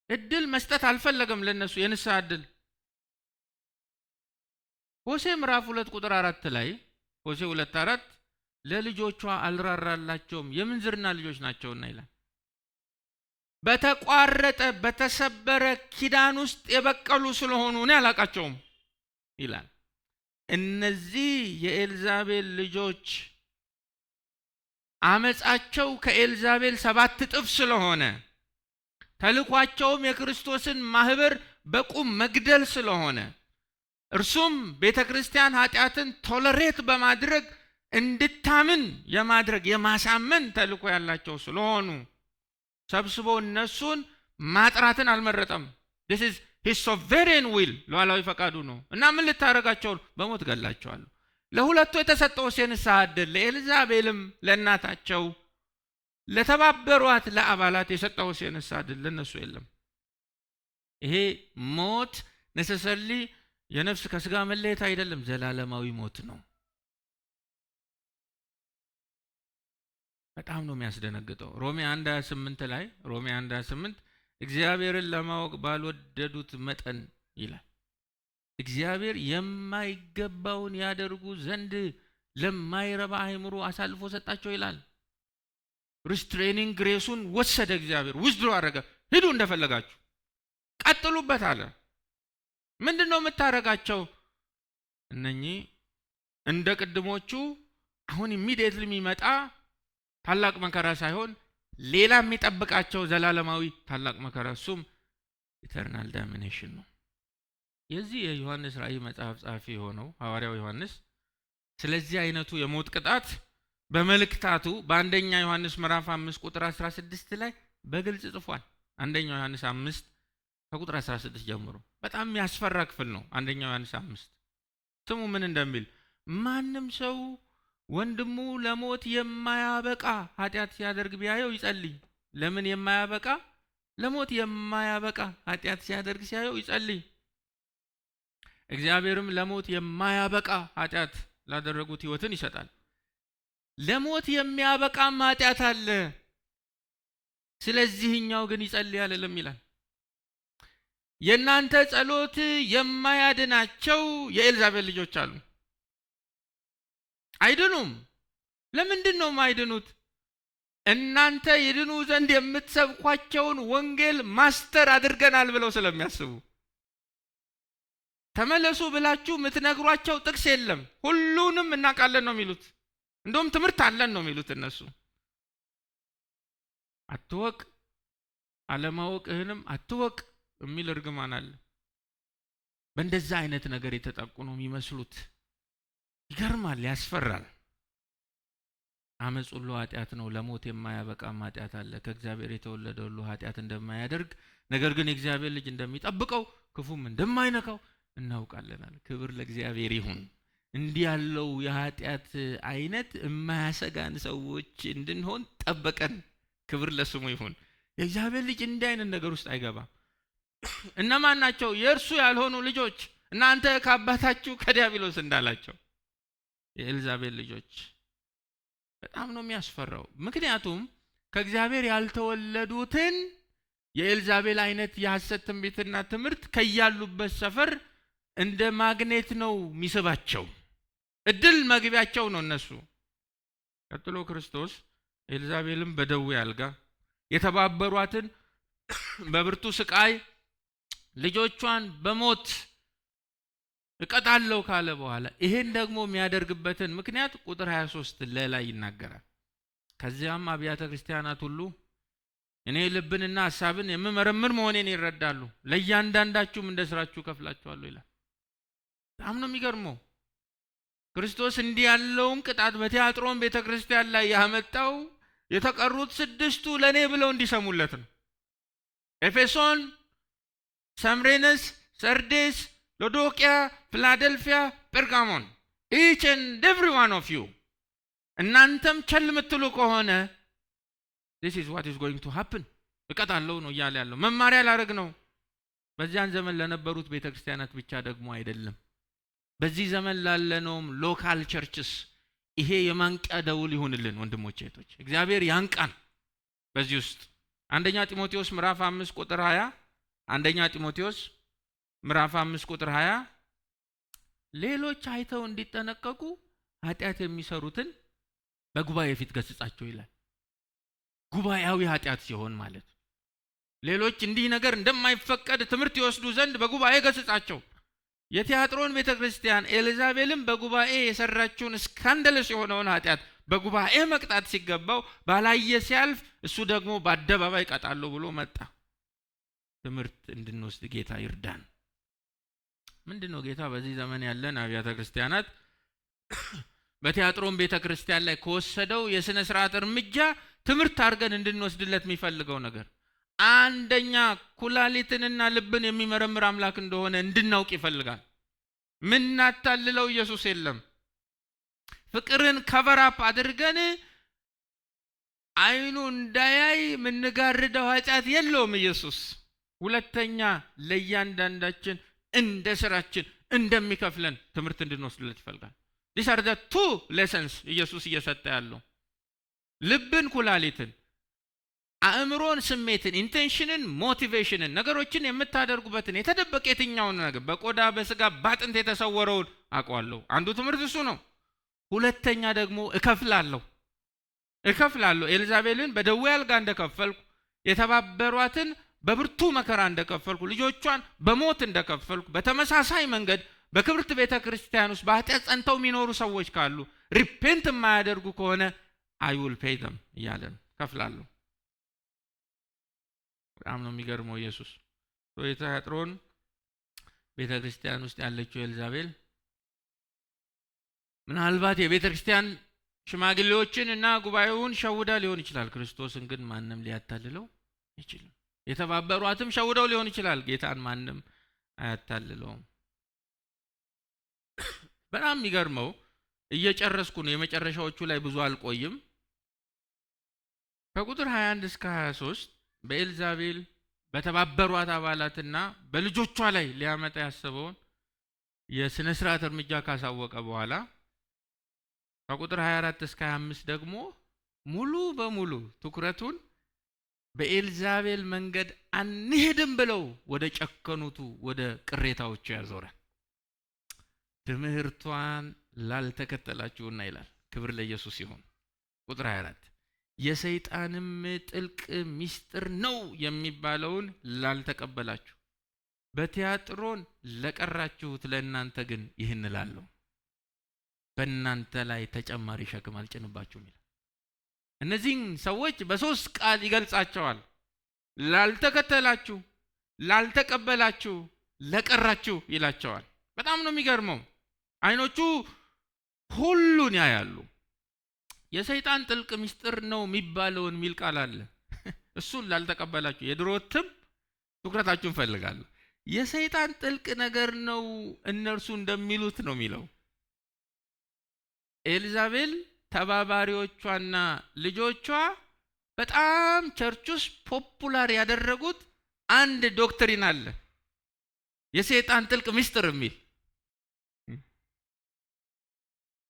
እድል መስጠት አልፈለገም ለነሱ የንስሐ እድል። ሆሴ ምዕራፍ 2 ቁጥር 4 ላይ ሆሴ 2:4 ለልጆቿ አልራራላቸውም የምንዝርና ልጆች ናቸውና ይላል። በተቋረጠ በተሰበረ ኪዳን ውስጥ የበቀሉ ስለሆኑ እኔ አላቃቸውም ይላል። እነዚህ የኤልዛቤል ልጆች አመጻቸው ከኤልዛቤል 7 እጥፍ ስለሆነ ተልኳቸውም የክርስቶስን ማህበር በቁም መግደል ስለሆነ እርሱም ቤተክርስቲያን ኃጢአትን ቶለሬት በማድረግ እንድታምን የማድረግ የማሳመን ተልኮ ያላቸው ስለሆኑ ሰብስቦ እነሱን ማጥራትን አልመረጠም። this is his sovereign will ሉዓላዊ ፈቃዱ ነው። እና ምን ልታረጋቸው? በሞት ገላቸዋለሁ። ለሁለቱ የተሰጠው የንስሐ ዕድል ለኤልዛቤልም ለእናታቸው ለተባበሯት ለአባላት የሰጠው የንስሐ ዕድል ለነሱ የለም። ይሄ ሞት ነሰሰሊ የነፍስ ከስጋ መለየት አይደለም፣ ዘላለማዊ ሞት ነው። በጣም ነው የሚያስደነግጠው። ሮሜ 1:28 ላይ ሮሜ 1:28 እግዚአብሔርን ለማወቅ ባልወደዱት መጠን ይላል። እግዚአብሔር የማይገባውን ያደርጉ ዘንድ ለማይረባ አእምሮ አሳልፎ ሰጣቸው ይላል። ሪስትሬኒንግ ግሬሱን ወሰደ እግዚአብሔር፣ ውዝድሮ አረገ። ሂዱ እንደፈለጋችሁ ቀጥሉበት አለ። ምንድነው የምታረጋቸው? እነኚህ እንደ ቅድሞቹ አሁን ኢሚዲየትሊ የሚመጣ ታላቅ መከራ ሳይሆን ሌላ የሚጠብቃቸው ዘላለማዊ ታላቅ መከራ፣ እሱም ኢተርናል ዳሚኔሽን ነው። የዚህ የዮሐንስ ራእይ መጽሐፍ ጻፊ የሆነው ሐዋርያው ዮሐንስ ስለዚህ አይነቱ የሞት ቅጣት በመልእክታቱ በአንደኛ ዮሐንስ ምዕራፍ 5 ቁጥር 16 ላይ በግልጽ ጽፏል። አንደኛ ዮሐንስ 5 ከቁጥር 16 ጀምሮ በጣም የሚያስፈራ ክፍል ነው። አንደኛ ዮሐንስ 5 ስሙ ምን እንደሚል። ማንም ሰው ወንድሙ ለሞት የማያበቃ ኃጢአት ሲያደርግ ቢያየው ይጸልይ። ለምን የማያበቃ? ለሞት የማያበቃ ኃጢአት ሲያደርግ ሲያየው ይጸልይ። እግዚአብሔርም ለሞት የማያበቃ ኃጢአት ላደረጉት ሕይወትን ይሰጣል። ለሞት የሚያበቃም ኃጢአት አለ። ስለዚህኛው ግን ይጸልያል ይላል። የእናንተ ጸሎት የማያድናቸው የኤልዛቤል ልጆች አሉ። አይድኑም። ለምንድን ነው የማይድኑት? እናንተ ይድኑ ዘንድ የምትሰብኳቸውን ወንጌል ማስተር አድርገናል ብለው ስለሚያስቡ። ተመለሱ ብላችሁ የምትነግሯቸው ጥቅስ የለም። ሁሉንም እናውቃለን ነው የሚሉት። እንደውም ትምህርት አለን ነው የሚሉት እነሱ። አትወቅ፣ አለማወቅህንም አትወቅ የሚል እርግማን አለ። በእንደዛ አይነት ነገር የተጠቁ ነው የሚመስሉት። ይገርማል፣ ያስፈራል። አመፅ ሁሉ ኃጢአት ነው፣ ለሞት የማያበቃ ኃጢአት አለ። ከእግዚአብሔር የተወለደ ሁሉ ኃጢአት እንደማያደርግ ነገር ግን የእግዚአብሔር ልጅ እንደሚጠብቀው ክፉም እንደማይነካው እናውቃለናል። ክብር ለእግዚአብሔር ይሁን። እንዲህ ያለው የኃጢአት አይነት የማያሰጋን ሰዎች እንድንሆን ጠበቀን። ክብር ለስሙ ይሁን። የእግዚአብሔር ልጅ እንዲህ አይነት ነገር ውስጥ አይገባም። እነማን ናቸው? የእርሱ ያልሆኑ ልጆች፣ እናንተ ከአባታችሁ ከዲያብሎስ እንዳላቸው የኤልዛቤል ልጆች። በጣም ነው የሚያስፈራው። ምክንያቱም ከእግዚአብሔር ያልተወለዱትን የኤልዛቤል አይነት የሐሰት ትንቢትና ትምህርት ከያሉበት ሰፈር እንደ ማግኔት ነው የሚስባቸው። እድል መግቢያቸው ነው እነሱ። ቀጥሎ ክርስቶስ ኤልዛቤልም በደዌ አልጋ የተባበሯትን በብርቱ ስቃይ ልጆቿን በሞት እቀጣለሁ ካለ በኋላ ይሄን ደግሞ የሚያደርግበትን ምክንያት ቁጥር 23 ላይ ይናገራል። ከዚያም አብያተ ክርስቲያናት ሁሉ እኔ ልብንና ሐሳብን የምመረምር መሆኔን ይረዳሉ፣ ለእያንዳንዳችሁም እንደ ስራችሁ ከፍላችኋለሁ ይላል። በጣም ነው የሚገርመው። ክርስቶስ እንዲህ ያለውን ቅጣት በቲያጥሮን ቤተክርስቲያን ላይ ያመጣው የተቀሩት 6ቱ ለኔ ብለው እንዲሰሙለት ነው። ኤፌሶን፣ ሰምሬነስ፣ ሰርዴስ፣ ሎዶቅያ፣ ፊላደልፊያ፣ ጴርጋሞን each and every one of you እናንተም ቸል ምትሉ ከሆነ this is what is going to happen እቀጣለሁ ነው እያለ ያለው። መማሪያ ላደርግ ነው። በዚያን ዘመን ለነበሩት ቤተክርስቲያናት ብቻ ደግሞ አይደለም፣ በዚህ ዘመን ላለነውም ሎካል ቸርችስ ይሄ የማንቂያ ደውል ይሁንልን ወንድሞቼ እህቶች። እግዚአብሔር ያንቃን በዚህ ውስጥ። አንደኛ ጢሞቴዎስ ምዕራፍ 5 ቁጥር 20 አንደኛ ጢሞቴዎስ ምዕራፍ 5 ቁጥር 20 ሌሎች አይተው እንዲጠነቀቁ ኃጢአት የሚሰሩትን በጉባኤ ፊት ገስጻቸው ይላል። ጉባኤያዊ ኃጢአት ሲሆን ማለት ሌሎች እንዲህ ነገር እንደማይፈቀድ ትምህርት ይወስዱ ዘንድ በጉባኤ ገስጻቸው። የቲያጥሮን ቤተክርስቲያን ኤልዛቤልም በጉባኤ የሰራችውን ስካንደለስ የሆነውን ኃጢአት በጉባኤ መቅጣት ሲገባው ባላየ ሲያልፍ እሱ ደግሞ በአደባባይ ቀጣለሁ ብሎ መጣ። ትምህርት እንድንወስድ ጌታ ይርዳን። ምንድነው ጌታ በዚህ ዘመን ያለን አብያተ ክርስቲያናት በቲያጥሮን ቤተክርስቲያን ላይ ከወሰደው የሥነ ሥርዓት እርምጃ ትምህርት አድርገን እንድንወስድለት የሚፈልገው ነገር? አንደኛ ኩላሊትንና ልብን የሚመረምር አምላክ እንደሆነ እንድናውቅ ይፈልጋል። ምናታልለው ኢየሱስ የለም። ፍቅርን ከቨራፕ አድርገን አይኑ እንዳያይ ምንጋርደው ኃጢአት የለውም ኢየሱስ። ሁለተኛ ለእያንዳንዳችን እንደ ስራችን እንደሚከፍለን ትምህርት እንድንወስድለት ይፈልጋል። these are the two lessons ኢየሱስ እየሰጠ ያለው። ልብን፣ ኩላሊትን፣ አእምሮን፣ ስሜትን፣ ኢንቴንሽንን፣ ሞቲቬሽንን፣ ነገሮችን የምታደርጉበትን የተደበቀ የትኛውን ነገር በቆዳ በስጋ ባጥንት የተሰወረውን አውቀዋለሁ። አንዱ ትምህርት እሱ ነው። ሁለተኛ ደግሞ እከፍላለሁ። ኤልዛቤልን በደዌ አልጋ እንደከፈልኩ፣ የተባበሯትን በብርቱ መከራ እንደከፈልኩ፣ ልጆቿን በሞት እንደከፈልኩ፣ በተመሳሳይ መንገድ በክብርት ቤተ ክርስቲያን ውስጥ በኃጢአት ጸንተው የሚኖሩ ሰዎች ካሉ ሪፔንት የማያደርጉ ከሆነ I will pay them እያለ ነው። ከፍላለሁ። በጣም ነው የሚገርመው ኢየሱስ። የቲያጥሮን ቤተ ክርስቲያን ውስጥ ያለችው ኤልዛቤል ምናልባት የቤተ ክርስቲያን ሽማግሌዎችን እና ጉባኤውን ሸውዳ ሊሆን ይችላል። ክርስቶስን ግን ማንም ሊያታልለው አይችልም። የተባበሯትም ሸውደው ሊሆን ይችላል። ጌታን ማንም አያታልለውም። በጣም የሚገርመው እየጨረስኩ ነው፣ የመጨረሻዎቹ ላይ ብዙ አልቆይም። ከቁጥር 21 እስከ 23 በኤልዛቤል በተባበሯት አባላትና በልጆቿ ላይ ሊያመጣ ያሰበውን የሥነ ሥርዓት እርምጃ ካሳወቀ በኋላ ከቁጥር 24 እስከ 25 ደግሞ ሙሉ በሙሉ ትኩረቱን በኤልዛቤል መንገድ አንሄድም ብለው ወደ ጨከኑቱ ወደ ቅሬታዎቹ ያዞረ። ትምህርቷን ላልተከተላችሁና ይላል። ክብር ለኢየሱስ ይሁን። ቁጥር 24 የሰይጣንም ጥልቅ ሚስጥር ነው የሚባለውን ላልተቀበላችሁ በቲያጥሮን ለቀራችሁት ለእናንተ ግን ይህን እላለሁ፣ በእናንተ ላይ ተጨማሪ ሸክም አልጭንባችሁም ይላል። እነዚህን ሰዎች በሶስት ቃል ይገልጻቸዋል። ላልተከተላችሁ፣ ላልተቀበላችሁ፣ ለቀራችሁ ይላቸዋል። በጣም ነው የሚገርመው። አይኖቹ ሁሉን ያያሉ። የሰይጣን ጥልቅ ሚስጥር ነው የሚባለውን ሚል ቃል አለ። እሱን ላልተቀበላችሁ የድሮትም ትኩረታችሁን ፈልጋለሁ። የሰይጣን ጥልቅ ነገር ነው እነርሱ እንደሚሉት ነው የሚለው። ኤልዛቤል ተባባሪዎቿና ልጆቿ በጣም ቸርች ውስጥ ፖፑላር ያደረጉት አንድ ዶክትሪን አለ፣ የሰይጣን ጥልቅ ሚስጥር የሚል።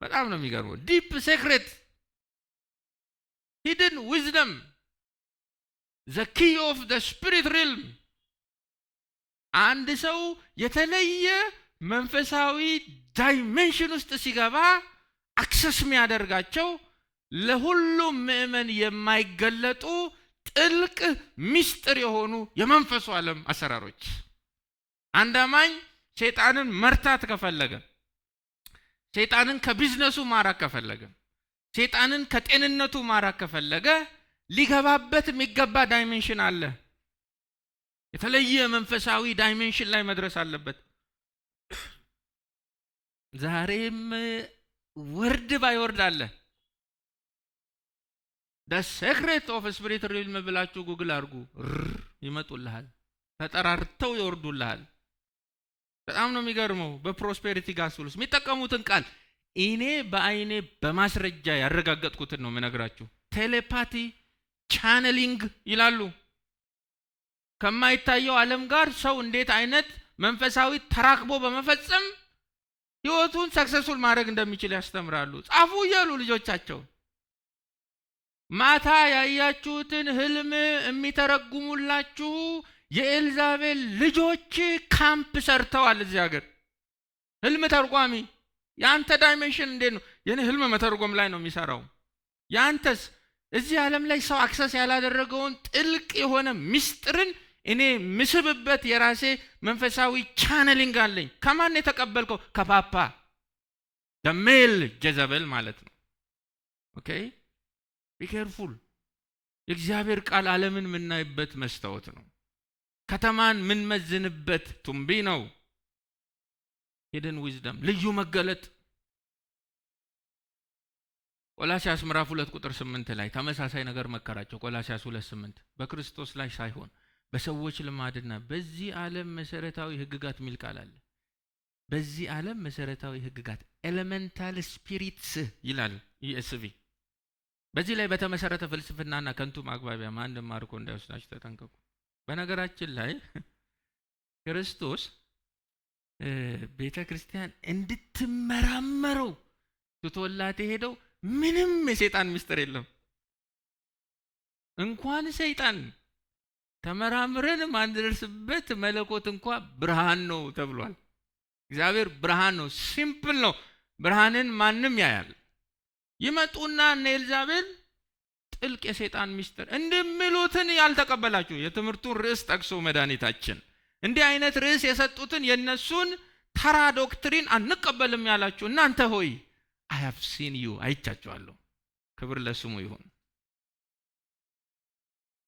በጣም ነው የሚገርመው። ዲፕ ሴክሬት ሂድን ዊዝደም ዘ ኪ ኦፍ ዘ ስፒሪት ሪልም። አንድ ሰው የተለየ መንፈሳዊ ዳይሜንሽን ውስጥ ሲገባ አክሰስ የሚያደርጋቸው ለሁሉም ምእመን የማይገለጡ ጥልቅ ሚስጥር የሆኑ የመንፈሱ ዓለም አሰራሮች። አንድ አማኝ ሰይጣንን መርታት ከፈለገ፣ ሰይጣንን ከቢዝነሱ ማራክ ከፈለገ፣ ሰይጣንን ከጤንነቱ ማራክ ከፈለገ ሊገባበት የሚገባ ዳይሜንሽን አለ። የተለየ መንፈሳዊ ዳይሜንሽን ላይ መድረስ አለበት። ዛሬም ወርድ ባይወርድ አለ። the secret of spirit realm ብላችሁ ጉግል አድርጉ፣ ይመጡልሃል። ተጠራርተው ይወርዱልሃል። በጣም ነው የሚገርመው። በፕሮስፔሪቲ ጋስፕል ውስጥ የሚጠቀሙትን ቃል እኔ በአይኔ በማስረጃ ያረጋገጥኩትን ነው የምነግራችሁ። ቴሌፓቲ ቻነሊንግ ይላሉ። ከማይታየው ዓለም ጋር ሰው እንዴት አይነት መንፈሳዊ ተራክቦ በመፈጸም ህይወቱን ሰክሰስፉል ማድረግ እንደሚችል ያስተምራሉ። ጻፉ እያሉ ልጆቻቸው ማታ ያያችሁትን ህልም የሚተረጉሙላችሁ የኤልዛቤል ልጆች ካምፕ ሰርተዋል እዚህ ሀገር። ህልም ተርጓሚ። ያንተ ዳይሜንሽን እንዴት ነው? የኔ ህልም መተርጎም ላይ ነው የሚሰራው። ያንተስ? እዚህ ዓለም ላይ ሰው አክሰስ ያላደረገውን ጥልቅ የሆነ ሚስጥርን እኔ ምስብበት የራሴ መንፈሳዊ ቻነሊንግ አለኝ። ከማን የተቀበልከው? ከፓፓ ደሜል ጀዘበል ማለት ነው። ኦኬ ቢ ኬርፉል። የእግዚአብሔር ቃል ዓለምን የምናይበት መስታወት ነው። ከተማን የምንመዝንበት ቱምቢ ነው። ሂድን ዊዝደም ልዩ መገለጥ። ቆላስያስ ምዕራፍ 2 ቁጥር 8 ላይ ተመሳሳይ ነገር መከራቸው። ቆላስያስ 2:8 በክርስቶስ ላይ ሳይሆን በሰዎች ልማድና በዚህ ዓለም መሰረታዊ ህግጋት የሚል ቃል አለ። በዚህ ዓለም መሰረታዊ ህግጋት ኤሌመንታል ስፒሪትስ ይላል ኢኤስቪ። በዚህ ላይ በተመሰረተ ፍልስፍናና ከንቱ ማግባቢያ ማንም ማርኮ እንዳይወስዳችሁ ተጠንቀቁ። በነገራችን ላይ ክርስቶስ ቤተ ክርስቲያን እንድትመራመረው ትቶላት ሄደው ምንም የሰይጣን ሚስጥር የለም። እንኳን ሰይጣን ተመራምረን ማንደርስበት መለኮት እንኳን ብርሃን ነው ተብሏል። እግዚአብሔር ብርሃን ነው፣ ሲምፕል ነው። ብርሃንን ማንም ያያል። ይመጡና እነ ኤልዛቤል ጥልቅ የሰይጣን ሚስጥር እንደሚሉትን ያልተቀበላችሁ፣ የትምህርቱን ርዕስ ጠቅሶ መድኃኒታችን እንዲህ አይነት ርዕስ የሰጡትን የነሱን ተራ ዶክትሪን አንቀበልም ያላችሁ እናንተ ሆይ I have seen you፣ አይቻችኋለሁ። ክብር ለስሙ ይሁን።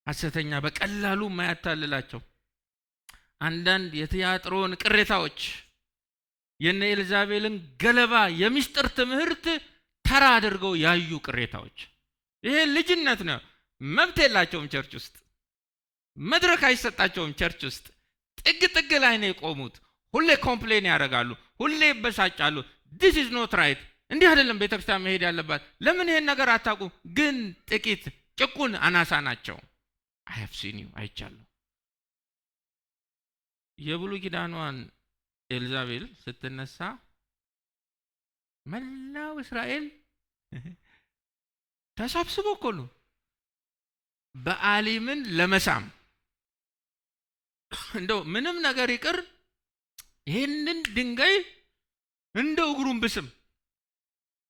ሐሰተኛ በቀላሉ ማያታልላቸው አንዳንድ የቲያጥሮን ቅሬታዎች የነ ኤልዛቤልን ገለባ የሚስጥር ትምህርት ተራ አድርገው ያዩ ቅሬታዎች። ይሄ ልጅነት ነው። መብት የላቸውም ቸርች ውስጥ፣ መድረክ አይሰጣቸውም ቸርች ውስጥ። ጥግ ጥግ ላይ ነው የቆሙት። ሁሌ ኮምፕሌን ያደርጋሉ፣ ሁሌ ይበሳጫሉ። this is not right፣ እንዲህ አይደለም ቤተክርስቲያን መሄድ ያለባት። ለምን ይሄን ነገር አታውቁ? ግን ጥቂት ጭቁን አናሳ ናቸው። I have seen you፣ አይቻለሁ። የብሉይ ኪዳኗን ኤልዛቤል ስትነሳ መላው እስራኤል ተሰብስቦ እኮ ነው በአሊምን ለመሳም እንደው ምንም ነገር ይቅር ይሄንን ድንጋይ እንደው እግሩን ብስም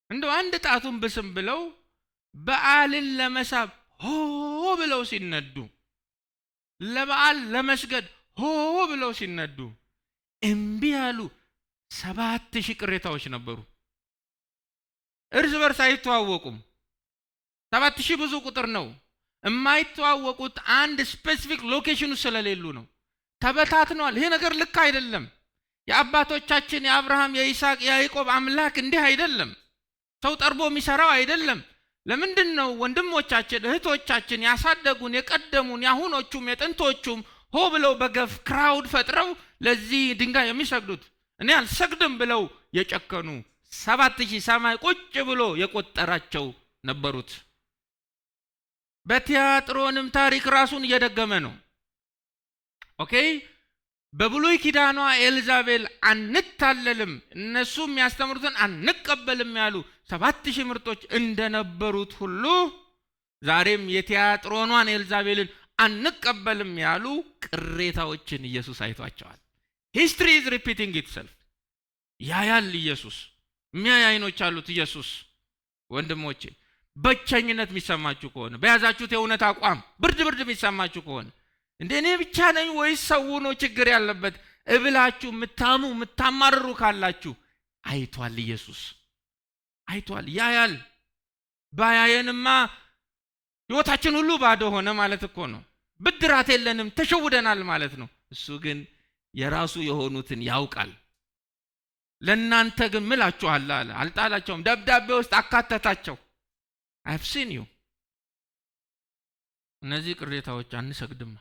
እንደው አንድ ጣቱን ብስም ብለው በአልን ለመሳብ ሆ ብለው ሲነዱ ለበዓል ለመስገድ ሆ ብለው ሲነዱ እምቢ ያሉ 7000 ቅሬታዎች ነበሩ። እርስ በርስ አይተዋወቁም። 7000 ብዙ ቁጥር ነው። የማይተዋወቁት አንድ ስፔሲፊክ ሎኬሽኑ ስለሌሉ ነው። ተበታትነዋል። ይሄ ነገር ልክ አይደለም። የአባቶቻችን የአብርሃም የይስሐቅ የያዕቆብ አምላክ እንዲህ አይደለም። ሰው ጠርቦ የሚሰራው አይደለም። ለምንድን ነው ወንድሞቻችን እህቶቻችን ያሳደጉን የቀደሙን ያሁኖቹም የጥንቶቹም ሆ ብለው በገፍ ክራውድ ፈጥረው ለዚህ ድንጋይ የሚሰግዱት? እኔ አልሰግድም ብለው የጨከኑ 7000 ሰማይ ቁጭ ብሎ የቆጠራቸው ነበሩት። በቲያጥሮንም ታሪክ ራሱን እየደገመ ነው። ኦኬ በብሉይ ኪዳኗ ኤልዛቤል አንታለልም እነሱ የሚያስተምሩትን አንቀበልም ያሉ 7000 ምርጦች እንደነበሩት ሁሉ ዛሬም የቲያጥሮኗን ኤልዛቤልን አንቀበልም ያሉ ቅሬታዎችን ኢየሱስ አይቷቸዋል። ሂስትሪ ኢዝ ሪፒቲንግ ኢትሰልፍ። ያያል ኢየሱስ። የሚያይ አይኖች አሉት ኢየሱስ። ወንድሞቼ በቸኝነት የሚሰማችሁ ከሆነ በያዛችሁት የእውነት አቋም ብርድ የሚሰማችሁ ከሆነ እንደኔ ብቻ ነኝ ወይስ ሰው ነው ችግር ያለበት እብላችሁ የምታማርሩ ካላችሁ አይቷል ኢየሱስ። አይቷል፣ ያያል። ባያየንማ ሕይወታችን ሁሉ ባዶ ሆነ ማለት እኮ ነው። ብድራት የለንም ተሸውደናል ማለት ነው። እሱ ግን የራሱ የሆኑትን ያውቃል። ለእናንተ ግን ምላችኋል አለ። አልጣላቸውም። ደብዳቤ ውስጥ አካተታቸው። I've seen you። እነዚህ ቅሬታዎች አንሰግድም።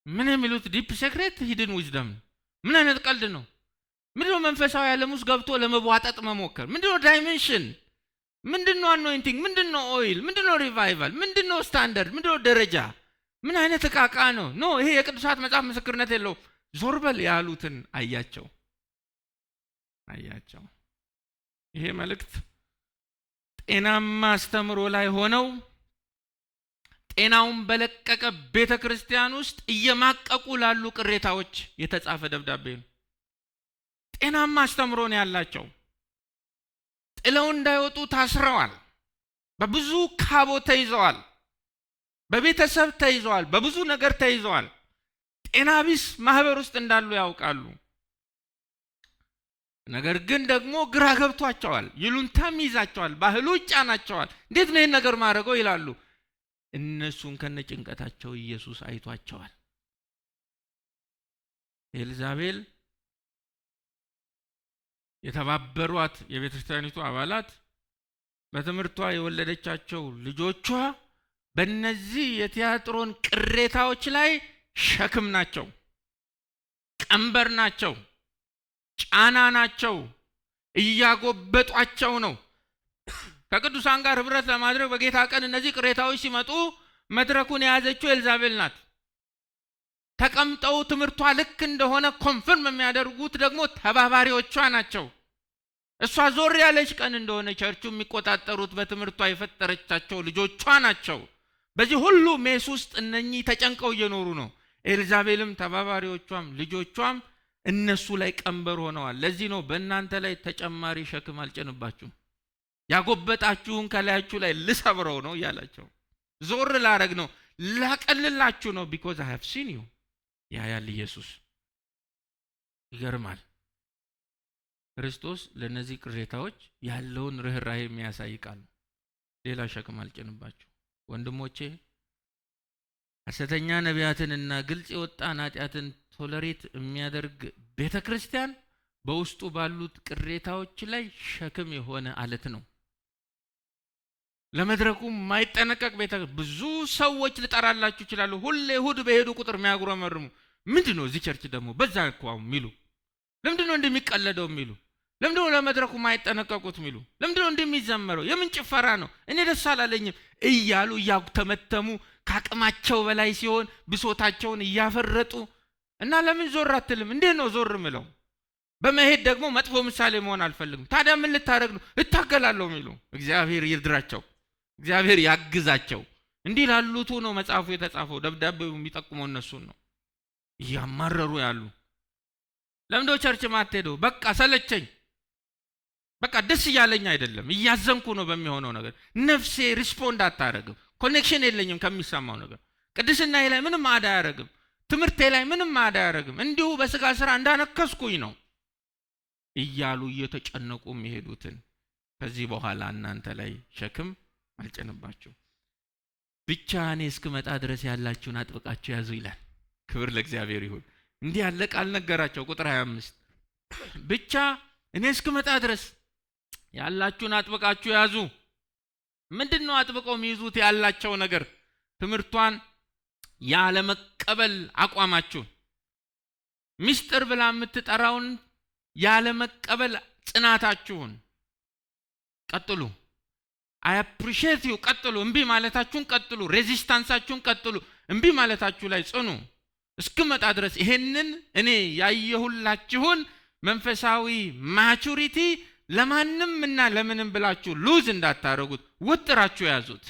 ምን የሚሉት ዲፕ ሴክሬት ሂድን ዊዝደም። ምን አይነት ቀልድ ነው? ምንድነው መንፈሳዊ ዓለም ውስጥ ገብቶ ለመቧጠጥ መሞከር? ምንድነው ዳይሜንሽን? ምንድነው አኖይንቲንግ? ምንድነው ኦይል? ምንድነው ሪቫይቫል? ምንድነው ስታንዳርድ? ምንድነው ደረጃ? ምን አይነት ዕቃ ነው? ኖ ይሄ የቅዱሳት መጽሐፍ ምስክርነት የለው። ዞርበል ያሉትን አያቸው። ይሄ መልእክት ጤናማ አስተምሮ ላይ ሆነው ጤናውን በለቀቀ ቤተክርስቲያን ውስጥ እየማቀቁ ላሉ ቅሬታዎች የተጻፈ ደብዳቤ ነው። ጤናማ አስተምሮ ነው ያላቸው። ጥለው እንዳይወጡ ታስረዋል። በብዙ ካቦ ተይዘዋል። በቤተሰብ ተይዘዋል። በብዙ ነገር ተይዘዋል። ጤና ቢስ ማህበር ውስጥ እንዳሉ ያውቃሉ። ነገር ግን ደግሞ ግራ ገብቷቸዋል። ይሉንታም ይዛቸዋል። ባህሉ ይጫናቸዋል። እንዴት ነው ይሄን ነገር ማድረገው ይላሉ። እነሱን ከነጭንቀታቸው ኢየሱስ አይቷቸዋል። ኤልዛቤል የተባበሯት የቤተክርስቲያኒቱ አባላት በትምህርቷ የወለደቻቸው ልጆቿ በእነዚህ የቲያጥሮን ቅሬታዎች ላይ ሸክም ናቸው፣ ቀንበር ናቸው፣ ጫና ናቸው፣ እያጎበጧቸው ነው። ከቅዱሳን ጋር ህብረት ለማድረግ በጌታ ቀን እነዚህ ቅሬታዎች ሲመጡ መድረኩን የያዘችው ኤልዛቤል ናት። ተቀምጠው ትምህርቷ ልክ እንደሆነ ኮንፈርም የሚያደርጉት ደግሞ ተባባሪዎቿ ናቸው። እሷ ዞር ያለች ቀን እንደሆነ ቸርቹ የሚቆጣጠሩት በትምህርቷ የፈጠረቻቸው ልጆቿ ናቸው። በዚህ ሁሉ ሜስ ውስጥ እነኚህ ተጨንቀው እየኖሩ ነው። ኤልዛቤልም ተባባሪዎቿም ልጆቿም እነሱ ላይ ቀንበር ሆነዋል። ለዚህ ነው በእናንተ ላይ ተጨማሪ ሸክም አልጭንባችሁም፣ ያጎበጣችሁን ከላያችሁ ላይ ልሰብረው ነው እያላቸው፣ ዞር ላረግ ነው፣ ላቀልላችሁ ነው። ቢኮዝ አይ ሃቭ ሲን ዩ። ያያል ኢየሱስ። ይገርማል። ክርስቶስ ለነዚህ ቅሬታዎች ያለውን ርህራሄ የሚያሳይ ቃል። ሌላ ሸክም አልጭንባችሁ ወንድሞቼ። ሐሰተኛ ነቢያትንና ግልጽ የወጣን ኃጢአትን ቶለሬት የሚያደርግ ቤተክርስቲያን በውስጡ ባሉት ቅሬታዎች ላይ ሸክም የሆነ አለት ነው። ለመድረኩ የማይጠነቀቅ ብዙ ሰዎች ልጠራላችሁ ይችላሉ። ሁሌ እሑድ በሄዱ ቁጥር የሚያጉረመርሙ ምንድነው እዚህ ቸርች ደግሞ በዛ እኮ የሚሉ፣ ለምንድነው እንደሚቀለደው የሚሉ፣ ለምንድነው ለመድረኩ የማይጠነቀቁት የሚሉ፣ ለምንድነው እንደሚዘመረው የምን ጭፈራ ነው እኔ ደስ አላለኝም እያሉ እያተመተሙ ከአቅማቸው በላይ ሲሆን ብሶታቸውን እያፈረጡ እና ለምን ዞር አትልም? እንዴት ነው ዞር ምለው? በመሄድ ደግሞ መጥፎ ምሳሌ መሆን አልፈልግም። ታዲያ ምን ልታረግ ነው? እታገላለሁ የሚሉ እግዚአብሔር ይርዳቸው፣ እግዚአብሔር ያግዛቸው። እንዲህ ላሉቱ ነው መጽሐፉ የተጻፈው። ደብዳቤው የሚጠቁመው እነሱን ነው። እያማረሩ ያሉ ለምንድነው ቸርች ማትሄደው? በቃ ሰለቸኝ፣ በቃ ደስ እያለኝ አይደለም፣ እያዘንኩ ነው በሚሆነው ነገር። ነፍሴ ሪስፖንድ አታረግም፣ ኮኔክሽን የለኝም ከሚሰማው ነገር። ቅድስናዬ ላይ ምንም አዳ አያረግም፣ ትምህርቴ ላይ ምንም አዳ አያረግም፣ እንዲሁ በስጋ ስራ እንዳነከስኩኝ ነው እያሉ እየተጨነቁ የሚሄዱትን ከዚህ በኋላ እናንተ ላይ ሸክም አልጨንባችሁ፣ ብቻ እኔ እስክመጣ ድረስ ያላችሁን አጥብቃችሁ ያዙ ይላል። ክብር ለእግዚአብሔር ይሁን። እንዲህ ያለ ቃል ነገራቸው። ቁጥር 25 ብቻ እኔ እስክመጣ ድረስ ያላችሁን አጥብቃችሁ ያዙ። ምንድነው አጥብቀው የሚይዙት? ያላቸው ነገር ትምህርቷን ያለ መቀበል አቋማችሁ፣ ሚስጥር ብላ የምትጠራውን ያለ መቀበል ጽናታችሁን ቀጥሉ። አይ አፕሪሺየት ዩ ቀጥሉ። እምቢ ማለታችሁን ቀጥሉ። ሬዚስታንሳችሁን ቀጥሉ። እምቢ ማለታችሁ ላይ ጽኑ እስክመጣ ድረስ። ይሄንን እኔ ያየሁላችሁን መንፈሳዊ ማቹሪቲ ለማንም እና ለምንም ብላችሁ ሉዝ እንዳታረጉት ወጥራችሁ ያዙት።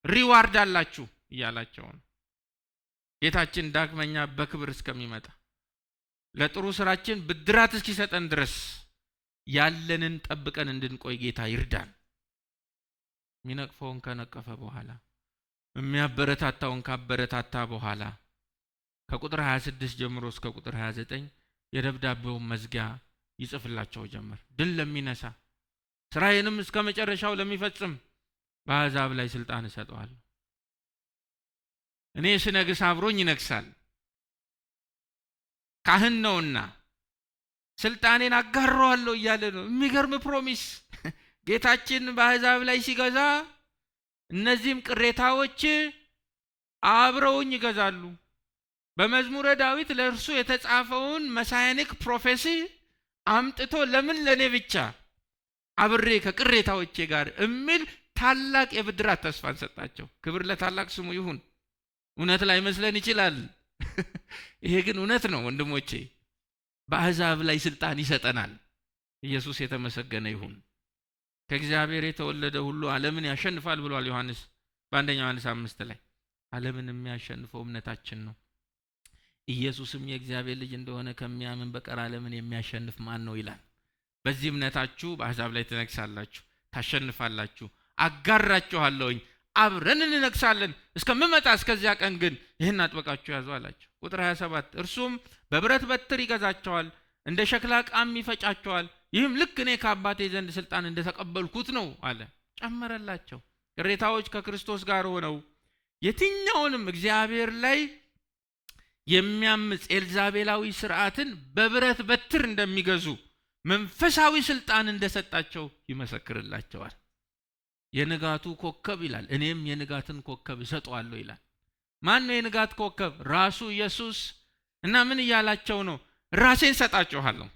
ሪዋርድ አላችሁ እያላቸው ነው። ጌታችን ዳግመኛ በክብር እስከሚመጣ ለጥሩ ስራችን ብድራት እስኪሰጠን ድረስ ያለንን ጠብቀን እንድንቆይ ጌታ ይርዳን። የሚነቅፈውን ከነቀፈ በኋላ የሚያበረታታውን ካበረታታ በኋላ ከቁጥር 26 ጀምሮ እስከ ቁጥር 29 የደብዳቤውን መዝጊያ ይጽፍላቸው ጀመር። ድል ለሚነሳ ስራዬንም እስከ መጨረሻው ለሚፈጽም በአሕዛብ ላይ ስልጣን እሰጠዋለሁ። እኔ ስነግስ አብሮኝ ይነግሳል፣ ካህን ነውና ስልጣኔን አጋራዋለሁ እያለ ነው። የሚገርም ፕሮሚስ። ጌታችን በአሕዛብ ላይ ሲገዛ እነዚህም ቅሬታዎች አብረውኝ ይገዛሉ። በመዝሙረ ዳዊት ለእርሱ የተጻፈውን መሳያኒክ ፕሮፌሲ አምጥቶ ለምን ለኔ ብቻ አብሬ ከቅሬታዎቼ ጋር የሚል ታላቅ የብድራት ተስፋን ሰጣቸው። ክብር ለታላቅ ስሙ ይሁን። እውነት ላይ መስለን ይችላል። ይሄ ግን እውነት ነው ወንድሞቼ። በአሕዛብ ላይ ስልጣን ይሰጠናል። ኢየሱስ የተመሰገነ ይሁን። ከእግዚአብሔር የተወለደ ሁሉ ዓለምን ያሸንፋል ብሏል ዮሐንስ በአንደኛ ዮሐንስ 5 ላይ። ዓለምን የሚያሸንፈው እምነታችን ነው። ኢየሱስም የእግዚአብሔር ልጅ እንደሆነ ከሚያምን በቀር ዓለምን የሚያሸንፍ ማን ነው ይላል። በዚህ እምነታችሁ በአሕዛብ ላይ ትነግሳላችሁ፣ ታሸንፋላችሁ። አጋራችኋለሁኝ፣ አብረን እንነግሳለን እስከምመጣ እስከዚያ ቀን ግን ይህን አጥብቃችሁ ያዙ አላቸው። ቁጥር 27 እርሱም በብረት በትር ይገዛቸዋል፣ እንደ ሸክላ ዕቃም ይፈጫቸዋል። ይህም ልክ እኔ ከአባቴ ዘንድ ስልጣን እንደተቀበልኩት ነው አለ። ጨመረላቸው። ቅሬታዎች ከክርስቶስ ጋር ሆነው የትኛውንም እግዚአብሔር ላይ የሚያምጽ ኤልዛቤላዊ ስርዓትን በብረት በትር እንደሚገዙ መንፈሳዊ ስልጣን እንደሰጣቸው ይመሰክርላቸዋል። የንጋቱ ኮከብ ይላል፣ እኔም የንጋትን ኮከብ እሰጠዋለሁ ይላል። ማን ነው የንጋት ኮከብ? ራሱ ኢየሱስ። እና ምን እያላቸው ነው? ራሴን ሰጣችኋለሁ፣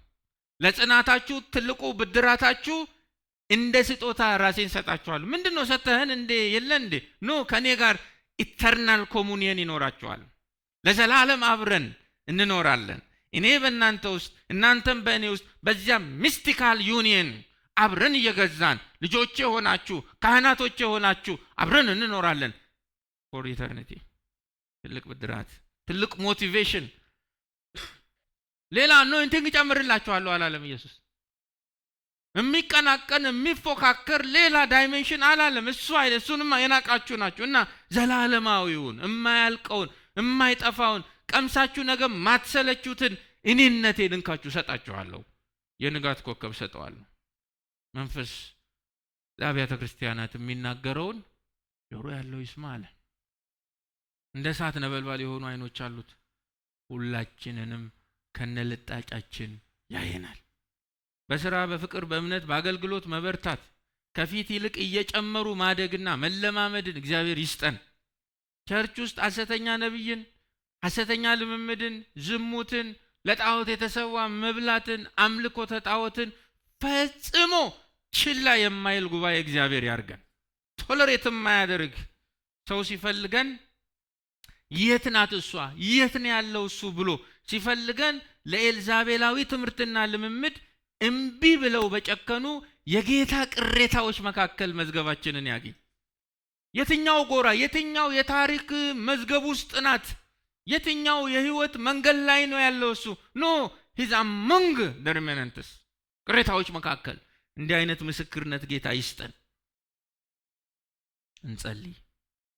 ለጽናታችሁ ትልቁ ብድራታችሁ እንደ ስጦታ ራሴን ሰጣችኋለሁ። ምንድነው ሰተህን እንዴ? የለ እንዴ? ኖ ከኔ ጋር ኢተርናል ኮሙኒየን ይኖራችኋል። ለዘላለም አብረን እንኖራለን። እኔ በእናንተ ውስጥ እናንተም በእኔ ውስጥ፣ በዚያ ሚስቲካል ዩኒየን አብረን እየገዛን ልጆቼ ሆናችሁ ካህናቶቼ ሆናችሁ አብረን እንኖራለን ፎር ኢተርኒቲ። ትልቅ ብድራት፣ ትልቅ ሞቲቬሽን። ሌላ አኖይንቲንግ ጨምርላችኋለሁ አላለም ኢየሱስ። የሚቀናቀን የሚፎካከር ሌላ ዳይሜንሽን አላለም። እሱ አይደል፣ እሱንማ የናቃችሁ ናችሁ። እና ዘላለማዊውን የማያልቀውን የማይጠፋውን ቀምሳችሁ ነገ ማትሰለቹትን እኔነቴን እንካችሁ ሰጣችኋለሁ። የንጋት ኮከብ ሰጠዋለሁ። መንፈስ ለአብያተ ክርስቲያናት የሚናገረውን ጆሮ ያለው ይስማ አለ። እንደ እሳት ነበልባል የሆኑ አይኖች አሉት፣ ሁላችንንም ከነልጣጫችን ያየናል። በሥራ በፍቅር በእምነት በአገልግሎት መበርታት፣ ከፊት ይልቅ እየጨመሩ ማደግና መለማመድን እግዚአብሔር ይስጠን። ቸርች ውስጥ ሐሰተኛ ነብይን፣ ሐሰተኛ ልምምድን፣ ዝሙትን፣ ለጣዖት የተሰዋ መብላትን፣ አምልኮተ ጣዖትን ፈጽሞ ችላ የማይል ጉባኤ እግዚአብሔር ያርገን። ቶለሬት የማያደርግ ሰው ሲፈልገን የት ናት እሷ የት ነው ያለው እሱ ብሎ ሲፈልገን ለኤልዛቤላዊ ትምህርትና ልምምድ እምቢ ብለው በጨከኑ የጌታ ቅሬታዎች መካከል መዝገባችንን ያግኝ። የትኛው ጎራ፣ የትኛው የታሪክ መዝገብ ውስጥ ናት? የትኛው የህይወት መንገድ ላይ ነው ያለው? እሱ ኖ ሂዝ አሞንግ ዘ ሪሜናንትስ፣ ቅሬታዎች መካከል። እንዲህ አይነት ምስክርነት ጌታ ይስጠን። እንጸልይ።